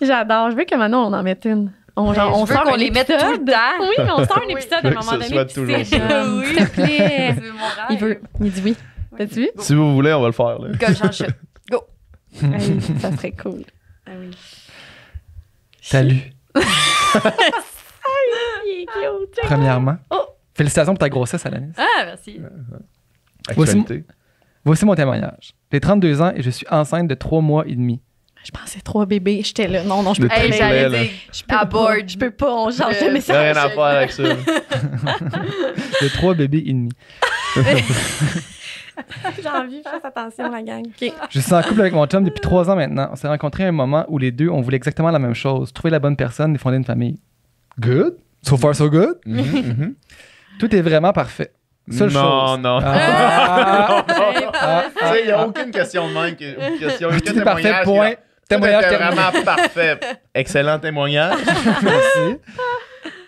J'adore. Je veux que maintenant, on en mette une. On Je veux sort qu'on un les mette épisode. tout le temps. Oui, on sort un épisode à Je un veux que moment ce donné. soit puis toujours c'est ça. comme, Oui. s'il te plaît. C'est mon rêve. Il veut. Il dit oui. T'as-tu vu? Si vous voulez, on va le faire. Là. Comme Jean-Chat. Go. Hey, ça serait cool. Ah oui. Salut. Il est cute. Premièrement, Oh. félicitations pour ta grossesse, Alanis. Ah, merci. Actualité. Voici mon témoignage. J'ai 32 ans et je suis enceinte de 3 mois et demi. Je pensais 3 bébés. J'étais là. Non, je Le peux pas. Hey, triplet, j'allais là. dire, Je peux à pas. board. Je peux pas. On change de Il n'y a message. rien à faire avec ça. J'ai 3 bébés et demi. J'ai envie de faire attention, la gang. OK. Je suis en couple avec mon chum depuis 3 ans maintenant. On s'est rencontrés à un moment où les deux, on voulait exactement la même chose. Trouver la bonne personne et fonder une famille. Good? So far, so good? Tout est vraiment parfait. Seule chose. Non. Ah, Tu sais, il n'y a aucune question de même. Question, tout est parfait, point. Témoignage Témoignage terminé. vraiment parfait. Excellent témoignage. Merci.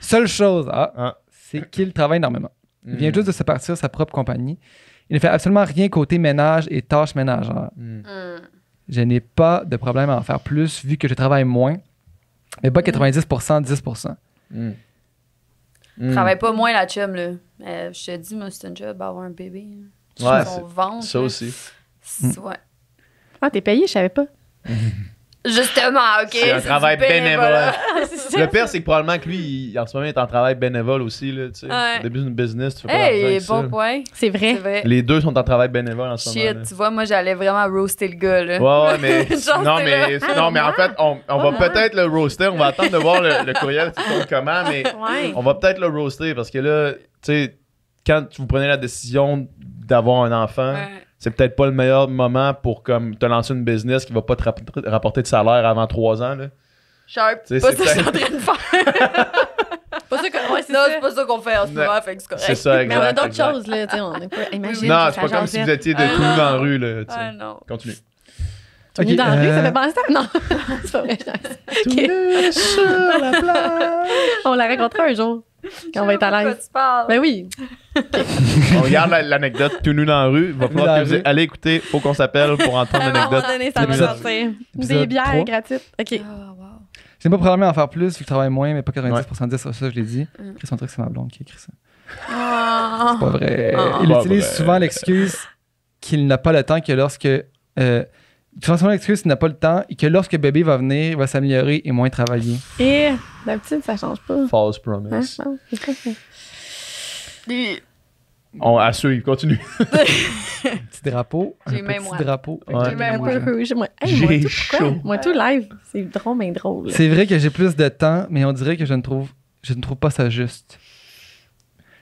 Seule chose, Ah. c'est qu'il travaille énormément. Il vient juste de se partir sa propre compagnie. Il ne fait absolument rien côté ménage et tâches ménagères. Je n'ai pas de problème à en faire plus vu que je travaille moins, mais pas 90%, 10%. Travaille pas moins la chum, là. Je te dis, moi, c'est un job avoir un bébé. Ouais, Son ventre. ça là. aussi. Ouais. Ah, t'es payé, je savais pas. Justement, OK. C'est un travail du bénévole. Le pire, c'est que probablement que lui, en ce moment, il est en travail bénévole aussi. Là, tu sais. Ouais. Au début d'une business, tu fais pas Hey, d'argent avec ça. bon point. C'est vrai. C'est vrai. Les deux sont en travail bénévole en ce moment. Shit, tu vois, moi, j'allais vraiment roaster le gars, là. Ouais, mais, Genre, non, c'est mais, là. non, mais en fait, on va peut-être le roaster. On va attendre de voir le courriel qui compte comment, mais Ouais. on va peut-être le roaster parce que là, tu sais, quand vous prenez la décision d'avoir un enfant, Ouais. c'est peut-être pas le meilleur moment pour comme te lancer une business qui va pas te rapporter de salaire avant 3 ans. Là. Sharp, Tu sais, pas c'est ça que je suis en peut-être- train de faire. Pas ça que. Ouais, c'est Non, ça. c'est pas ça qu'on fait en ce Non. moment, fait que c'est correct. C'est ça, Mais on a exact. d'autres exact. choses, là. Tu sais, on est pas. Imagine. Non, ça c'est pas comme si jasait. vous étiez de Ah, tout nu non. dans la rue. Là, tu sais. Ah non. Continue. Tu es venu dans la rue, ça euh, fait penser à. Non, c'est pas vrai. Ok. Sur la plage. On la racontera un jour. Quand on va être à Pourquoi l'aise. tu parles? Ben oui. On regarde l'anecdote tout nu dans la rue. Il va falloir dans que la vous rue. allez écouter. Faut qu'on s'appelle pour entendre À un moment l'anecdote. donné, ça va L'épisode- sortir. Des épisode bières 3. gratuites. OK. Ah, wow. Je n'ai pas de problème à en faire plus vu que je travaille moins, mais pas 90%, 10%, ça je l'ai dit. Chris, on dirait que c'est ma blonde qui a écrit ça. Ah. C'est pas vrai. Ah. Il Pas utilise vrai. souvent l'excuse qu'il n'a pas le temps que lorsque. Souvent l'excuse qu'il n'a pas le temps et que lorsque bébé va venir, il va s'améliorer et moins travailler. Et d'habitude, ça change pas. False Hein? promise. Non, c'est pas ça. On à suivre. Continue. Petit drapeau. J'ai Un même petit moi. drapeau. Ouais. J'ai même Un moi. peu rouge. Moi, J'ai moi tout, chaud. pourquoi? Moi, tout live. C'est drôle, mais drôle. C'est vrai que j'ai plus de temps, mais on dirait que je ne trouve pas ça juste.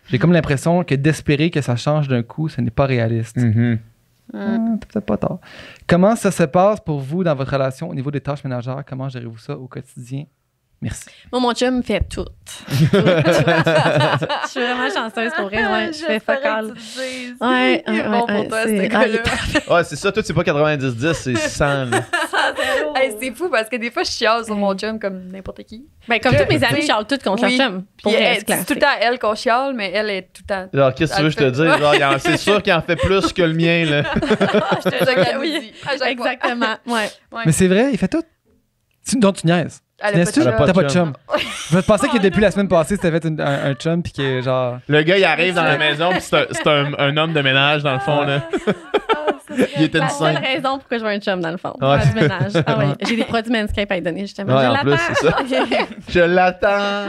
J'ai comme l'impression que d'espérer que ça change d'un coup, ce n'est pas réaliste. Mhm. T'as peut-être pas tort. Comment ça se passe pour vous dans votre relation au niveau des tâches ménagères? Comment gérez-vous ça au quotidien? Merci. Moi, mon chum fait tout. Je suis vraiment chanceuse pour vrai. Ouais, je fais fuck all. Ouais, Il est bon pour toi, c'est- ce gars-là. Ouais, c'est ça. Toi, c'est pas 90-10, c'est 100. Là. Hey, c'est fou parce que des fois, je chiale sur mon chum comme n'importe qui. Ben, comme tous mes amis chialent toutes contre Oui. leur chum. Pour Puis vrai, elle, c'est classique. c'est tout le temps elle qu'on chiale, mais elle est tout le temps. Genre, qu'est-ce que tu veux que je te dise? Genre, c'est sûr qu'il en fait plus que le mien, là. Je te jure qu'elle Oui. me dit à chaque fois. Exactement. Ouais. Ouais. Mais c'est vrai, il fait tout. Donc tu niaises. Elle Tu a niaises-tu? pas de chum. T'as pas de chum. Je pensais que depuis la semaine passée, c'était fait un chum puis que genre. Le gars, il arrive dans la maison, puis c'est un homme de ménage, dans le fond, là. Il était La une seule scène. raison pourquoi je veux un chum, dans le fond. Ouais. Faire du ménage. Ah oui. J'ai des produits Manscaped à lui donner, justement. Ouais, Je en plus, l'attends. c'est ça. Je l'attends.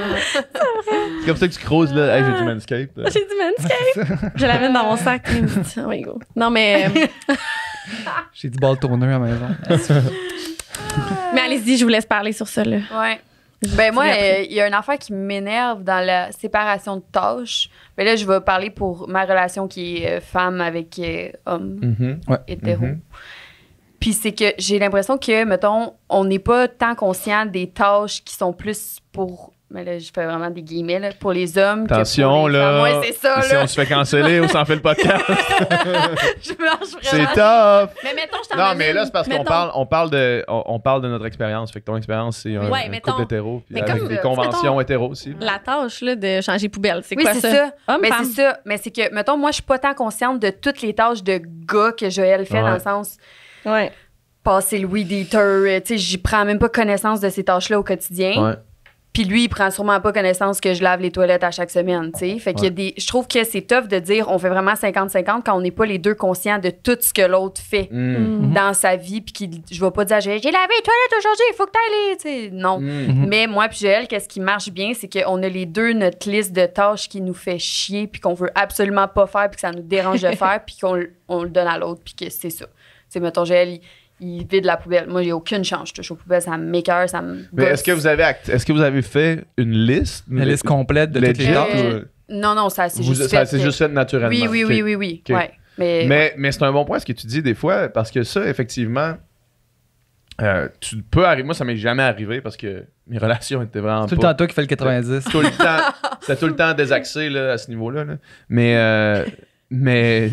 C'est comme ça que tu creuses, là. Hey, j'ai du Manscaped. J'ai du Manscaped. Je l'amène dans mon sac. Il me dit, oh my God. Non, mais J'ai du ball tourner à la maison. allez-y, je vous laisse parler sur ça, là. Ouais. Ben moi, après. il y a une affaire qui m'énerve dans la séparation de tâches. Ben là, je vais parler pour ma relation qui est femme avec homme hétéro. Mhm. Puis c'est que j'ai l'impression que, mettons, on n'est pas tant conscient des tâches qui sont plus pour... Mais là, je fais vraiment des guillemets, là, pour les hommes Attention, que pour les femmes. là. Ouais, c'est ça, Si là. on se fait canceller ou s'en fait le podcast, Je marche c'est vraiment. tough. Mais mettons, je t'en Non, donne mais là, une. c'est parce qu'on Mettons- parle de notre expérience. Fait que ton expérience, c'est un, Ouais, un mettons. couple hétéro. Puis Mais avec comme, des conventions mettons, hétéro aussi. La tâche, là, de changer poubelle, c'est Oui, quoi c'est ça? ça. Homme, Mais femme? c'est ça. Mais c'est que, mettons, moi, je suis pas tant consciente de toutes les tâches de gars que Joël fait, Ouais. dans le sens Ouais. passer le weed eater. Tu sais, j'y prends même pas connaissance de ces tâches-là au quotidien. Ouais. Puis lui, il prend sûrement pas connaissance que je lave les toilettes à chaque semaine, tu sais. Fait qu'il y a des... Je trouve que c'est tough de dire on fait vraiment 50-50 quand on n'est pas les deux conscients de tout ce que l'autre fait Mm. dans sa vie. Puis je vais pas dire j'ai lavé les toilettes aujourd'hui, il faut que t'ailles, tu sais. Non. Mm. Mais moi puis Joël, qu'est-ce qui marche bien, c'est qu'on a les deux notre liste de tâches qui nous fait chier puis qu'on veut absolument pas faire puis que ça nous dérange de faire puis qu'on le donne à l'autre puis que c'est ça. Tu sais, mettons, Joël, il vide la poubelle. Moi, j'ai aucune chance. Je touche aux poubelles, ça m'écoeure, ça me Mais gosse. est-ce que vous avez fait une liste? La liste complète de toutes les Legit, tâches. ou- Non, ça c'est vous- juste ça fait. s'est juste fait naturellement. Oui. Ok. Ouais. Mais c'est un bon point ce que tu dis des fois, parce que ça, effectivement, tu peux arriver. Moi, ça m'est jamais arrivé parce que mes relations étaient vraiment Tout le pas. temps toi qui fais le 90. Tout le temps. C'était tout le temps désaxé là, à ce niveau-là. Là. Mais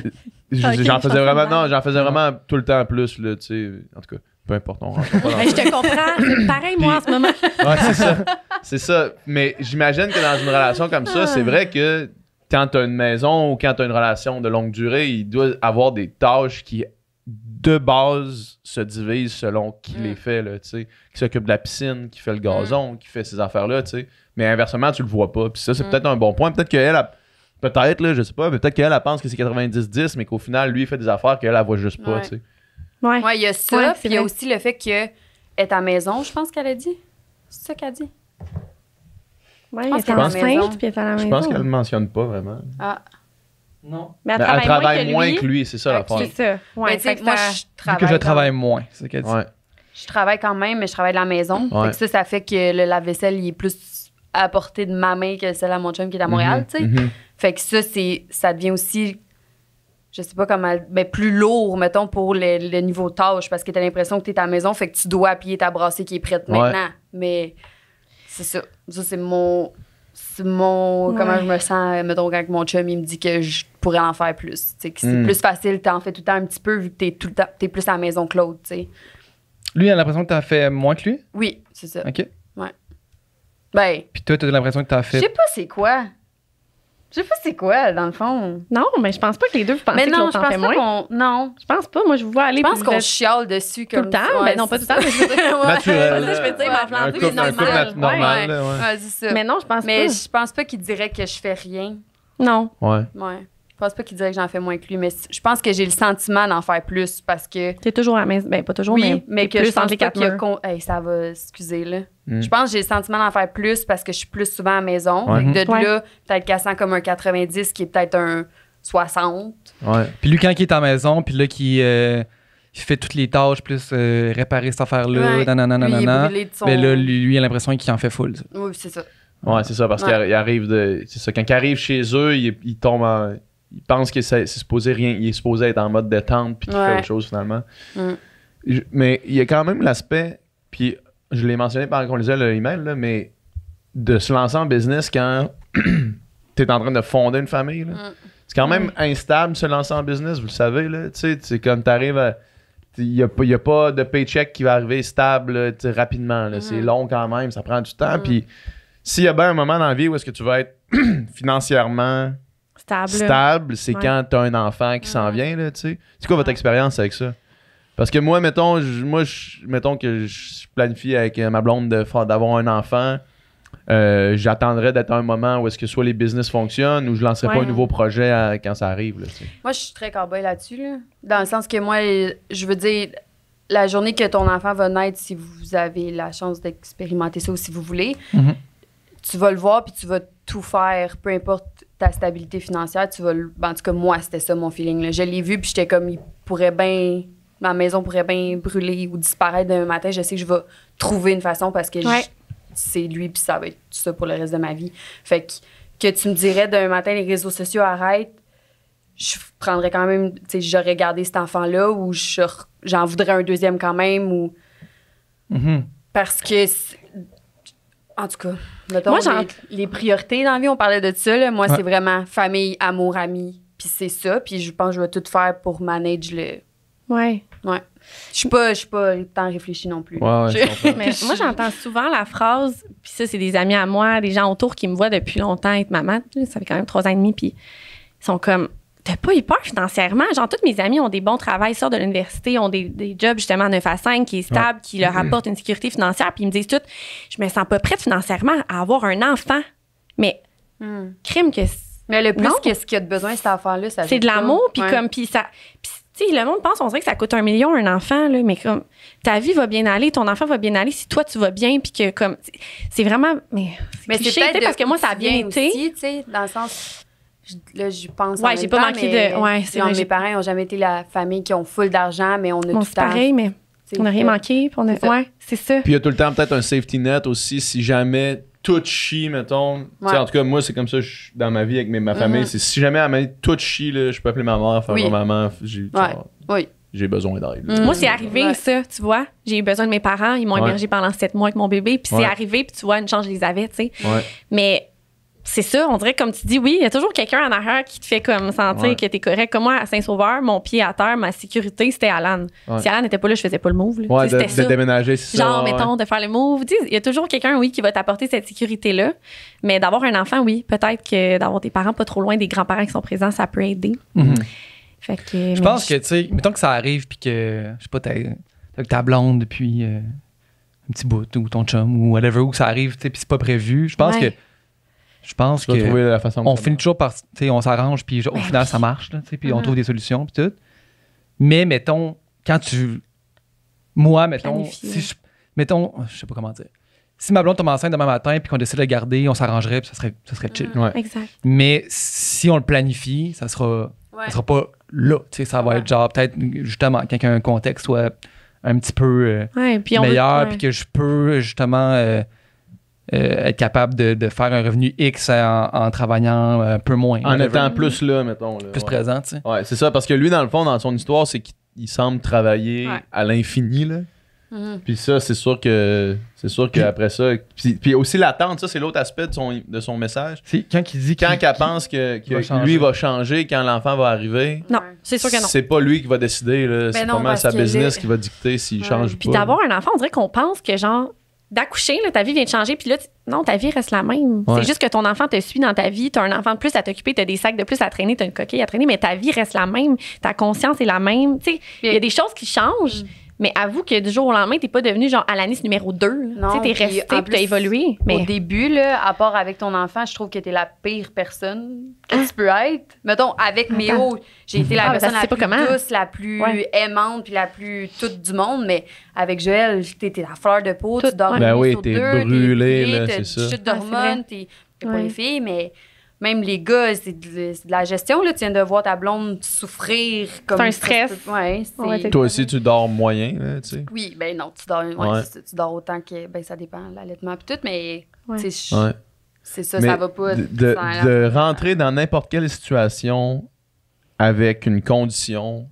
j'en faisais vraiment. Non, j'en faisais vraiment tout le temps plus, là, tu sais. En tout cas, peu importe, on rentre pas dans Ben, je te comprends. C'est pareil, moi, en ce moment. Ouais, c'est ça. C'est ça. Mais j'imagine que dans une relation comme ça, c'est vrai que quand tu as une maison ou quand tu as une relation de longue durée, il doit avoir des tâches qui, de base, se divisent selon qui les fait, là, tu sais. Qui s'occupe de la piscine, qui fait le gazon, qui fait ces affaires-là, tu sais. Mais inversement, tu le vois pas. Puis ça, c'est peut-être un bon point. Peut-être qu'elle a. Peut-être, là, je sais pas, mais peut-être qu'elle pense que c'est 90-10, mais qu'au final, lui, il fait des affaires qu'elle, elle voit juste pas, Ouais. tu sais. Ouais. Ouais, il y a ça. Ouais, Puis c'est il y a vrai. aussi le fait qu'elle est à maison, je pense qu'elle a dit. C'est ça qu'elle a dit. Ouais, Je pense elle est qu'elle est à la maison. enceinte, puis elle est à la Je maison. pense qu'elle ne mentionne pas vraiment. Ah. Non. Mais Mais elle travaille moins que lui, c'est ça Ok. l'affaire. C'est ça. Ouais, Mais tu sais, fait que moi, ça- je Vu travaille. que je dans- travaille moins, c'est ce qu'elle dit. Ouais. Je travaille quand même, mais je travaille de la maison. Ouais. Fait que ça fait que le lave-vaisselle, il est plus à portée de ma main que celle à mon chum qui est à Montréal, tu sais. Mhm. Fait que ça devient aussi, je sais pas comment, mais plus lourd, mettons, pour le niveau tâche, parce que t'as l'impression que t'es à la maison, fait que tu dois appuyer ta brassée qui est prête Ouais. maintenant. Mais c'est ça. Ça, c'est mon comment Ouais. je me sens, mettons, quand mon chum, il me dit que je pourrais en faire plus. Tu sais, que c'est plus facile, t'en fais tout le temps un petit peu, vu que t'es plus à la maison que l'autre, tu sais. Lui, il a l'impression que t'as fait moins que lui. Oui, c'est ça. OK. Ben, Puis toi, t'as l'impression que t'as je fait. sais pas c'est quoi. Je sais pas c'est quoi, dans le fond. Non, mais je pense pas que les deux, vous pensez Mais que non, l'autre je en pense fait pas moins. qu'on... Non. Je pense pas. Moi, je vous vois aller. Je pense puis qu'on vous êtes chiale dessus tout comme le temps. Ouais, Ben non, pas tout le temps. c'est Mais je veux dire, Naturel. ça, je peux dire, Ouais. m'enflammer, Un couple normal. normal, Ouais. là, ouais. Ouais, c'est ça. Mais non, je pense Mais pas. je pense pas qu'il dirait que je fais rien. Non. Ouais. Ouais. Je pense pas qu'il dirait que j'en fais moins que lui, mais je pense que j'ai le sentiment d'en faire plus parce que... T'es toujours à la maison. Ben, pas toujours, Oui, mais mais que plus je pense entre les pas quatre qu'il y a... murs. Hey, ça va, excusez, là. Mm. Je pense que j'ai le sentiment d'en faire plus parce que je suis plus souvent à la maison. Ouais. Fait que de Ouais. là, peut-être qu'elle sent comme un 90 qui est peut-être un 60. Ouais. Puis lui, quand il est à la maison, puis là, il fait toutes les tâches, plus réparer cette affaire-là, Ouais. Lui, il est nanana. brûlé de son... Ben là, lui, il a l'impression qu'il en fait full. Oui, c'est ça. Ouais, c'est ça, parce Ouais. qu'il arrive de. C'est ça, quand il arrive chez eux, il tombe en. il pense que c'est supposé rien, il est supposé être en mode détente puis qu'il fait autre chose finalement. Mais il y a quand même l'aspect, puis je l'ai mentionné pendant qu'on lisait le email, là, mais de se lancer en business quand t'es en train de fonder une famille, là. C'est quand même instable se lancer en business, vous le savez, là. Tu sais, c'est comme t'arrives à... Il n'y a pas de paycheck qui va arriver stable là, rapidement. Là. C'est long quand même, ça prend du temps. Puis s'il y a bien un moment dans la vie où est-ce que tu vas être financièrement stable, c'est quand tu as un enfant qui s'en vient. Là, tu sais. C'est quoi votre expérience avec ça? Parce que moi, mettons que je planifie avec ma blonde d'avoir un enfant. J'attendrais d'être à un moment où est-ce que soit les business fonctionnent ou je lancerai pas un nouveau projet quand ça arrive. Là, moi, je suis très cowboy là-dessus. Là. Dans le sens que moi, je veux dire, la journée que ton enfant va naître, si vous avez la chance d'expérimenter ça ou si vous voulez, tu vas le voir puis tu vas tout faire, peu importe ta stabilité financière. En tout cas, moi, c'était ça mon feeling. Là. Je l'ai vu puis j'étais comme, ma maison pourrait bien brûler ou disparaître demain matin. Je sais que je vais trouver une façon parce que c'est lui, puis ça va être tout ça pour le reste de ma vie. Fait que tu me dirais d'un matin, les réseaux sociaux arrêtent, je prendrais quand même, tu sais, j'aurais gardé cet enfant-là ou j'en voudrais un deuxième quand même ou... Parce que, en tout cas, mettons, les priorités dans la vie, on parlait de ça, là. Moi, c'est vraiment famille, amour, amis, puis c'est ça. Puis je pense que je vais tout faire pour manager le... Ouais. Je suis pas tant réfléchie non plus. Mais moi, j'entends souvent la phrase, puis ça, c'est des amis à moi, des gens autour qui me voient depuis longtemps être maman. Ça fait quand même 3 ans et demi, puis ils sont comme, t'as pas eu peur financièrement? Genre, tous mes amis ont des bons travails, sortent de l'université, ont des jobs justement 9 à 5 qui est stable, qui leur apportent une sécurité financière, puis ils me disent tout, je me sens pas prête financièrement à avoir un enfant. Mais, crime que... Mais le plus, qu'est-ce qu'il y a de besoin, cet enfant-là? C'est de l'amour, puis comme, puis ça... T'sais, le monde pense, on dirait que ça coûte 1 million un enfant, là, mais comme ta vie va bien aller, ton enfant va bien aller si toi tu vas bien, puis que comme c'est vraiment, mais cliché, c'est parce que moi ça a bien été, tu sais, dans le sens, là je pense. Ouais, j'ai pas manqué de, c'est vrai, mes parents n'ont jamais été la famille qui ont full d'argent, mais on a tout le temps. C'est pareil, mais on n'a rien manqué, puis on a, c'est ça. Puis il y a tout le temps peut-être un safety net aussi si jamais tout chie, mettons. En tout cas, moi, c'est comme ça dans ma vie avec ma famille. C'est si jamais elle m'a dit tout chie, là, je peux appeler ma mère, faire maman, j'ai besoin d'aide. Moi, c'est arrivé, ça, tu vois. J'ai eu besoin de mes parents. Ils m'ont hébergé pendant 7 mois avec mon bébé. Puis c'est arrivé, puis tu vois, une chance, je les avais, tu sais. Mais c'est ça, on dirait, comme tu dis, oui, il y a toujours quelqu'un en arrière qui te fait comme sentir que t'es correct. Comme moi, à Saint-Sauveur, mon pied à terre, ma sécurité, c'était Alan. Si Alan n'était pas là, je faisais pas le move. Là. De déménager, c'est ça. Genre, mettons, de faire le move. Il y a toujours quelqu'un, oui, qui va t'apporter cette sécurité-là. Mais d'avoir un enfant, oui, peut-être que d'avoir tes parents pas trop loin, des grands-parents qui sont présents, ça peut aider. Fait que, je pense que, tu sais, mettons que ça arrive, puis que, je sais pas, t'as avec ta blonde depuis un petit bout, ou ton chum, ou whatever, où ça arrive, tu sais, puis c'est pas prévu. Je pense que trouver la façon on finit toujours par, tu sais, on s'arrange, puis au final, ça marche, tu sais, puis on trouve des solutions, puis tout. Mais, mettons, moi, mettons, si je sais pas comment dire. Si ma blonde tombe enceinte demain matin, puis qu'on décide de le garder, on s'arrangerait, puis ça serait chill. Exact. Mais si on le planifie, ça sera pas là, tu sais, ça va être genre, peut-être, justement, qu'un contexte soit un petit peu meilleur, puis que je peux, justement... être capable de faire un revenu X en travaillant un peu moins. En étant plus là, mettons. Là, plus présent, tu sais. Ouais, c'est ça, parce que lui, dans le fond, dans son histoire, c'est qu'il semble travailler à l'infini, là. Puis ça, c'est sûr qu'après ça... Puis aussi l'attente, ça, c'est l'autre aspect de son message. Quand il dit qu'elle pense que lui va changer quand l'enfant va arriver... Non, c'est sûr que non. C'est pas lui qui va décider, là. C'est pas mal sa business qui va dicter s'il change ou pas. Puis d'avoir un enfant, on dirait qu'on pense que genre... D'accoucher, là, ta vie vient de changer, puis là, non, ta vie reste la même. C'est juste que ton enfant te suit dans ta vie, t'as un enfant de plus à t'occuper, t'as des sacs de plus à traîner, t'as une coquille à traîner, mais ta vie reste la même, ta conscience est la même. Tu sais, il y a des choses qui changent, mais avoue que du jour au lendemain, t'es pas devenu genre Alanis numéro 2. Non, t'es resté, puis t'as évolué. Mais... Au début, là, à part avec ton enfant, je trouve que t'es la pire personne que tu peux être. Mettons, avec Méo, j'ai été la personne la plus douce, la plus aimante, puis la plus toute du monde, mais avec Joël, t'es la fleur de peau, tu dors t'es brûlée, là, c'est ça. Tu chutes d'hormones, t'es pour les filles, mais... Même les gars, c'est de la gestion. Là. Tu viens de voir ta blonde souffrir. C'est un stress. Toi aussi, tu dors moyen, là, tu sais. Oui, ben non, tu dors autant que... Ben ça dépend, l'allaitement et tout, mais c'est ça, mais ça va pas... De rentrer dans n'importe quelle situation avec une condition,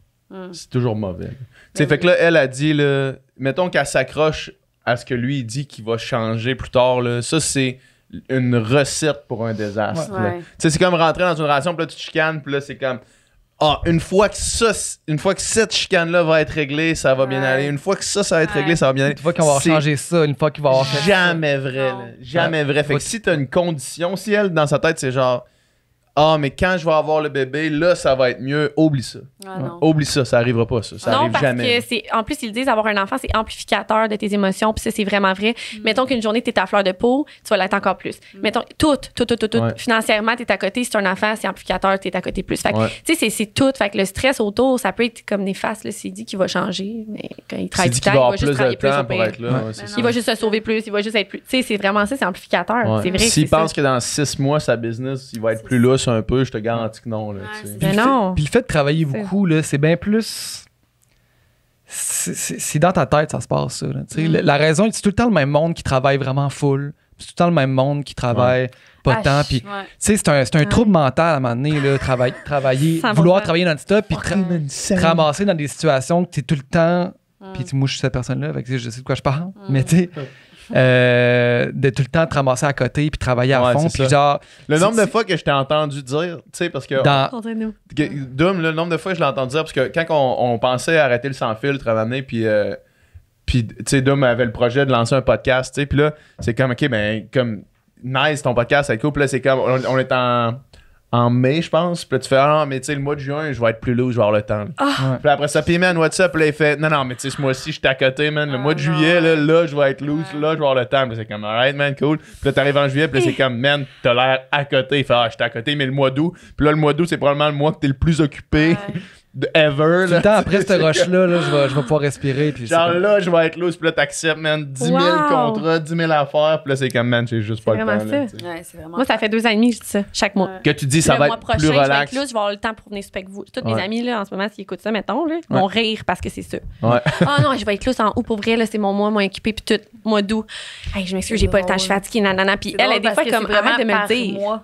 c'est toujours mauvais. Fait que là, elle a dit, là, mettons qu'elle s'accroche à ce que lui il dit qu'il va changer plus tard, là, ça c'est une recette pour un désastre. Ouais. C'est comme rentrer dans une relation, puis là tu te chicanes, puis là c'est comme une fois que cette chicane-là va être réglée, ça va bien aller. Une fois que ça va être réglé, ça va bien aller. Une fois qu'on va changer ça, une fois qu'il va avoir fait jamais vrai. Là. Jamais vrai. Fait que si t'as une condition, si elle, dans sa tête, c'est genre mais quand je vais avoir le bébé, là, ça va être mieux. Oublie ça. Oublie ça, ça arrivera pas, ça. Ça arrive jamais. Non, parce que en plus, ils disent avoir un enfant, c'est amplificateur de tes émotions, puis ça, c'est vraiment vrai. Mettons qu'une journée, t'es à fleur de peau, tu vas l'être encore plus. Mettons, tout. Ouais. Financièrement, t'es à côté. Si t'es un enfant, c'est amplificateur, t'es à côté plus. Fait que, tu sais, c'est tout. Fait que le stress autour, ça peut être comme néfaste, là. C'est dit qu'il va changer, mais quand il travaille du temps, il va juste travailler plus. Il va juste se sauver plus, il va juste être plus. Tu sais, c'est vraiment ça, c'est amplificateur. C'est vrai. S'il pense que dans 6 mois, sa business, il va être plus lousse un peu, je te garantis que non. Là, mais non. Puis le fait de travailler beaucoup, là, c'est bien plus. C'est dans ta tête, ça se passe, ça. La raison, c'est tout le temps le même monde qui travaille vraiment full. C'est tout le temps le même monde qui travaille pas tant. Puis, c'est un trouble mental à un moment donné, là, travailler, vouloir travailler non-stop, puis te ramasser dans des situations que tu es tout le temps. Puis, moi, je suis cette personne-là, fait que je sais de quoi je parle. Mais, tu sais. De tout le temps te ramasser à côté puis travailler à fond puis genre le nombre de fois que je t'ai entendu dire, tu sais, parce que Dom, le nombre de fois que je l'ai entendu dire, parce que quand on pensait arrêter le sans filtre à un moment donné, puis tu sais, Dom avait le projet de lancer un podcast, tu sais, puis là c'est comme ok, ben comme nice ton podcast, c'est cool, puis là c'est comme on est en mai, je pense. Puis là, tu fais, non, mais tu sais, le mois de juin, je vais être plus lourd, je vais avoir le temps. Puis après ça, puis man, WhatsApp, là, il fait, non, mais tu sais, ce mois-ci, je suis à côté, man. Le mois de juillet, là, je vais être loose, là, je vais avoir le temps. Puis c'est comme, alright, man, cool. Puis là, t'arrives en juillet, puis là, c'est comme, man, t'as l'air à côté. Il fait, je suis à côté, mais le mois d'août. Puis là, le mois d'août, c'est probablement le mois que t'es le plus occupé. Ever. Tout le temps après cette roche-là, je vais pouvoir respirer. Puis genre là, je vais être loose, puis là, t'acceptes, man, 10 000 contrats, 10 000 affaires, puis là, c'est comme, man, j'ai juste pas le temps. Moi, ça fait 2 ans et demi, je dis ça, chaque mois. Que tu dis, ça va être plus relax. Je vais être loose, je vais avoir le temps pour venir souper avec vous. Tous mes amis, là, en ce moment, s'ils écoutent ça, mettons, là, vont rire parce que c'est ça. Non, je vais être loose en août, pour vrai, là, c'est mon mois, moins occupé, puis tout, mois d'août. Hey, je m'excuse, j'ai pas le temps, je suis fatiguée, nanana. Puis elle, des fois, comme, arrête de me le dire.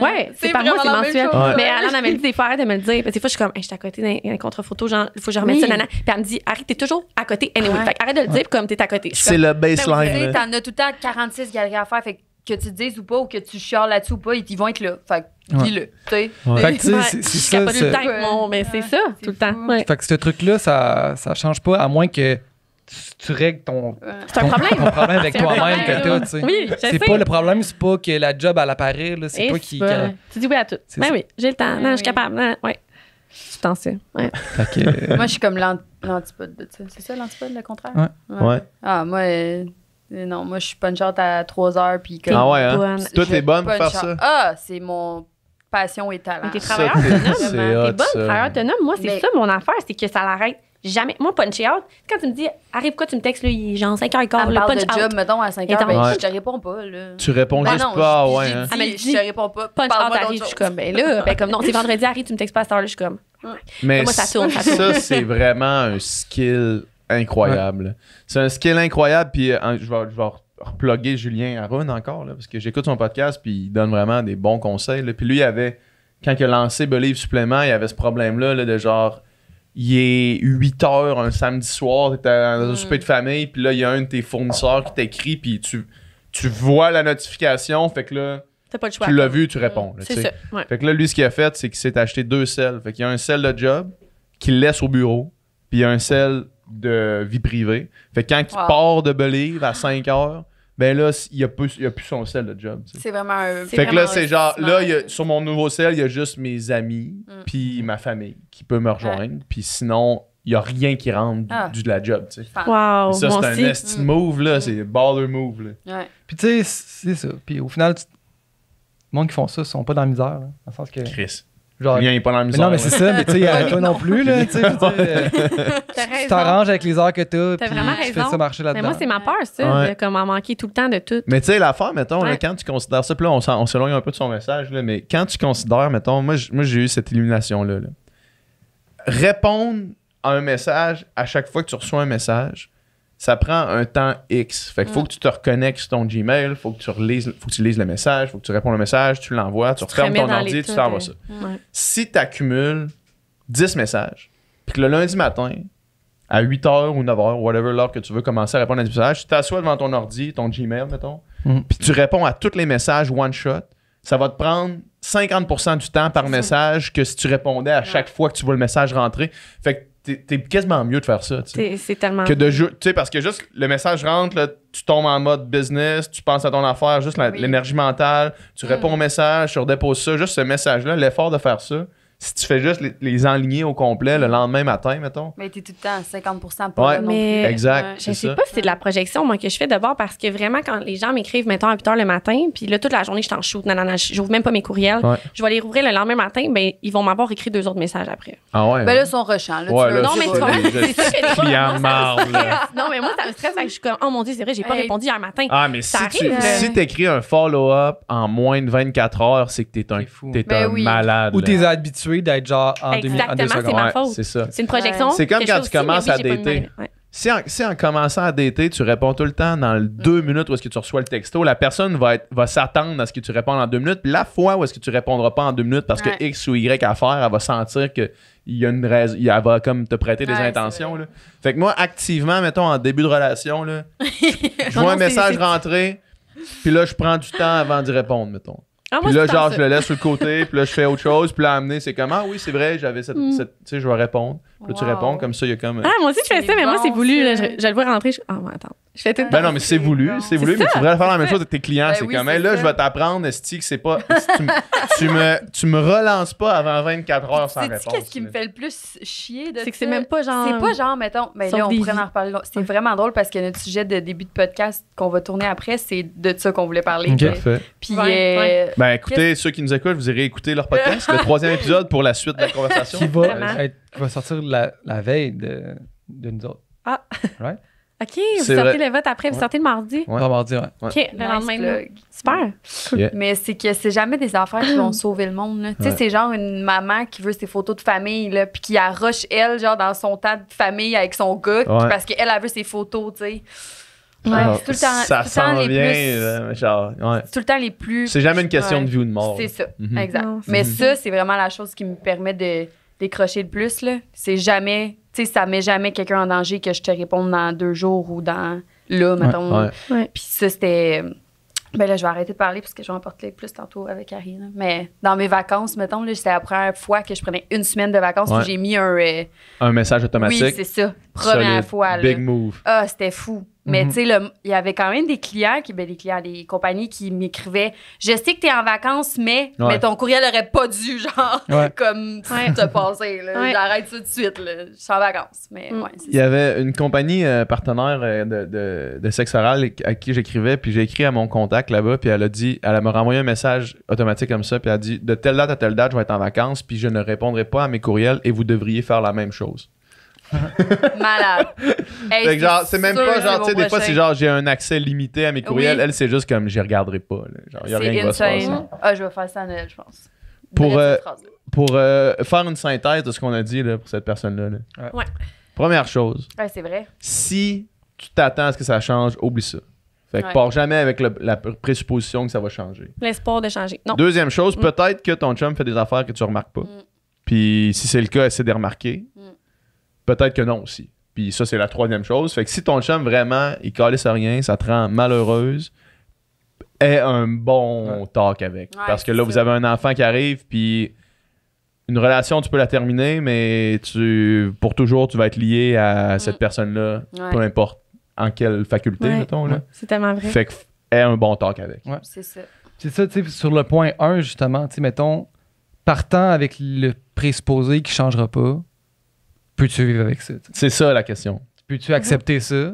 Ouais, c'est par mois, c'est mensuel. Mais Alan avait dit des fois, arrête de me le dire. Parce que des fois, je suis comme, je suis à côté d'un contre-photo, genre, il faut que je remette ça, nana. Puis elle me dit, arrête, t'es toujours à côté. Anyway, fait arrête de le dire, comme t'es à côté. C'est le baseline. T'en as tout le temps 46 galeries à faire. Fait que tu te dises ou pas, ou que tu chiales là-dessus ou pas, ils vont être là. Fait que dis-le. Fait que tu sais, c'est ça. Je suis pas tout le temps, mais c'est ça, tout le temps. Fait que ce truc-là, ça change pas, à moins que tu règles ton problème avec toi-même que t'as, tu sais. Oui, c'est pas le problème, c'est pas que la job elle apparaît, là, c'est pas qui. Tu dis oui à tout. Ben oui, j'ai le temps. Non, je suis capable. Ouais. Tout le temps ça. Ouais. Moi, je suis comme l'antipode de ça. C'est ça l'antipode, le contraire? Ouais. Ah, moi, non, moi, je suis punch-out à 3 heures. Puis comme ah ouais, hein? Toi, t'es bonne pour faire ça? Ah, c'est mon passion et talent. Mais t'es travailleur autonome. T'es bonne travailleur autonome. Moi, c'est ça mon affaire, c'est que ça l'arrête. Jamais. Moi, puncher out, quand tu me dis, arrive quoi, tu me textes, là, il est genre 5h15, le punch out. Job, mettons, à 5h, ben, je te réponds pas, là. Tu réponds juste pas, ouais. Je te réponds pas. Punch out arrive, je suis comme, ben là, comme non, c'est vendredi, arrive, tu me textes pas à cette heure-là, je suis comme. Mais moi, ça tourne. Ça, c'est vraiment un skill incroyable. C'est un skill incroyable, puis je vais reploguer Julien Aroun encore, là, parce que j'écoute son podcast, puis il donne vraiment des bons conseils, là. Puis lui, quand il a lancé Believe Supplément, il y avait ce problème-là, là, de genre, il est 8h un samedi soir, t'es dans un souper de famille, puis là, il y a un de tes fournisseurs qui t'écrit, puis tu vois la notification, fait que là, t'as pas le choix, tu l'as vu, tu réponds. Là, c'est ça. Ouais. Fait que là, lui, ce qu'il a fait, c'est qu'il s'est acheté 2 celles. Fait qu'il y a un cell de job qu'il laisse au bureau, puis il y a un cell de vie privée. Fait que quand il part de Believe à 5h, ben là, il y a plus son cell de job. T'sais. C'est vraiment un. Fait que là, c'est genre, là, sur mon nouveau cell, il y a juste mes amis, puis ma famille qui peut me rejoindre. Puis sinon, il n'y a rien qui rentre de la job. T'sais. Wow. Ça, c'est un nest move, là. C'est baller move, là. Ouais. Puis tu sais, c'est ça. Puis au final, le monde qui font ça sont pas dans la misère. Là, dans le sens que. Chris. Genre, Julien n'est pas dans la misère. Non, mais c'est ça. Mais tu sais, toi non plus, là. Tu t'arranges avec les heures que t'as. T'as vraiment raison. Tu fais ça marcher là-dedans. Mais moi, c'est ma peur, ça, de comme en manquer tout le temps de tout. Mais tu sais, l'affaire, mettons, là, quand tu considères ça, puis là, on s'éloigne un peu de son message, là, mais quand tu considères, mettons, moi j'ai eu cette illumination-là. Là. Répondre à un message à chaque fois que tu reçois un message, ça prend un temps X. Fait qu'il faut que tu te reconnectes sur ton Gmail, faut que tu lises le message, faut que tu réponds au message, tu l'envoies, tu refermes ton ordi, tu t'envoies ça. Si tu accumules 10 messages, puis que le lundi matin, à 8h ou 9h, whatever l'heure que tu veux commencer à répondre à des messages, tu t'assois devant ton ordi, ton Gmail, mettons, puis tu réponds à tous les messages one shot, ça va te prendre 50% du temps par message que si tu répondais à chaque fois que tu vois le message rentrer. Fait que t'es quasiment mieux de faire ça. C'est tellement. Que de tu sais, parce que juste le message rentre, là, tu tombes en mode business, tu penses à ton affaire, juste l'énergie mentale, tu réponds au message, tu redéposes ça, juste ce message-là, l'effort de faire ça. Si tu fais juste les enligner au complet le lendemain matin, mettons. Mais t'es tout le temps à 50% pas là non plus. Exact. Je sais pas si c'est de la projection, moi, que je fais d'abord parce que vraiment, quand les gens m'écrivent, mettons, à 8h le matin, puis là, toute la journée, je suis en shoot, j'ouvre même pas mes courriels, je vais les rouvrir le lendemain matin, ben ils vont m'avoir écrit 2 autres messages après. Ah ouais? Ben là, ils sont rushants. Là, là, non, mais tu vois, c'est ça que des fois, client marde, là. non, mais moi, ça me stresse, parce que je suis comme, oh mon Dieu, c'est vrai, j'ai pas répondu hier matin. Ah, mais Ça si arrive, si t'écris un follow-up en moins de 24 heures, c'est que t'es un malade. Ou là. t'es habitué d'être genre en 2 Exactement, c'est secondes. ma faute. C'est ça. C'est une projection. C'est comme que quand je tu fais aussi, commences mais à oui, j'ai pas dater. une bonne- ouais. Si en commençant à dater, tu réponds tout le temps dans le 2 minutes où est-ce que tu reçois le texto, la personne va s'attendre à ce que tu répondes en 2 minutes. Puis la fois où est-ce que tu répondras pas en 2 minutes parce que X ou Y à faire, elle va sentir que il y a une raison, elle va comme te prêter des intentions. Là. Fait que moi, activement, mettons, en début de relation, là, je vois un message rentrer, puis là, je prends du temps avant d'y répondre, mettons. Ah, moi, Puis là, c'est genre, ça. je le laisse sur le côté, puis là, je fais autre chose, puis là, amener, c'est comme, ah oui, c'est vrai, j'avais cette tu sais, je vais répondre. Puis là, tu réponds, comme ça, il y a comme. Ah, moi aussi, je fais ça, mais moi, c'est voulu. Là, je le vois rentrer. Ah, attends. Je fais tout le temps. Ben non, mais c'est voulu, mais tu devrais faire la même chose avec tes clients. Ben c'est oui, comme, c'est hey, là, ça. je vais t'apprendre, Esti, que c'est pas. tu me relances pas avant 24 heures sans Sais-tu réponse. qu'est-ce qui me fait le plus chier de C'est que ça? c'est même pas genre. C'est pas genre, mettons, mais Sauf là, on des pourrait vies. en reparler. C'est vraiment drôle parce que notre sujet de début de podcast qu'on va tourner après, c'est de ça qu'on voulait parler. Ok. Parfait. Puis, Ben écoutez, ceux qui nous écoutent, vous irez écouter leur podcast, le 3e épisode pour la suite de la conversation. Qui Vraiment. va sortir la veille de nous autres. Ah. Right? OK, vous C'est sortez vrai. le vote après, vous sortez le mardi. Ouais. On va mardi, ouais. OK, le nice lendemain. là. plug. Super. Mais c'est que c'est jamais des affaires qui vont sauver le monde. Tu sais, c'est genre une maman qui veut ses photos de famille, là, puis qui arroche, elle, genre, dans son temps de famille avec son gars, parce qu'elle, elle veut ses photos, tu sais. Ah, c'est tout le temps, ça tout le temps sent les bien, plus. là, genre, ouais. C'est tout le temps les plus. C'est jamais une question Ouais. de vie ou de mort. C'est ça, Mhm. exact. Non, c'est Mais ça, c'est vraiment la chose qui me permet de décrocher le plus, là. C'est jamais, tu sais, ça met jamais quelqu'un en danger que je te réponde dans 2 jours ou dans là, mettons. Ouais. Puis ça, c'était. Ben là, je vais arrêter de parler parce que je vais en parler plus tantôt avec Harry. Là. Mais dans mes vacances, mettons, là, c'était la première fois que je prenais une semaine de vacances Ouais. puis j'ai mis un. Un message automatique. Oui, c'est ça. Première solide, fois. Là. Big move. Ah, c'était fou. Mais tu sais, il y avait quand même des clients, des compagnies qui m'écrivaient je sais que tu es en vacances, mais ton courriel n'aurait pas dû, genre, comme te passer. Là. Ouais. J'arrête ça tout de suite. Là. Je suis en vacances. Mais c'est Il y avait une compagnie partenaire de sexe oral à qui j'écrivais, puis j'ai écrit à mon contact là-bas, puis elle m'a renvoyé un message automatique comme ça, puis elle a dit de telle date à telle date, je vais être en vacances, puis je ne répondrai pas à mes courriels et vous devriez faire la même chose. malade. Hey, Fait que genre, c'est même sûr pas que genre, tu sais, mon des fois, prochain. c'est genre, j'ai un accès limité à mes courriels. Oui. Elle, c'est juste comme, j'y regarderai pas. Là. Genre, y a rien qui va se C'est passer. insane. Ah, je vais faire ça à Noël, je pense. Pour, Bref, cette phrase-là. Pour faire une synthèse de ce qu'on a dit là, pour cette personne-là. Là. Ouais. Première chose, Ouais, c'est vrai. si tu t'attends à ce que ça change, oublie ça. Fait que Ouais. pars jamais avec la présupposition que ça va changer. L'espoir de changer. Non. Deuxième chose, peut-être que ton chum fait des affaires que tu remarques pas. Puis si c'est le cas, essaie de les remarquer. Peut-être que non aussi. Puis ça, c'est la troisième chose. Fait que si ton chum vraiment, il calisse à rien, ça te rend malheureuse, aie un bon talk avec. Ouais, Parce que c'est là, vous ça. avez un enfant qui arrive, puis une relation, tu peux la terminer, mais pour toujours, tu vas être lié à cette personne-là, Ouais. peu importe en quelle faculté, Ouais. mettons. Là. C'est tellement vrai. Fait que aie un bon talk avec. C'est ça. C'est ça, tu sais, sur le point 1, justement, tu sais, mettons, partant avec le présupposé qui changera pas, peux-tu vivre avec ça? T'sais? C'est ça la question. Peux-tu accepter ça?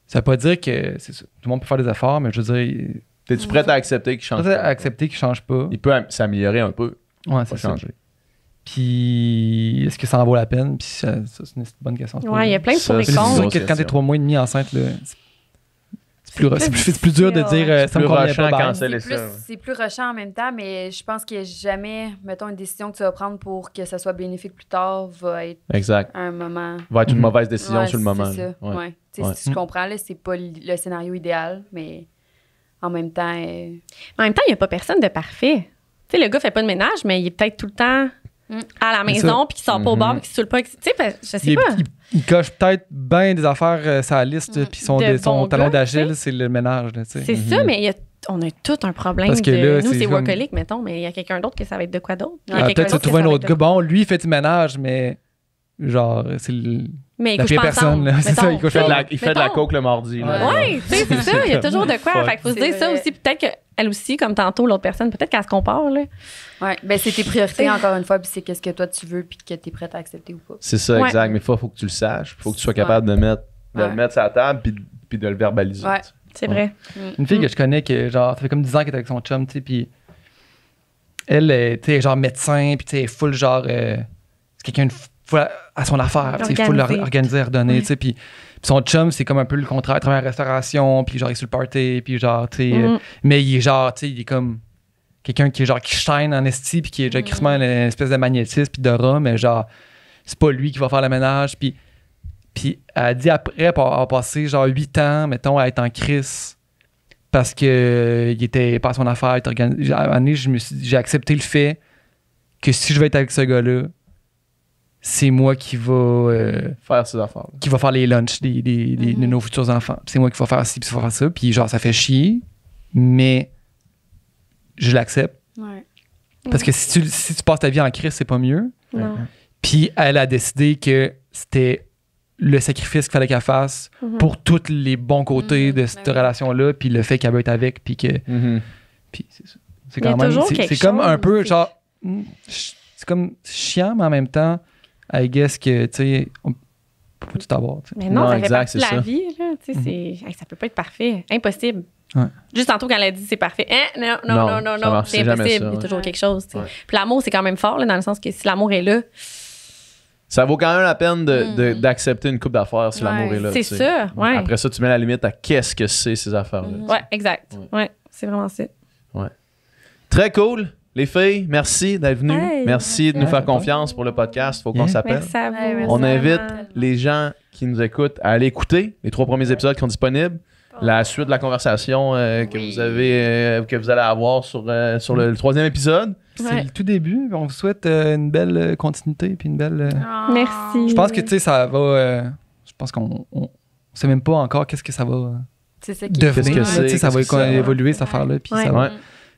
Ça veut pas dire que c'est ça. Tout le monde peut faire des efforts, mais je veux dire, T'es-tu prête à accepter qu'il change peut-être pas? accepter qu'il change pas. Il peut s'améliorer un peu, Ouais, pas c'est ça. changer. Puis, est-ce que ça en vaut la peine? Puis, ça, c'est une bonne question. à se Ouais, poser. il y a plein de Ça, pour et c'est C'est contre. sûr grosse que quand t'es question. 3 mois et demi enceinte, là, plus c'est plus dur de dire ça me plus convient rushant pas. quand bye. c'est C'est plus, ça. c'est plus rushant en même temps, mais je pense qu'il n'y a jamais, mettons, une décision que tu vas prendre pour que ça soit bénéfique plus tard va être Exact. un moment. Va être une Mhm. mauvaise décision Ouais, sur le moment. C'est ça. là. Ouais. Ouais. Tu sais, Ouais. si je comprends, là, c'est pas le scénario idéal, mais en même temps. En même temps, il n'y a pas personne de parfait. Tu sais, le gars fait pas de ménage, mais il est peut-être tout le temps à la maison, puis qui sort pas au bar, puis qui se saoule pas. Tu sais, je sais pas. Il coche peut-être bien des affaires sa liste, puis son talon d'Achille, c'est le ménage. C'est ça, mais on a tout un problème. Parce que là, nous, c'est comme... workaholic, mettons, mais il y a quelqu'un d'autre que ça va être de quoi d'autre. Peut-être tu trouves un autre gars. Bon, lui, il fait du ménage, mais genre, c'est mais la pire personne. C'est ça, il fait de la coke le mardi. Oui, tu sais, c'est ça. Il y a toujours de quoi. Fait qu'il faut se dire ça aussi. Peut-être qu'elle aussi, comme tantôt, l'autre personne, peut-être qu'elle se compare. Là. Oui, ben c'est tes priorités, encore une fois, puis c'est qu'est-ce que toi tu veux, puis que tu es prête à accepter ou pas. C'est ça, exact. Mais il faut que tu le saches. Il faut que tu sois capable de le mettre sur la table, puis de le verbaliser. Ouais. C'est vrai. Une fille que je connais, que genre, ça fait comme 10 ans qu'elle est avec son chum, tu sais, puis elle, tu sais, genre médecin, puis tu sais, full genre, c'est quelqu'un full à son affaire, tu sais, full organisé, redonné, tu sais, puis son chum, c'est comme un peu le contraire, il travaille en restauration, puis genre, il est sur le party, puis genre, tu sais, mais il est genre, tu sais, il est comme quelqu'un qui est genre, qui shine en esti, puis qui est genre, crissement une espèce de magnétisme, puis d'aura, mais genre, c'est pas lui qui va faire le ménage, puis elle dit après avoir passé genre 8 ans, mettons, à être en crise parce qu'il était pas à son affaire. À un moment donné, j'ai accepté le fait que si je vais être avec ce gars-là, c'est moi qui va faire ses affaires. Qui va faire les lunchs de nos futurs enfants. C'est moi qui va faire ci, puis faire ça. Puis genre, ça fait chier, mais je l'accepte. Ouais. Parce que si tu passes ta vie en crise, c'est pas mieux. Non. Puis elle a décidé que c'était le sacrifice qu'il fallait qu'elle fasse pour tous les bons côtés de cette relation-là, puis le fait qu'elle veut être avec, puis que... Puis c'est ça. C'est quand même... C'est comme un peu, genre... C'est comme chiant, mais en même temps, I guess que, tu sais, on peut pas tout avoir. T'sais. Mais non, ça fait partie de la vie, là. Tu sais, ça peut pas être parfait. Impossible. Ouais. Juste tantôt, quand elle a dit c'est parfait. Non, c'est impossible. Il y a toujours quelque chose, tu sais. Puis l'amour, c'est quand même fort, là, dans le sens que si l'amour est là... Ça vaut quand même la peine d'accepter une coupe d'affaires si l'amour est là. C'est ça, ouais. Après ça, tu mets la limite à qu'est-ce que c'est ces affaires-là. Ouais, exact. Ouais, c'est vraiment ça. Ouais. Très cool. Les filles, merci d'être venues. Hey, merci de nous faire confiance pour le podcast. Faut qu'on s'appelle. Merci à vous. Hey, On invite vraiment. les gens qui nous écoutent à aller écouter les 3 premiers épisodes qui sont disponibles. La suite de la conversation que vous allez avoir sur le 3e épisode. C'est le tout début. On vous souhaite une belle continuité puis une belle... Merci. Je pense que, tu sais, ça va... je pense qu'on sait même pas encore qu'est-ce que ça va devenir. Ça va évoluer, cette affaire-là. Puis ça va...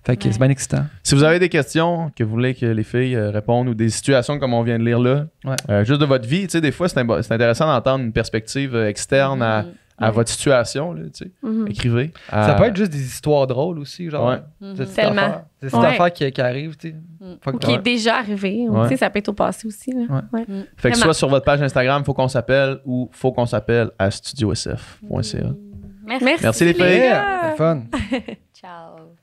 Fait que c'est bien excitant. Si vous avez des questions que vous voulez que les filles répondent ou des situations comme on vient de lire là, juste de votre vie, tu sais, des fois, c'est intéressant d'entendre une perspective externe à votre situation, là, tu sais. Écrivez. Ça peut être juste des histoires drôles aussi, genre. Tellement. C'est cette affaire qui arrive, tu sais. Ou qui est déjà arrivé. Tu sais, ça peut être au passé aussi, là. Fait que soit sur votre page Instagram, faut qu'on s'appelle, ou faut qu'on s'appelle à studiosf.ca. Merci. Merci les filles. C'est fun. Ciao.